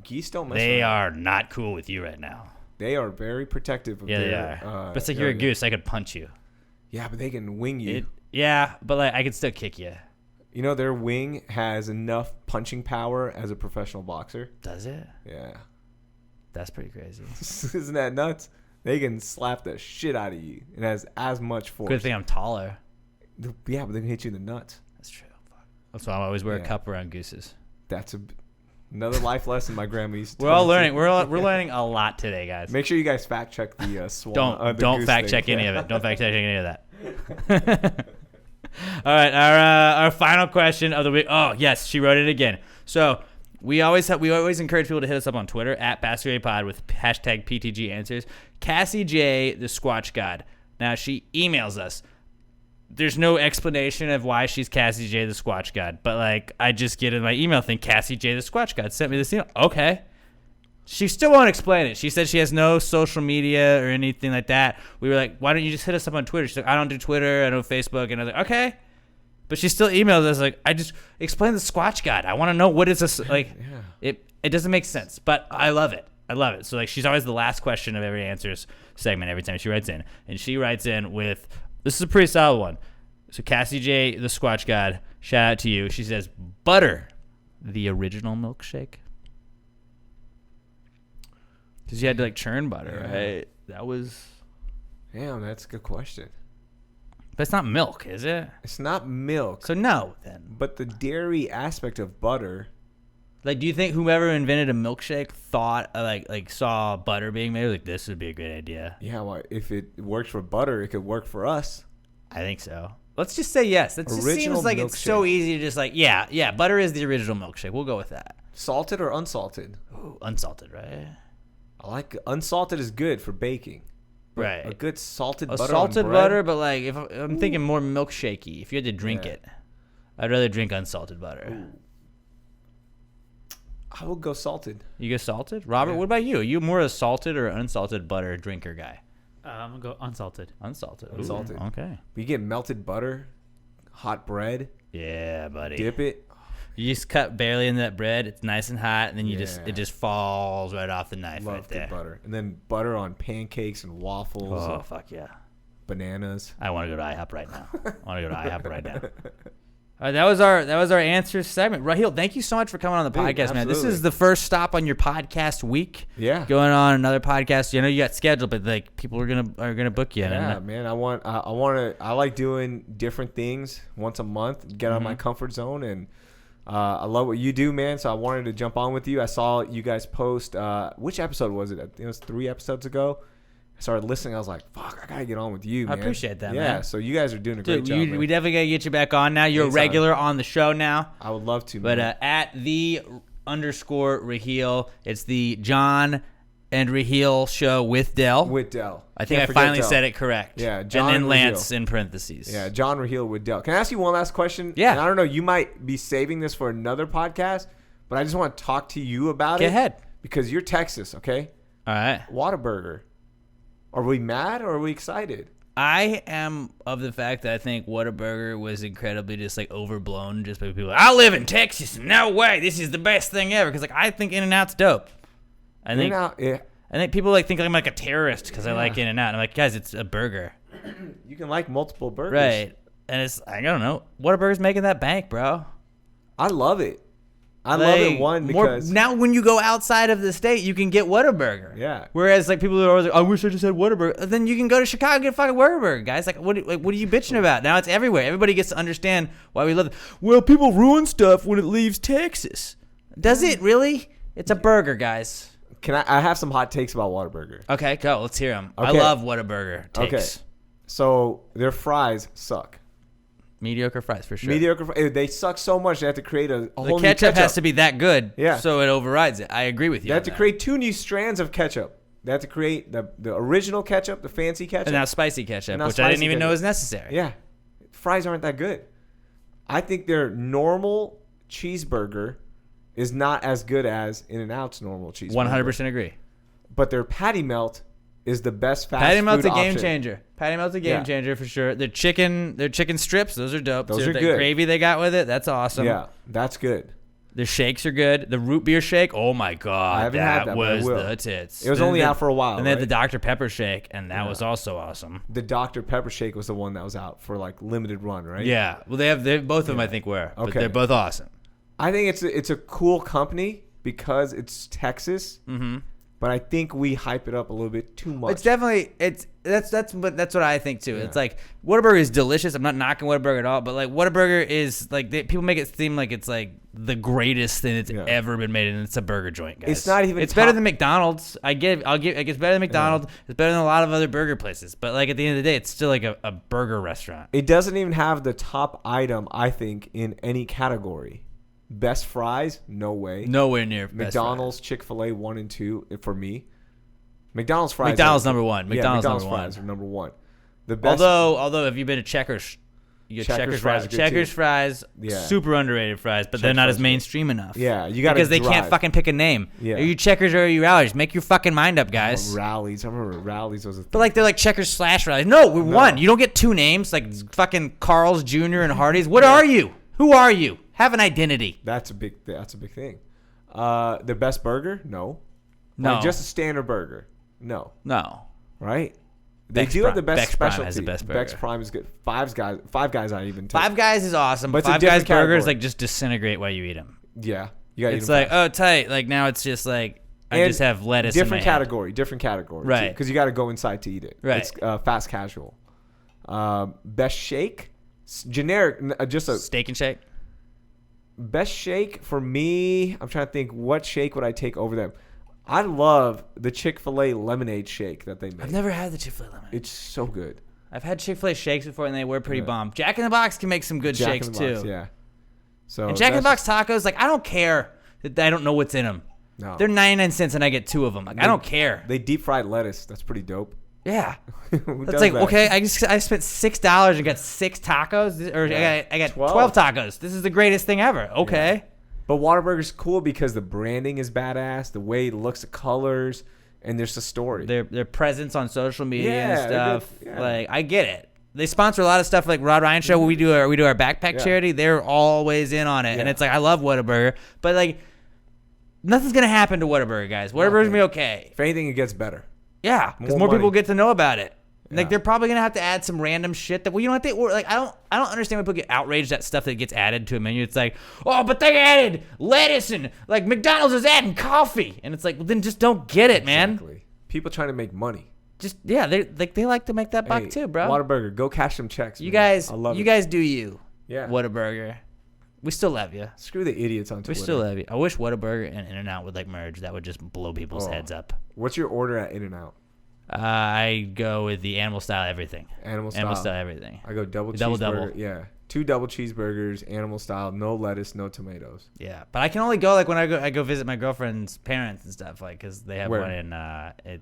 Geese don't mess They around. are not cool with you right now. They are very protective of Yeah, they their are. But it's like you're a area. goose. I could punch you. Yeah, but they can wing you. Yeah, but like I could still kick you. You know, their wing has enough punching power as a professional boxer. Does it? Yeah. That's pretty crazy. Isn't that nuts? They can slap the shit out of you. It has as much force. Good thing I'm taller. Yeah, but they can hit you in the nuts. That's true. Fuck. That's why I always wear a Yeah. cup around gooses. That's another life lesson my grandma used to We're all tell me. learning. We're learning a lot today, guys. Make sure you guys fact check the swan. Don't goose fact thing. check any of it. Don't fact check any of that. All right, our final question of the week. Oh yes, she wrote it again. So we always encourage people to hit us up on Twitter at @PassAwayPod with hashtag PTG Answers. Cassie J, the Squatch God. Now she emails us. There's no explanation of why she's Cassie J, the Squatch God, but like I just get in my email thing. Cassie J, the Squatch God sent me this email. Okay. She still won't explain it. She said she has no social media or anything like that. We were like, why don't you just hit us up on Twitter? She's like, I don't do Twitter. I don't Facebook. And I was like, okay. But she still emails us like, I just explain the Squatch God. I want to know what is this like. Yeah. It doesn't make sense, but I love it. I love it. So like, she's always the last question of every answers segment every time she writes in, and she writes in with this is a pretty solid one. So Cassie J, the Squatch God, shout out to you. She says, butter, the original milkshake. Because you had to like churn butter, right? That was. Damn, that's a good question. But it's not milk, is it? It's not milk, So no, then. but the dairy aspect of butter. Like, do you think whoever invented a milkshake thought like saw butter being made like this would be a great idea? Yeah, well, if it works for butter, it could work for us. I think so. Let's just say yes. That just Original seems like it's so milkshake. easy to just like yeah. Butter is the original milkshake. We'll go with that. Salted or unsalted? Ooh, unsalted, right? I like unsalted is good for baking. But Right. A good salted A butter. salted on bread, butter, but like if I'm thinking more milkshakey. If you had to drink Yeah. it, I'd rather drink unsalted butter. I would go salted. You go salted, Robert. Yeah. What about you? Are you more a salted or unsalted butter drinker guy? I'm gonna go unsalted. Unsalted. Ooh, Unsalted. okay. You get melted butter, hot bread, Yeah, buddy. dip it. You just cut barely in that bread. It's nice and hot, and then Yeah. it just falls right off the knife Love right there. good butter. And then butter on pancakes and waffles, Oh and fuck yeah! bananas. I want to go to IHOP right now. I want to go to IHOP right now. All right, that was our answers segment. Raheel, thank you so much for coming on the Dude, podcast, man. This absolutely. is the first stop on your podcast week. Yeah. Going on another podcast. You know you got scheduled, but like people are gonna book you. Yeah, And, man. I like doing different things once a month, get out of Mm-hmm. my comfort zone, and I love what you do, man. So I wanted to jump on with you. I saw you guys post. Which episode was it? I think it was 3 episodes ago. I started listening. I was like, "Fuck, I gotta get on with you, I man." appreciate that, yeah, man. so you guys are doing a great dude, job. man. we definitely gotta get you back on now. You're Anytime. a regular on the show now. I would love to, But man. at the _Raheel, it's the John and Raheel show with Dell. with Dell. I think Can't I forget finally Dell. said it correct. Yeah, John and then Raheel. Lance in parentheses. Yeah, John Raheel with Dell. Can I ask you one last question? Yeah. And I don't know. You might be saving this for another podcast, but I just want to talk to you about Get it. ahead. Because you're Texas, okay? All right. Whataburger. Are we mad or are we excited? I am of the fact that I think Whataburger was incredibly just like overblown just by people. I live in Texas. No way. This is the best thing ever. Because like I think In-N-Out's dope. I think people like think I'm like a terrorist because I like In-N-Out. I'm like, guys, it's a burger. You can like multiple burgers. Right. And it's, I don't know. Whataburger's making that bank, bro. I love it. I love it, because... now when you go outside of the state, you can get Whataburger. Yeah. Whereas, like, people are always like, I wish I just had Whataburger. Then you can go to Chicago and get fucking Whataburger, guys. Like, what are you bitching about? Now it's everywhere. Everybody gets to understand why we love it. Well, people ruin stuff when it leaves Texas. Does it really? It's a burger, guys. I have some hot takes about Whataburger. Okay, go. Let's hear them. Okay. I love Whataburger takes. Okay. So, their fries suck. Mediocre fries, for sure. Mediocre. They suck so much they have to create a whole new ketchup has to be that good, Yeah. so it overrides it. I agree with you. They have to create 2 new strands of ketchup. They have to create the original ketchup, the fancy ketchup. And now spicy ketchup, now which I didn't spicy even know ketchup. was necessary. Yeah. Fries aren't that good. I think their normal cheeseburger is not as good as In-N-Out's normal cheeseburger. 100% agree. But their patty melt is the best fast Patty food Melt's a game option. changer. Patty Melt's a game changer for sure. Their chicken strips, those are dope. Those are the good. gravy they got with it, that's awesome. Yeah, that's good. Their shakes are good. The root beer shake, oh my god, I haven't had that, but I was will. the tits. It was only out for a while, And they had right? the Dr. Pepper shake, and that was also awesome. The Dr. Pepper shake was the one that was out for like limited run, right? Yeah, well they both of them I think were, but Okay. they're both awesome. I think it's a cool company because it's Texas. Mm-hmm. But I think we hype it up a little bit too much. It's definitely that's what I think too. It's like Whataburger is delicious. I'm not knocking Whataburger at all, but like Whataburger is like people make it seem like it's like the greatest thing that's ever been made, and it's a burger joint, guys. It's not even. It's better than McDonald's. It's better than McDonald's. It's better than a lot of other burger places. But like at the end of the day, it's still like a burger restaurant. It doesn't even have the top item, I think, in any category. Best fries? No way. Nowhere near McDonald's, Chick-fil-A 1 and 2 for me. McDonald's fries. McDonald's number one. McDonald's number one. fries are number one. The best. Although, have you been to Checkers? You get Checkers fries are good Checkers too. fries, Yeah. super underrated fries, but they're Checkers not fries as are mainstream enough. Yeah, you gotta because they can't drive. fucking pick a name. Yeah. Are you Checkers or are you Rallies? Make your fucking mind up, guys. Rallies. I remember Rallies was a thing. But like they're like Checkers / Rallies. No, we're one. You don't get 2 names like fucking Carl's Jr. and Hardee's. What are you? Who are you? Have an identity. That's a big thing. The best burger? No. No. Like just a standard burger? No. No. Right? They Beck's do Prime. have the best Beck's Prime specialty. has the best Beck's burger. Prime is good. Five Guys I even take. Five Guys is awesome, But but it's a Five Guys different burgers category. like just disintegrate while you eat them. Yeah. You gotta It's eat 'em like, oh, tight. Like now it's just like I And just have lettuce in my different hand. category. Right. Because you got to go inside to eat it. Right. It's fast casual. Best shake? Generic. Just a Steak and Shake. best shake for me. I'm trying to think what shake would I take over them. I love the Chick-fil-A lemonade shake that they make. I've never had the Chick-fil-A lemonade. It's so good. I've had Chick-fil-A shakes before, and they were pretty Yeah. bomb. Jack in the Box can make some good Jack shakes in the too. Box, yeah. So And Jack in the that's- Box tacos, like I don't care that I don't know what's in them. No. They're 99 cents, and I get 2 of them. Like I don't care. They deep fried lettuce. That's pretty dope. Yeah, Who that's does like that? okay. I spent $6 and got 6 tacos, or I got 12 tacos. This is the greatest thing ever. Okay. But Whataburger's cool because the branding is badass, the way it looks, the colors, and there's a story. Their presence on social media Yeah, and they're stuff. good. Yeah. Like I get it. They sponsor a lot of stuff like Rod Ryan Show. When we do our backpack Yeah. charity. They're always in on it, and Yeah. it's like I love Whataburger, but like nothing's gonna happen to Whataburger, guys. Whataburger's gonna be okay. If anything, it gets better. Yeah, because More more people money. get to know about it. Yeah. Like they're probably gonna have to add some random shit that you know what they or like I don't understand when people get outraged at stuff that gets added to a menu. It's like, oh, but they added lettuce and like McDonald's is adding coffee, and it's like, well, then just don't get it, man. Exactly. People trying to make money. Just they like to make that buck Hey, too, bro. Whataburger, go cash some checks. You man. guys, I love you it. guys do you. Yeah. Whataburger. We still love you. Screw the idiots on We Twitter. still love you. I wish Whataburger and In-N-Out would like merge. That would just blow people's Oh. heads up. What's your order at In-N-Out? I go with the animal style everything. Animal Animal style. style everything. I go double Double. cheeseburger. Yeah. 2 double cheeseburgers, animal style, no lettuce, no tomatoes. Yeah, but I can only go like when I go visit my girlfriend's parents and stuff, like because they have Where? one in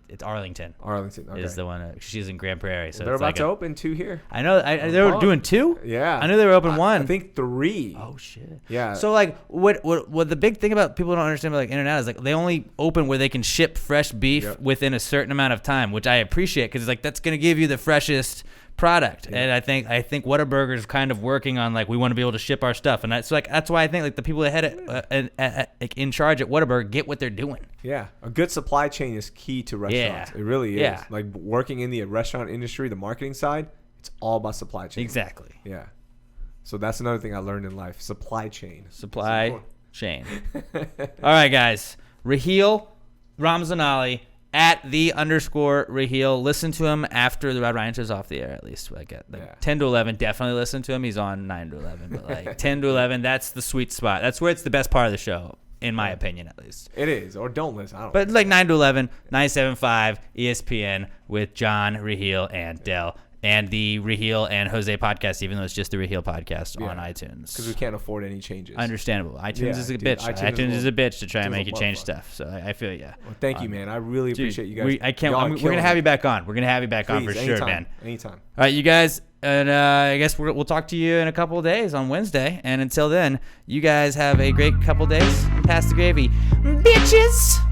it's Arlington. Arlington, okay. Is the one she's in Grand Prairie, so They're it's about like to open 2 here. I know they were doing 2. Yeah. I knew they were open 1. I think 3. Oh shit. Yeah. So like what the big thing about people don't understand about like In-N-Out is like they only open where they can ship fresh beef within a certain amount of time, which I appreciate because it's like that's gonna give you the freshest product. And I think Whataburger is kind of working on like we want to be able to ship our stuff, and that's why I think like the people that in charge at Whataburger get what they're doing. Yeah, a good supply chain is key to restaurants. Yeah. It really is. Yeah. Like working in the restaurant industry, the marketing side, it's all about supply chain. Exactly. Yeah. So that's another thing I learned in life: supply chain. Supply chain. All right, guys. Raheel Ramzanali at @the_Raheel. Listen to him after the Rod Ryan show's off the air, at least. Like 10 to 11, definitely listen to him. He's on 9 to 11, but like 10 to 11, that's the sweet spot. That's where it's the best part of the show, in my opinion, at least. It is, or don't listen. I don't But like 9 to 11, 97.5 ESPN with John, Raheel, and Dell. And the Raheel and Jose podcast, even though it's just the Raheel podcast on iTunes. because we can't afford any changes. Understandable. iTunes is a dude, bitch. iTunes iTunes is a bitch to try and is a make you change motherfucker. stuff. So I feel you. Well, thank you, man. I really appreciate you guys. We're gonna have you back on. We're gonna have you back on for Please, sure, anytime, man. Anytime. All right, you guys, and I guess we'll talk to you in a couple of days on Wednesday. And until then, you guys have a great couple days. Pass the gravy, bitches.